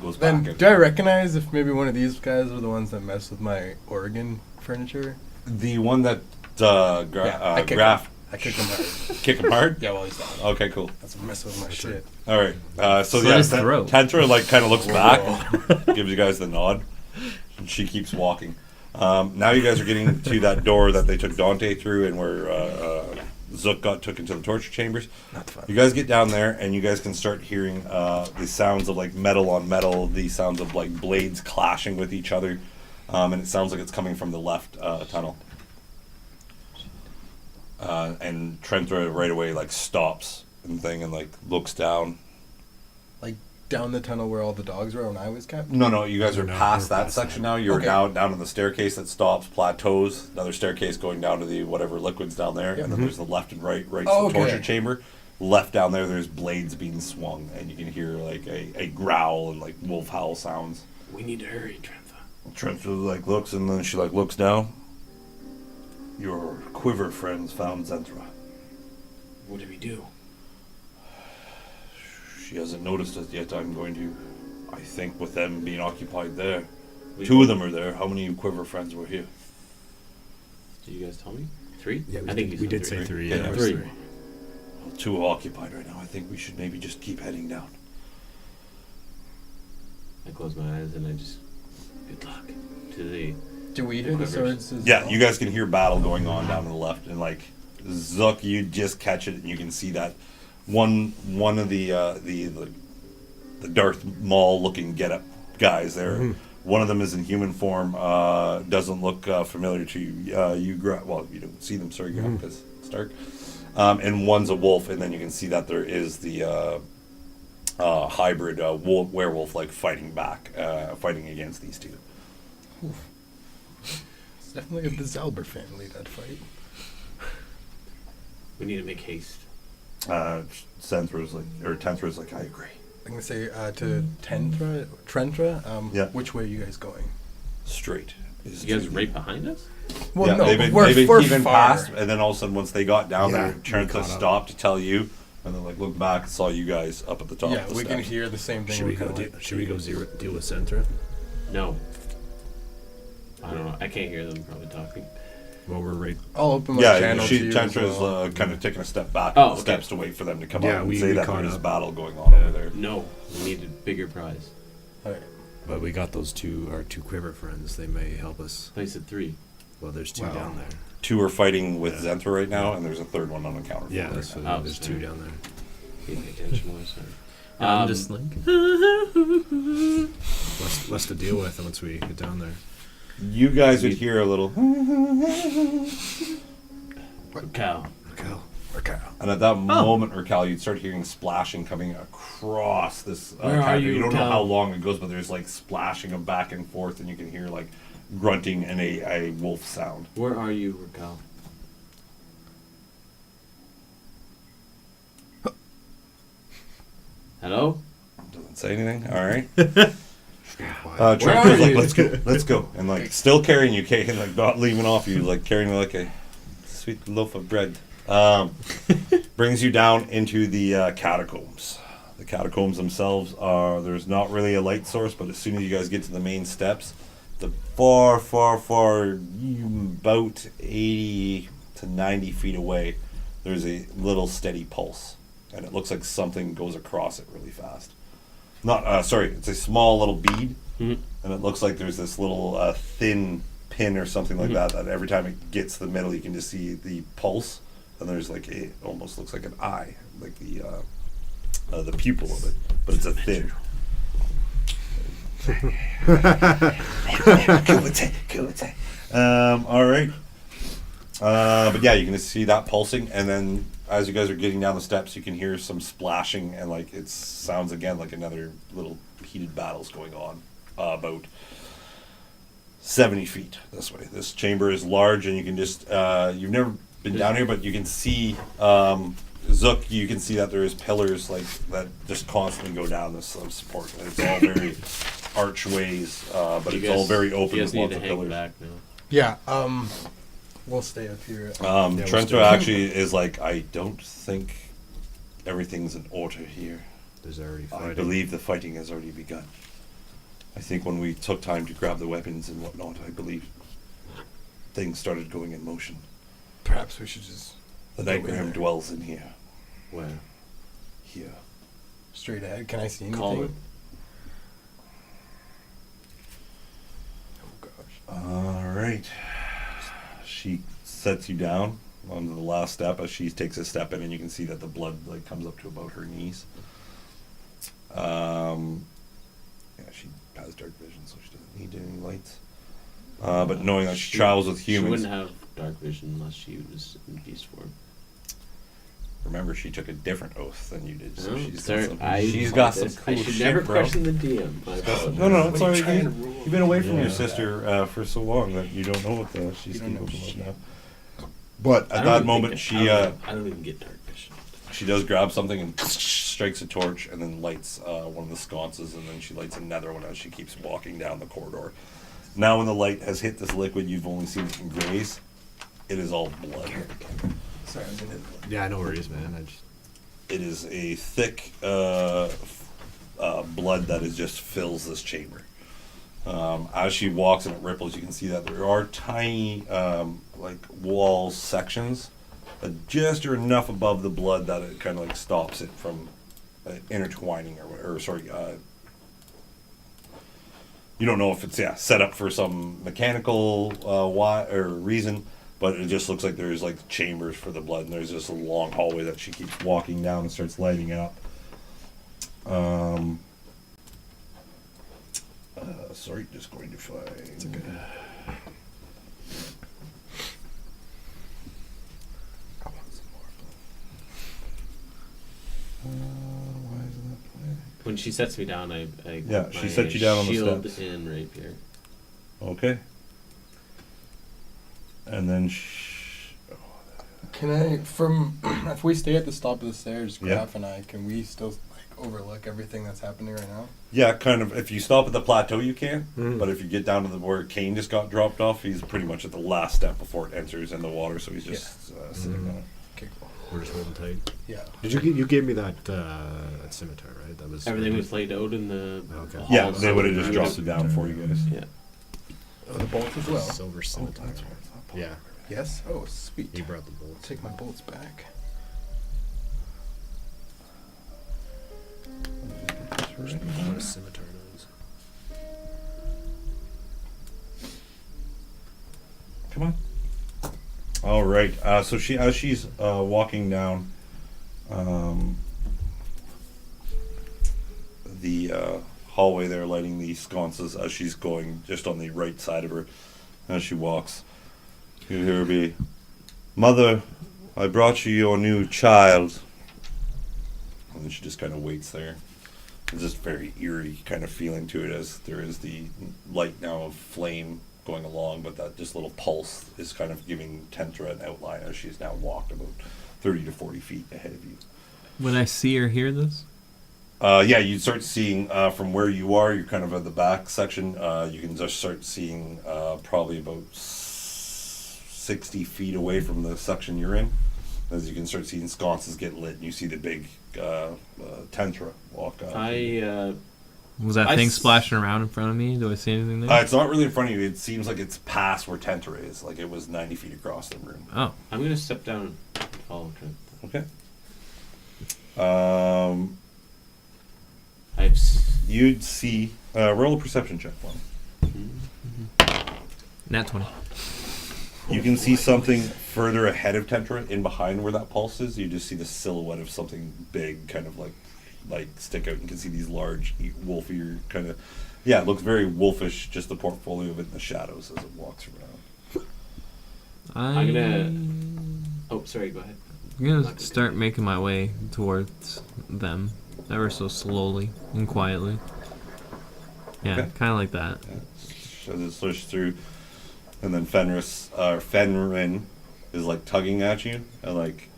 Goes Then, back. do I recognize if maybe one of these guys were the ones that messed with my Oregon furniture? The one that I kick Graff him. I kick him hard. kick him hard. Yeah, well, he's down. Okay, cool. That's messing with my shit. All right. So Slit yeah, his throat. Tantra like kind of looks back, gives you guys the nod, and she keeps walking. Now you guys are getting to that door that they took Dante through, and where Zook got took into the torture chambers. Not fun. You guys get down there, and you guys can start hearing the sounds of like metal on metal, the sounds of like blades clashing with each other, and it sounds like it's coming from the left tunnel. And Trentra right away like stops and like looks down. Like down the tunnel where all the dogs were when I was kept? No, you guys are No, past we're that past section that. now. You're Okay. now down to the staircase that stops, plateaus, another staircase going down to the whatever liquid's down there, and then there's the left and right, right's Oh, the torture okay. chamber. Left down there's blades being swung, and you can hear like a growl and like wolf howl sounds. We need to hurry, Trentha. Trentra like looks, and then she like looks down. Your quiver friends found Zenthra. What do we do? She hasn't noticed us yet. I'm going to, I think, with them being occupied there. We- Two of them are there. How many quiver friends were here? Did you guys tell me? 3? Yeah, I think you we said did three. say 3. Yeah, Yeah, it was 3. 3. Well, two are occupied right now. I think we should maybe just keep heading down. I close my eyes and I just, good luck to the. Do we hear the Quivers. swords as Yeah, well? you guys can hear battle going on down to the left, and like Zook, you just catch it, and you can see that one of the Darth Maul looking getup guys there. One of them is in human form. Doesn't look familiar to you. Well, you don't see them, sorry, because it's dark. And one's a wolf, and then you can see that there is the hybrid werewolf, like fighting back, fighting against these two. It's definitely the Zalber family, that fight. We need to make haste. Tenthra's like, I agree. I'm gonna say to Trentra. Yeah. Which way are you guys going? Straight. Is You guys to- right behind us? Well, yeah, no, they've been, we're, they've been we're keeping far. past, and then all of a sudden, once they got down Yeah, there, we Trenta caught up. stopped to tell you, and then like looked back and saw you guys up at the top. Yeah, of the we can steps. hear the same thing. Should we we're go? kinda like, Should we go deal with Sentra? No. I don't know. I can't hear them probably talking. Well, we're right. I'll open my Yeah, channel to you. as Tentra's well. kind of taking a step back, Oh, up the okay. steps to wait for them to come Yeah, up and we say that caught there's up. battle going on over there. No. We need a bigger prize. Alright. But we got those our two quiver friends. They may help us. Place at 3. Well, there's 2 Wow. down there. Two are fighting with Zenthra right now, and there's a third one on the counter. Yeah, right that's now. Oh, there's sorry. 2 down there. Pay attention more, sorry. I'm just like, Less to deal with once we get down there. You guys would hear a little, Cow. Raquel. and at that moment, Raquel, you'd start hearing splashing coming across this. Where are character. you, You don't know Raquel? how long it goes, but there's like splashing of back and forth, and you can hear like grunting and a wolf sound. Where are you, Raquel? Hello? Doesn't say anything. All right. Why? Trentra's are like, you? let's go, and like still carrying you, Kane, like not leaving off you, like carrying you like a sweet loaf of bread. Brings you down into the catacombs. The catacombs themselves there's not really a light source, but as soon as you guys get to the main steps, the far, about 80 to 90 feet away, there's a little steady pulse. And it looks like something goes across it really fast. It's a small little bead, and it looks like there's this little thin pin or something like that every time it gets to the middle, you can just see the pulse, and there's like it almost looks like an eye, like the pupil of it, but it's a thin. All right. But yeah, you can see that pulsing, and then as you guys are getting down the steps, you can hear some splashing, and like it sounds again like another little heated battles going on about 70 feet this way. This chamber is large, and you can just you've never been down here, but you can see Zook. You can see that there is pillars like that just constantly go down this support. And it's all very archways, but it's all very open You with guys need lots to of hang pillars. back now. Yeah. We'll stay up here. Trento actually is like, I don't think everything's in order here. There's already I fighting. believe the fighting has already begun. I think when we took time to grab the weapons and whatnot, I believe things started going in motion. Perhaps we should just The go in Nightgarm there. dwells in here. Where? Here. Straight ahead. Can I see anything? Call it. Oh gosh. All right. She sets you down onto the last step as she takes a step in, and you can see that the blood like comes up to about her knees. Yeah, she has dark vision, so she doesn't need any lights. But knowing that she travels with humans, She wouldn't have dark vision unless she was in beast form. remember she took a different oath than you did, so Oh, she's sorry, got some. I She's got some this. cool I should shit, never bro. question the DM. I apologize. No, it's What are all you right. trying to rule? You've been away from Yeah. your sister for so long that you don't know what she's You don't know capable of shit. now. But I at don't that even moment, think she I don't even get dark vision. she does grab something and strikes a torch, and then lights one of the sconces, and then she lights another one as she keeps walking down the corridor. Now, when the light has hit this liquid, you've only seen it in grays. It is all blood. Sorry, I'm gonna. Yeah, no worries, man. I just It is a thick blood that is just fills this chamber. As she walks and it ripples, you can see that there are tiny like wall sections that just are enough above the blood that it kind of like stops it from intertwining you don't know if it's set up for some mechanical reason, but it just looks like there's like chambers for the blood, and there's just a long hallway that she keeps walking down and starts lighting up. Sorry, just going to find. It's okay. I want some more. Why isn't that playing? When she sets me down, I Yeah, she my set you down on the shield steps. and rapier. Okay. And then Can I, if we stay at the top of the stairs, Yeah. Graff and I, can we still like overlook everything that's happening right now? yeah, kind of. If you stop at the plateau, you can. Mhm. But if you get down to where Kane just got dropped off, he's pretty much at the last step before it enters in the water. So he's just sitting on it. Okay, cool. we're just holding tight. Yeah. Did you gave me that scimitar, right? That was Everything was laid out in the Okay. halls. Yeah, they would have just dropped it down for you guys. Yeah. Oh, the bolts as well. silver scimitar. Yeah, Yes. Oh, sweet. he brought the bolts. Take my bolts back. What a scimitar is. Come on. All right. So she's walking down the hallway there, lighting the sconces as she's going just on the right side of her. As she walks, you hear her be, "Mother, I brought you your new child." And then she just kind of waits there. There's this very eerie kind of feeling to it as there is the light now of flame going along, but that just little pulse is kind of giving Tentra an outline as she's now walked about 30 to 40 feet ahead of you. Would I see or hear this? Yeah, you start seeing from where you are, you're kind of at the back section, you can just start seeing probably about 60 feet away from the section you're in. As you can start seeing sconces get lit, and you see the big Tentra walk up. Was that thing splashing around in front of me? Do I see anything there? It's not really in front of you. It seems like it's past where Tentra is. Like it was 90 feet across the room. Oh. I'm gonna step down and follow Trent. Okay. You'd see. Roll a perception check for me. Nat 20. You can see something further ahead of Tentra, in behind where that pulse is. You just see the silhouette of something big, kind of like stick out. You can see these large, wolfier kind of. Yeah, it looks very wolfish. Just the portfolio of it in the shadows as it walks around. I'm gonna. Oh, sorry. Go ahead. I'm gonna start making my way towards them, ever so slowly and quietly. Yeah, Okay. kind of like that. Yeah. As it swishes through, and then Fenrin is like tugging at you, and like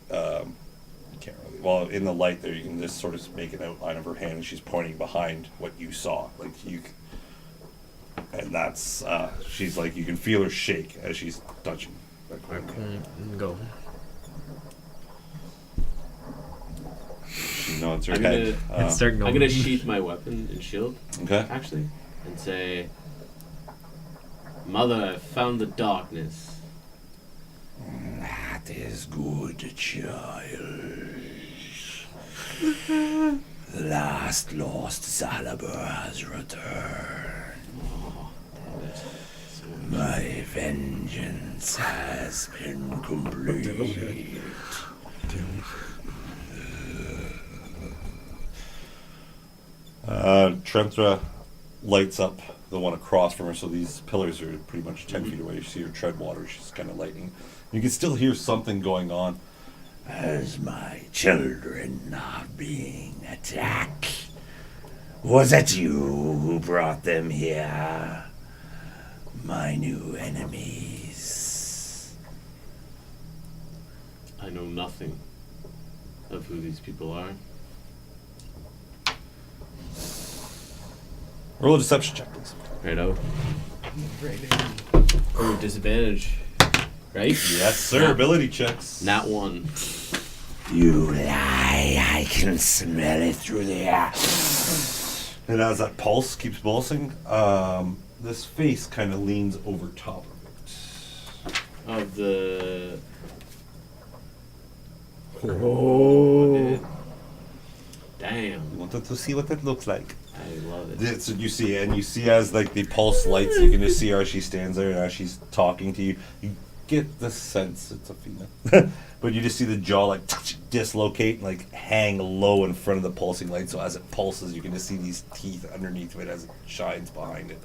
you can't really. Well, in the light there, you can just sort of make an outline of her hand, and she's pointing behind what you saw, like you. And that's she's like you can feel her shake as she's touching. Go. She nods her I'm head. Start going. I'm gonna sheath my weapon and shield, Okay. actually, and say, "Mother, I found the darkness." That is good, child. The last lost Zalabur has returned. Oh, damn it. My vengeance has been complete. Trenthra lights up the one across from her, so these pillars are pretty much 10 feet away. You see her tread water, she's kind of lightning. You can still hear something going on. As my children are being attacked, was it you who brought them here? My new enemies. I know nothing of who these people are. Roll a deception check, please. Righto. Oh, disadvantage. Right? Yes, sir. Ability checks. Nat 1. You lie. I can smell it through the air. And as that pulse keeps pulsing, this face kind of leans over top of it. Of the... Oh. Damn. You wanted to see what it looks like. I love it. That's what you see, and you see as like the pulse lights, you can just see how she stands there and as she's talking to you. You get the sense it's a female, but you just see the jaw like dislocate and like hang low in front of the pulsing light. So as it pulses, you can just see these teeth underneath of it as it shines behind it.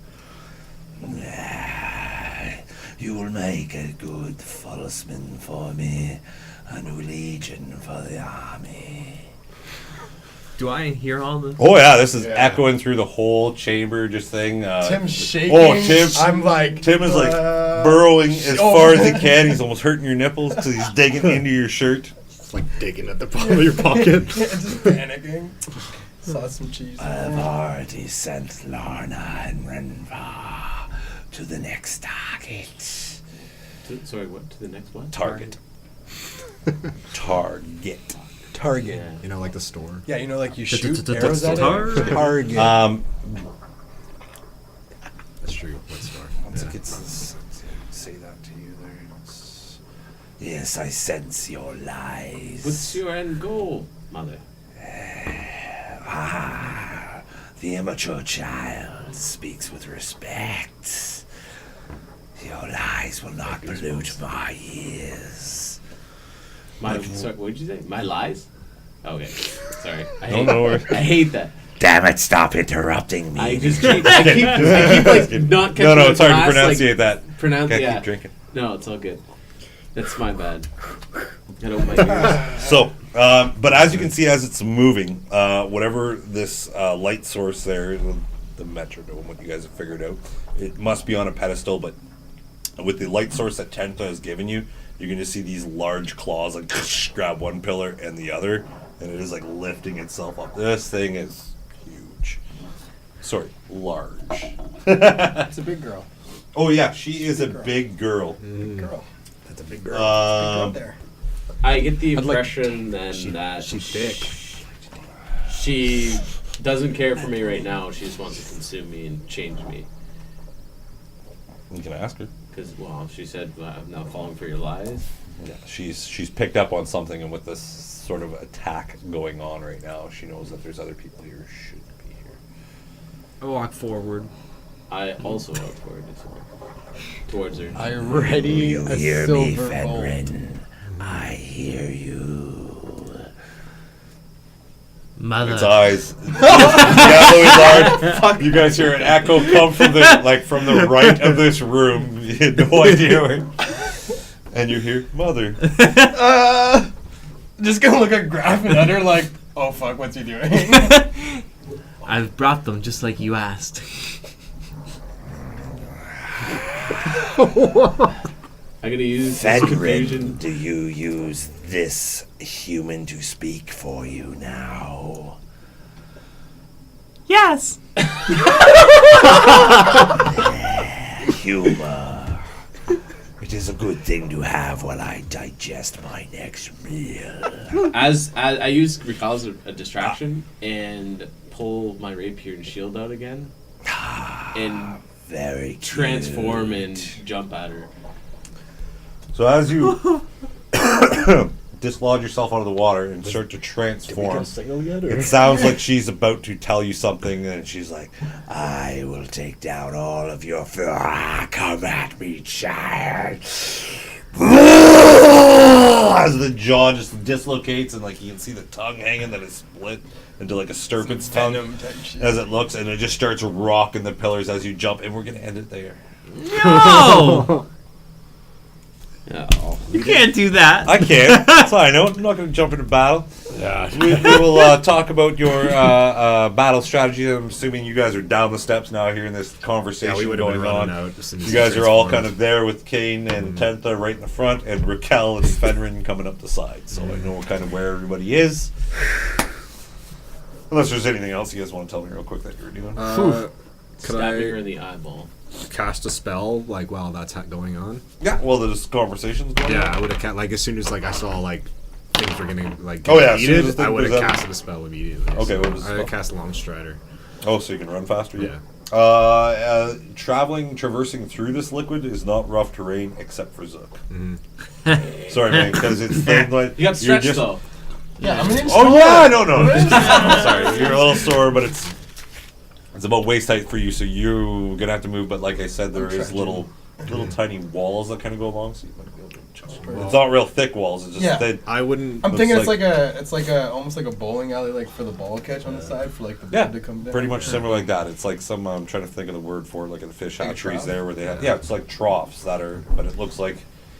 You will make a good falseman for me, a new legion for the army. Do I hear all this? Oh yeah, this is echoing through the whole chamber, just thing. Tim's shaking. Oh, Tim! I'm like. Tim is like burrowing as far as he can. He's almost hurting your nipples because he's digging into your shirt. It's like digging at the bottom of your pocket. Just panicking. Saw some cheese. I've already sent Lorna and Renvar to the next target. Sorry, what? To the next one? Target. Target. Target. Yeah. You know, like the store. Yeah, you know, like you shoot arrows at it. Target. Target. That's true. What store? Once it gets say that to you there. Yes, I sense your lies. What's your end goal, Mother? The immature child speaks with respect. Your lies will not pollute my ears. Sorry, what did you say? My lies? Okay, sorry. I hate that. Damn it, stop interrupting me. I keep like not catching No, it's hard to glass, pronunciate that. Pronounce Gotta yeah. keep drinking. No, it's all good. That's my bad. Get over my ears. So, but as you can see, as it's moving, whatever this light source there, the metronome, what you guys have figured out, it must be on a pedestal, but with the light source that Tenta has given you, you can just see these large claws like grab one pillar and the other, and it is like lifting itself up. This thing is huge. Sorry, large. It's a big girl. Oh yeah, she is a big girl. Big girl. That's a big girl. Out there. I get the I'd like- impression then that She's thick. she doesn't care for me right now. She just wants to consume me and change me. You can ask her. Because, well, she said, I'm not falling for your lies. Yeah, she's picked up on something, and with this sort of attack going on right now, she knows that there's other people here who shouldn't be here. I walk forward. I also walk towards her. I ready a silver bowl. I hear you. Mother. Its eyes. Yeah, Louis Lard. You guys hear an echo come from the right of this room. You had no idea where. And you hear mother. Just gonna look at Graff and Utter like, oh fuck, what's he doing? I've brought them just like you asked. I'm gonna use this confusion. Do you use this human to speak for you now? Yes. Humor. It is a good thing to have while I digest my next meal. As I use recall as a distraction and pull my rapier and shield out again, and Very cute. transform and jump at her. So as you dislodge yourself out of the water and start to transform, Signal yet, or? it sounds like she's about to tell you something, and she's like, I will take down all of your fear. Come at me, child. as the jaw just dislocates, and like you can see the tongue hanging that is split into like a serpent's tongue as it looks, and it just starts rocking the pillars as you jump, and we're gonna end it there. No. Oh, You can't do that. I can't. That's fine. I'm not going to jump into battle. Yeah. We will talk about your battle strategy. I'm assuming you guys are down the steps now hearing this conversation Yeah, we would have been going running on. out as soon as You he guys are all transformed. kind of there with Kane and Tentha right in the front, and Raquel and Fenrin coming up the side. So I know kind of where everybody is. Unless there's anything else you guys want to tell me real quick that you're doing. Could stabbing her I in the eyeball. cast a spell like while that's going on? Yeah, well, there's conversations going Yeah, on. I would have like as soon as like I saw like things were getting like Oh, yeah, as soon as heated, the thing I would have goes out. casted a spell immediately. Okay, so what was the I would spell? cast Long Strider. Oh, so you can run faster? Yeah. Traversing through this liquid is not rough terrain except for Zook. Sorry, man, because it's like You got stretched though. Yeah, I'm an inch Oh yeah, taller. no. I'm sorry, you're a little sore, but it's about waist height for you, so you're gonna have to move. But like I said, there is little tiny walls that kind of go along, so you might be able to. It's not real thick walls. It's just Yeah. thin. I wouldn't. I'm thinking Looks it's like a almost like a bowling alley, like for the ball catch on the side for like the Yeah, blood to come down. pretty much similar like that. It's like some I'm trying to think of the word for it, like in the fish Like a hatcheries trough? there where they have it's like troughs that are, but it looks like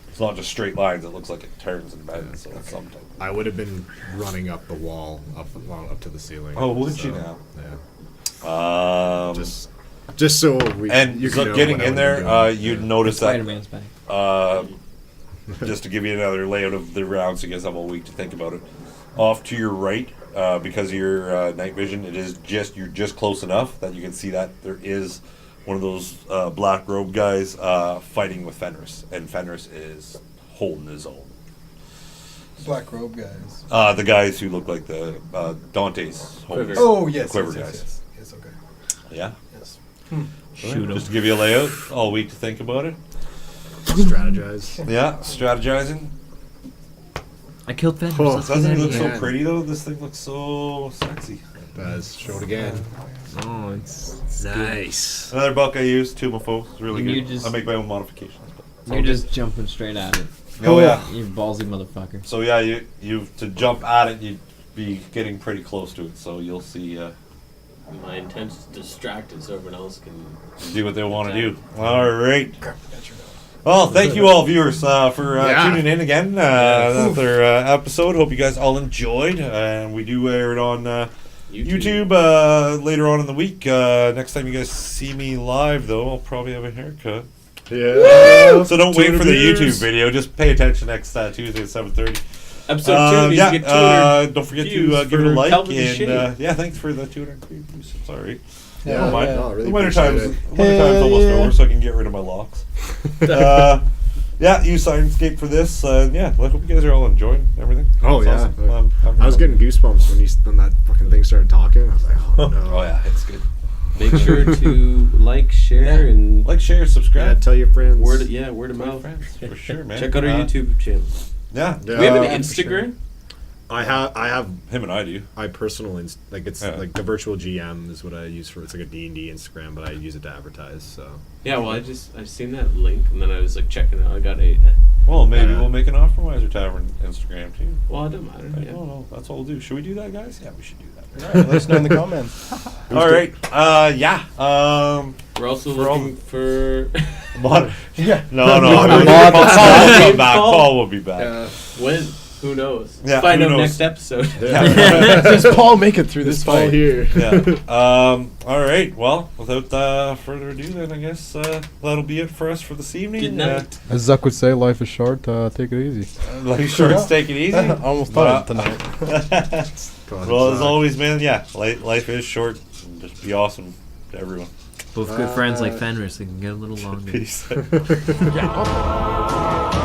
it's not just straight lines. It looks like it turns and bends. So it's some type. I would have been running up the wall up to the ceiling. Oh, would you now? Yeah. Just so we And you so can know getting what I in would have there, been doing. you'd notice that Spider-Man's back. just to give you another layout of the round, so you guys have all week to think about it. Off to your right, because of your night vision, you're just close enough that you can see that there is one of those black robe guys fighting with Fenris, and Fenris is holding his own. Black robe guys. The guys who look like the Dante's holding Quiver. his- Oh yes, quiver yes, guys. yes, yes, okay. Yeah. Yes. Shoot 'em. Just to give you a layout, all week to think about it. strategize. Yeah, strategizing. I killed Fenris. Oh, Let's get Doesn't out it of look here. so pretty though? This thing looks so sexy. Does show it again. Oh, it's Nice. Another buck I use, Tumafo. It's really You good. just- I make my own modifications. But You're just jumping straight at it. oh yeah. You ballsy motherfucker. So yeah, you to jump at it, you'd be getting pretty close to it. So you'll see. My intent is to distract it so everyone else can. Do what they want to do. All right. Got your note. Well, thank you all viewers for Yeah. tuning in again. Another episode. Hope you guys all enjoyed. And we do air it on YouTube later on in the week. Next time you guys see me live, though, I'll probably have a haircut. Yeah. So don't wait for the 200 YouTube views. video. Just pay attention next Tuesday at 7:30. Episode 2 needs to get 200 don't forget views to give it a for like, helping the and shade. yeah, thanks for the 200 views. Sorry, Yeah, Never mind. yeah. No, I really the winter appreciate time's it. almost over, so I can get rid of my locks. yeah, use Sirenscape for this. Yeah, I hope you guys are all enjoying everything. Oh, It's yeah. awesome. I was getting goosebumps when that fucking thing started talking. I was like, oh no. Oh yeah, it's good. Make sure to like, share, and Like, share, Yeah, subscribe. tell your friends. word of Tell your mouth. friends, for sure, man. Check out our YouTube channel. Yeah, Do we have an Yeah, for Instagram? I have him and I do. personal like it's Yeah. like the virtual GM is what I use for. It's like a D&D Instagram, but I use it to advertise. So Yeah, well, I've seen that link, and then I was like checking it out. I got Well, maybe Yeah. we'll make an Othmerweizen Tavern Instagram too. well, it doesn't matter. I Yeah. don't know. That's what we'll do. Should we do that, guys? Yeah, we should do that. All right, let us know in the comments. All right. Yeah. We're also For all- looking for Mod- Yeah. No. Mod- Paul will James come back. Paul. Paul will be back. when. Who knows? Yeah, Find who out knows? next episode. Does Paul make it through this all fight? here. Yeah. All right. Well, without further ado, then I guess that'll be it for us for this evening. Good night. As Zuck would say, life is short. Take it easy. Like shorts, take it easy. Almost thought it tonight. Well, as always, man. Yeah, life is short. Just be awesome to everyone. Both good friends like Fenris. They can get a little longer. Peace. Yeah.